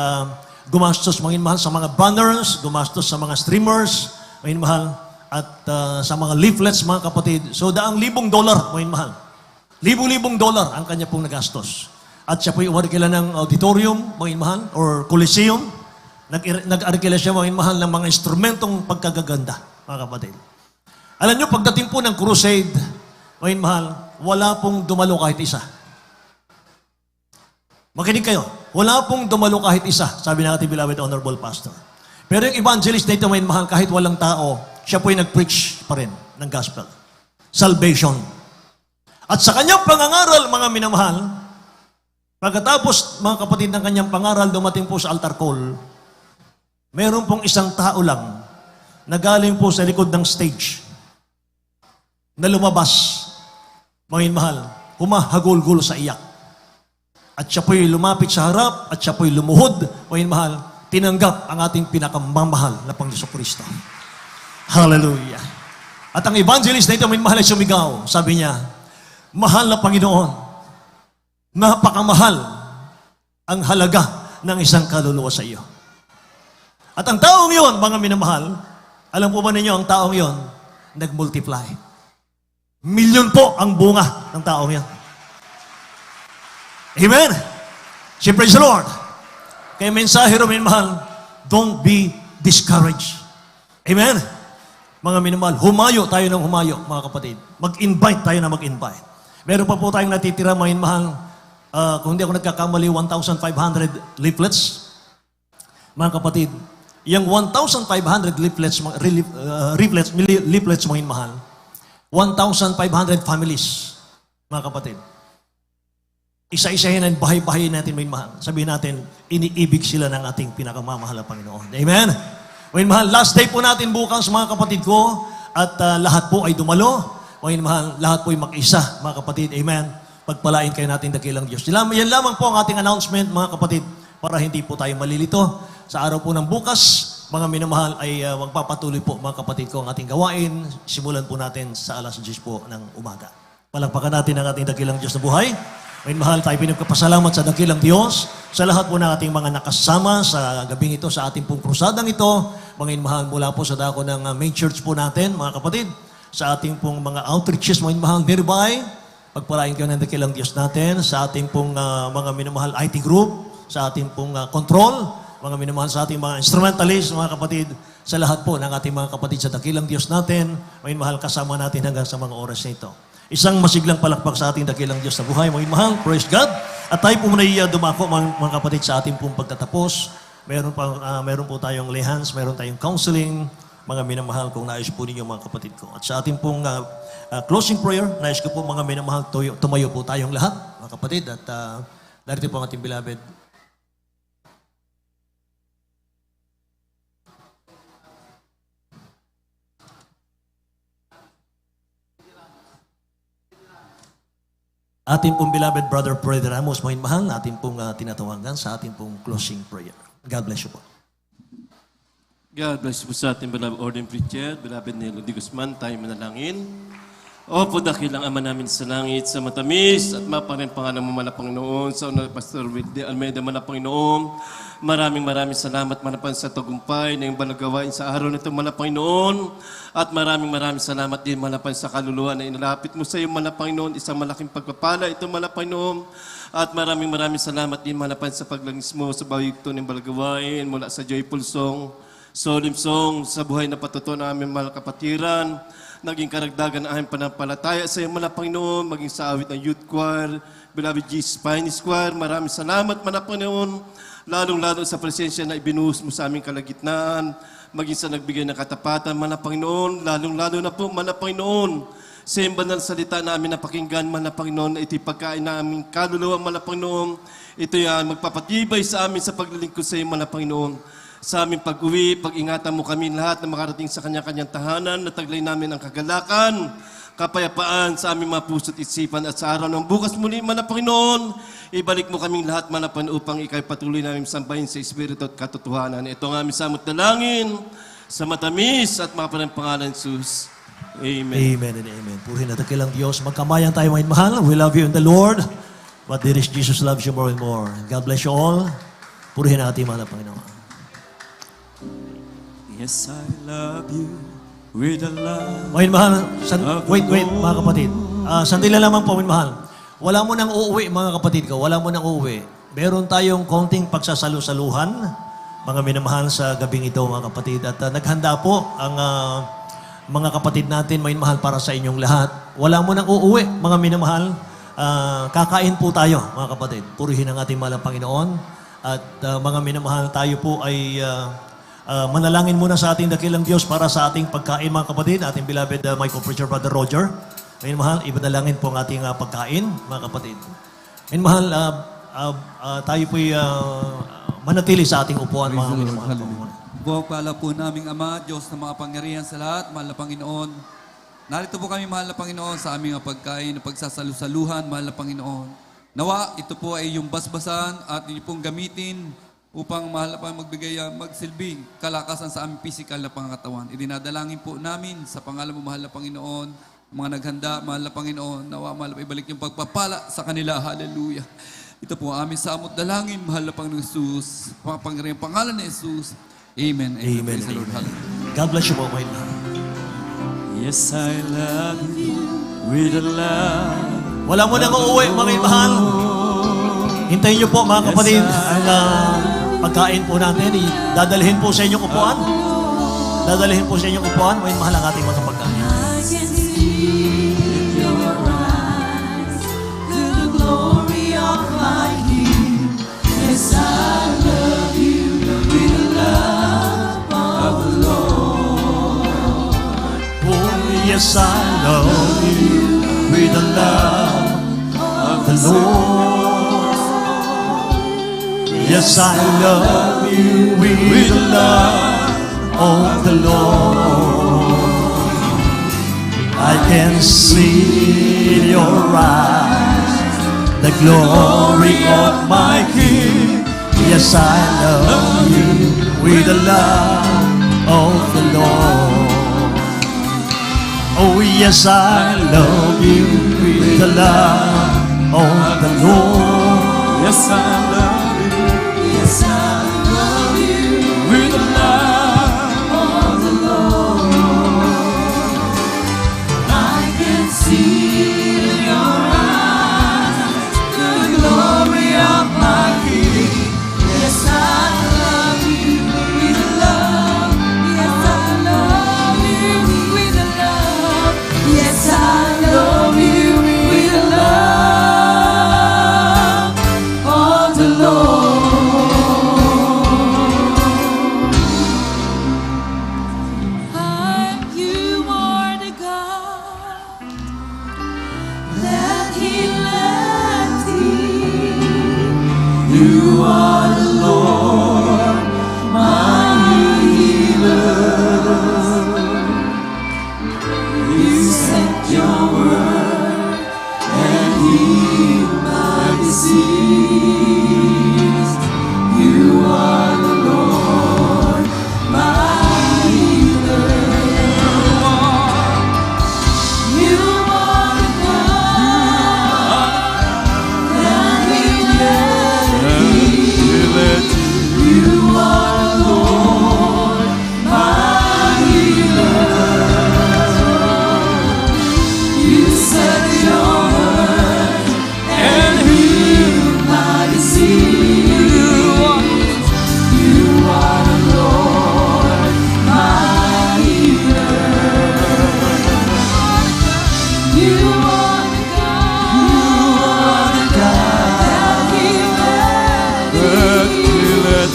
gumastos, mga mahal, sa mga banners, gumastos sa mga streamers, mga mahal, at sa mga leaflets, mga kapatid. So, $1,000, mga mahal. $1,000 ang kanya pong nagastos. At siya po umarkila ng auditorium, mga mahal, or coliseum. Nag-arkila siya, mga mahal, ng mga instrumentong pagkagaganda, mga kapatid. Alam nyo, pagdating po ng crusade, mga mahal, wala pong dumalo kahit isa. Makinig kayo, wala pong dumalo kahit isa, sabi ng ating beloved Honorable Pastor. Pero yung evangelist na ito, mga mahal, kahit walang tao, siya po ay nag-preach pa rin ng gospel. Salvation. At sa kanyang pangangaral, mga minamahal, pagkatapos, mga kapatid, ng kanyang pangaral, dumating po sa altar call, meron pong isang tao lang na galing po sa likod ng stage na lumabas, mga minamahal, humahagulgul sa iyak. At siya po'y lumapit sa harap, at siya po'y lumuhod, mga minamahal, tinanggap ang ating pinakamamahal na Panginoon Kristo. Hallelujah. At ang evangelist na ito, mga minamahal, ay sumigaw. Sabi niya, mahal na Panginoon, napakamahal ang halaga ng isang kaluluwa sa iyo. At ang taong yon, mga minamahal, alam po ba ninyo, ang taong yon, nag-multiply. Milyon po ang bunga ng taong yon. Amen? Say praise the Lord. Kaya mensahe ro, minamahal, don't be discouraged. Amen? Mga minamahal, humayo tayo ng humayo, mga kapatid. Mag-invite tayo na mag-invite. Meron pa po tayong natitira, mga mahal, kung hindi ako nagkakamali, 1,500 leaflets. Mga kapatid, yung 1,500 leaflets, mga mahal, 1,500 families, mga kapatid. Isa-isahin ang bahay-bahay natin, mga mahal. Sabihin natin, iniibig sila ng ating pinakamamahal na Panginoon. Amen? Mga mahal, last day po natin bukas, mga kapatid ko, at lahat po ay dumalo. Mga mahal, lahat po ay mag-isa, mga kapatid. Amen? Pagpalain kayo natin dakilang Diyos. Yan lamang po ang ating announcement, mga kapatid, para hindi po tayo malilito. Sa araw po ng bukas, mga minamahal, ay magpapatuloy po, mga kapatid ko, ang ating gawain. Simulan po natin sa alas 10 po ng umaga. Palagpakan natin ang ating dakilang Diyos na buhay. Mga mahal, tayo pinagkapasalamat sa dakilang Diyos, sa lahat po ng ating mga nakasama sa gabing ito, sa ating pong krusadang ito. Mga mahal, mula po sa dako ng main church po natin, mga kapatid, sa ating pong mga outreaches, mga mahal, nearby. Pagpalain kayo ng dakilang Diyos natin, sa ating pong mga minamahal IT group, sa ating pong control, mga minamahal sa ating mga instrumentalists, mga kapatid, sa lahat po ng ating mga kapatid sa dakilang Diyos natin, mga mahal, kasama natin hanggang sa mga oras na ito. Isang masiglang palakpak sa ating dakilang Diyos na buhay, mga mahal, praise God. At tayo po muna dumako, mga kapatid, sa ating pong pagtatapos. Meron po tayong lehans, meron tayong counseling, mga minamahal, kung nais po ninyo, mga kapatid ko. At sa ating pong closing prayer, nais ko po, mga minamahal, tumayo po tayong lahat, mga kapatid. At darito po ang ating beloved. Ating pong beloved brother, Brother Ramos, mga mahal, ating pong tinatawagan sa ating pong closing prayer. God bless you po. God bless po sa ating beloved Orden Preacher, beloved Nelo Di Guzman, tayo manalangin. Opo, dakilang Ama namin sa langit, sa matamis at maparin pangalan mo, Mana Panginoon, sa unang Pastor Wilde Almeida, Mana Panginoon. Maraming salamat, Manapan, sa tagumpay na yung balagawain sa araw nito, Mana Panginoon. At maraming salamat din, Manapan, sa kaluluwa na inalapit mo sa iyo, Mana Panginoon. Isang malaking pagpapala ito, Mana Panginoon. At maraming salamat din, Manapan, sa paglangis mo sa bawig ito ng balagawain mula sa Joyful Song, Solemn Song, sa buhay na patuto na aming mga kapatiran. Naging karagdagan na aming panampalataya sa iyo, Mana Panginoon, maging sa awit ng youth choir, beloved Jesus Spanish Choir. Maraming salamat, Mana Panginoon, lalong-lalo sa presensya na ibinuhos mo sa aming kalagitnaan, maging sa nagbigay ng katapatan, Mana Panginoon, lalong-lalo na po, Mana Panginoon, sa iyong banal salita namin napakinggan, Mana Panginoon, ito'y pagkain na aming kaluluwa, Mana Panginoon, ito'y magpapatibay sa amin sa paglilingkod sa iyo, Mana Panginoon. Sa aming pag-uwi, pag-ingatan mo kami lahat na makarating sa kanya-kanyang tahanan, nataglay namin ang kagalakan, kapayapaan sa aming mga puso't isipan at sa araw ng bukas muli, Mana Panginoon, ibalik mo kaming lahat, Mana Panginoon, upang ikay patuloy namin sambahin sa Espiritu at katotohanan. Ito ang aming samot dalangin sa matamis at mga pangalan Jesus. Amen. Amen and amen. Purihin natin kilang Diyos. Magkamayan tayo, mga mahal. We love you in the Lord. But there is Jesus loves you more and more. God bless you all. Purihin natin, mahal na Panginoon. Yes, I love you with a love. Mga mahal, wait, mga kapatid. Sandali lamang po, mga mahal. Wala mo nang uuwi, mga kapatid ko. Wala mo nang uuwi. Meron tayong konting pagsasalu-saluhan, mga minamahal, sa gabing ito, mga kapatid. At naghanda po ang mga kapatid natin, mga mahal, para sa inyong lahat. Wala mo nang uuwi, mga minamahal. Kakain po tayo, mga kapatid. Purihin ang ating mahal na Panginoon. At mga minamahal, tayo po ay manalangin muna sa ating dakilang Diyos para sa ating pagkain, mga kapatid. Ating beloved my co-preacher, Brother Roger. Ngayon, mahal, ibanalangin po ang ating pagkain, mga kapatid. Ngayon, mahal, tayo po'y manatili sa ating upuan, mga minamahal. Pala po naming Ama, Diyos na makapangyarihan sa lahat, mahal na Panginoon. Narito po kami, mahal na Panginoon, sa aming pagkain, pagsasalusaluhan, mahal na Panginoon. Nawa, ito po ay yung basbasan at inyo pong gamitin upang mahal na magbigay, magsilbing kalakasan sa aming physical na pangangatawan. Idinadalangin po namin sa pangalan mo, mahal na Panginoon, mga naghanda, mahal na Panginoon, nawa, mahal na ibalik yung pagpapala sa kanila. Hallelujah. Ito po ang aming samot dalangin, mahal na Panginoon Jesus, pangapangyarihang pangalan ni Jesus. Amen. Amen. Praise the Lord. Amen. God bless you po, mga mahal. Yes, I love you with a love. Wala mo nang uuwi, mga mahal. Hintayin niyo po, mga kapatid, ang pagkain po natin. Dadalhin po sa inyong upuan. Dadalhin po sa inyong upuan. May mahal ang ating mga pagkain. I can see in your eyes the glory of my Yes, I love you with the love of the Lord. Yes, I love you with the love of the Lord. I can see in your eyes the glory of my King. Yes, I love you with the love of the Lord. Oh, yes, I love you with the love of the Lord. Yes, I love you. Yes, I love you with the love of the Lord. I can see in your eyes the glory of my King. Yes, I love you with the love. Yes, I love you with the love. Yes, I love you with the love of the Lord. You are the God that He left thee. You are the Lord, my healer. You sent your word and healed my disease. You are the Lord, my healer. You are the God that He led me. You are the Lord, my healer. You said your word and healed my disease. You are the Lord, my healer. You are the God that He led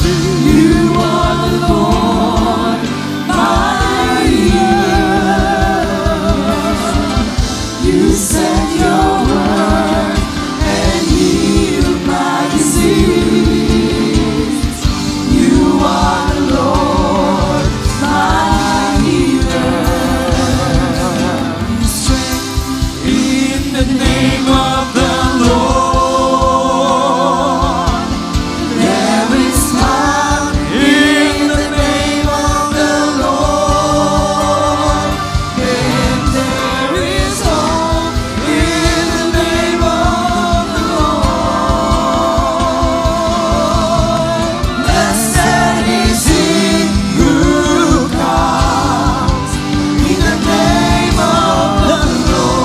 me. You are the Lord, my healer. You sent your word and healed my disease. You are the Lord, my healer. Strength in the name of the Lord. There is power in the name of the Lord. And there is hope in the name of the Lord. Blessed is He who comes in the name of the Lord.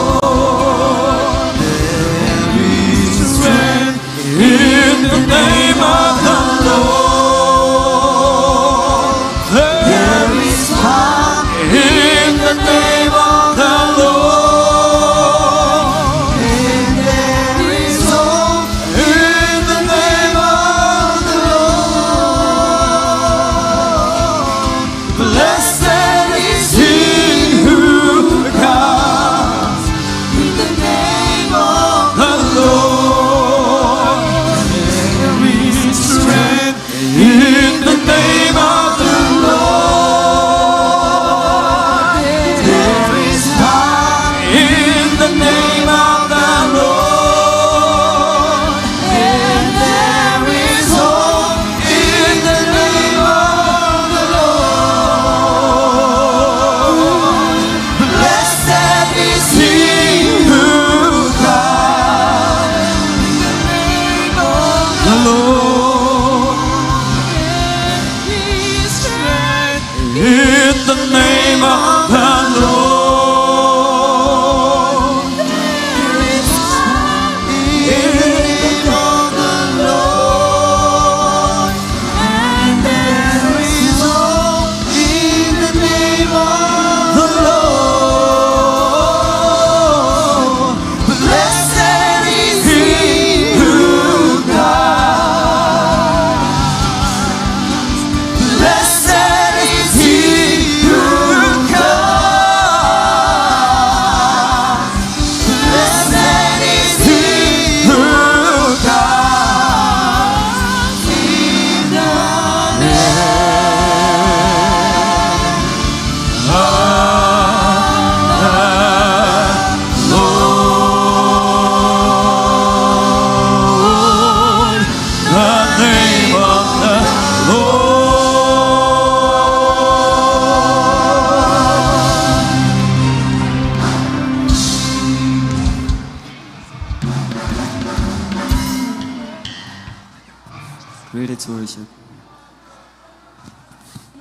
Created to worship.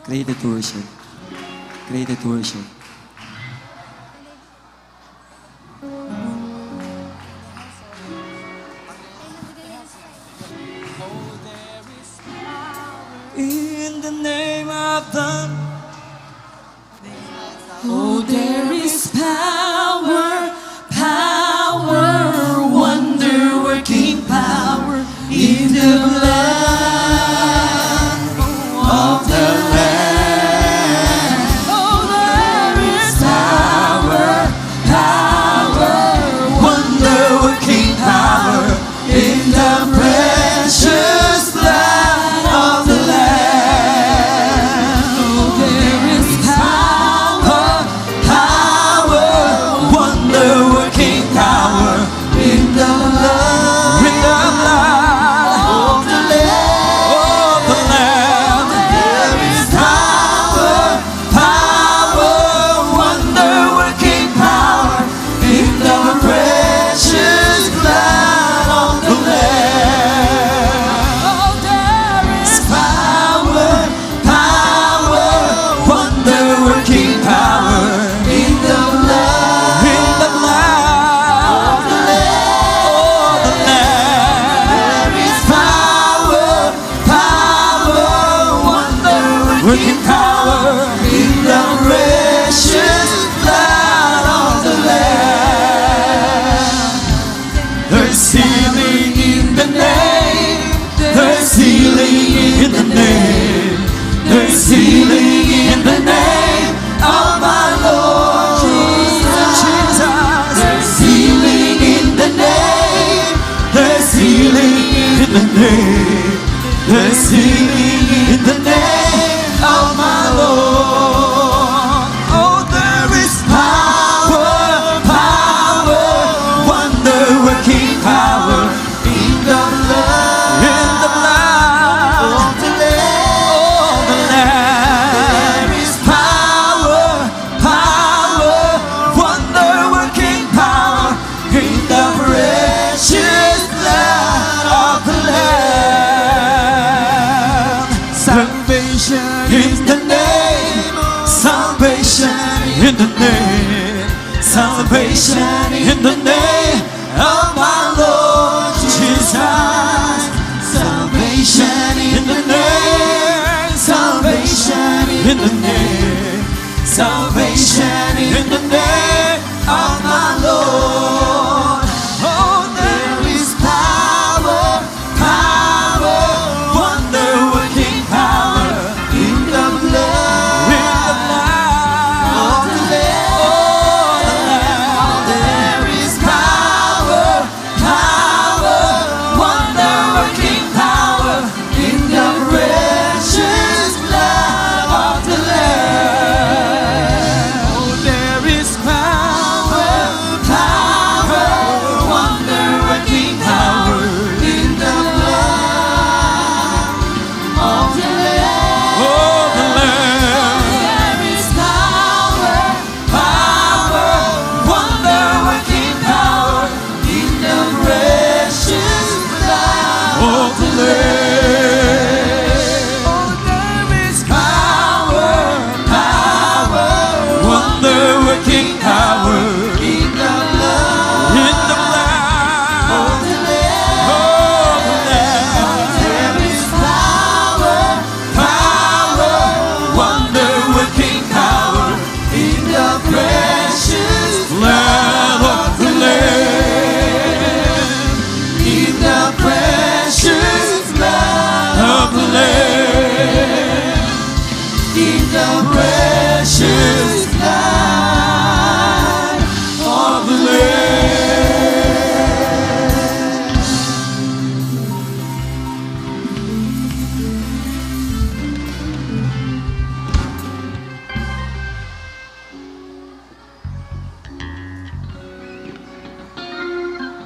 Created to worship. Created to worship. In the name of the Oh, there is power, power, wonder-working power in the blood of the Lamb. Oh, there is power, power, wonder-working power in the precious blood of the Lamb. Oh, there is power, power, wonder-working power in the blood, of the Lamb. There is power, power, wonder-working power in the precious blood of the Lamb. Oh, there is power, power, wonder-working power in the blood, of the Lamb. There is power, power, wonder-working power in the precious blood of the Lamb. There's healing in the name. There's healing in the name. There's healing in the name of my Lord Jesus. There's healing in the name. There's healing in the name. There's healing in the name of my Lord. Oh, there is power, power, wonder-working power in the blood, of the Lamb. There is power, power, wonder-working power in the precious blood of the Lamb. Salvation in the name, salvation in the name, salvation in the name of my Lord Jesus. Salvation in the name, salvation in the name.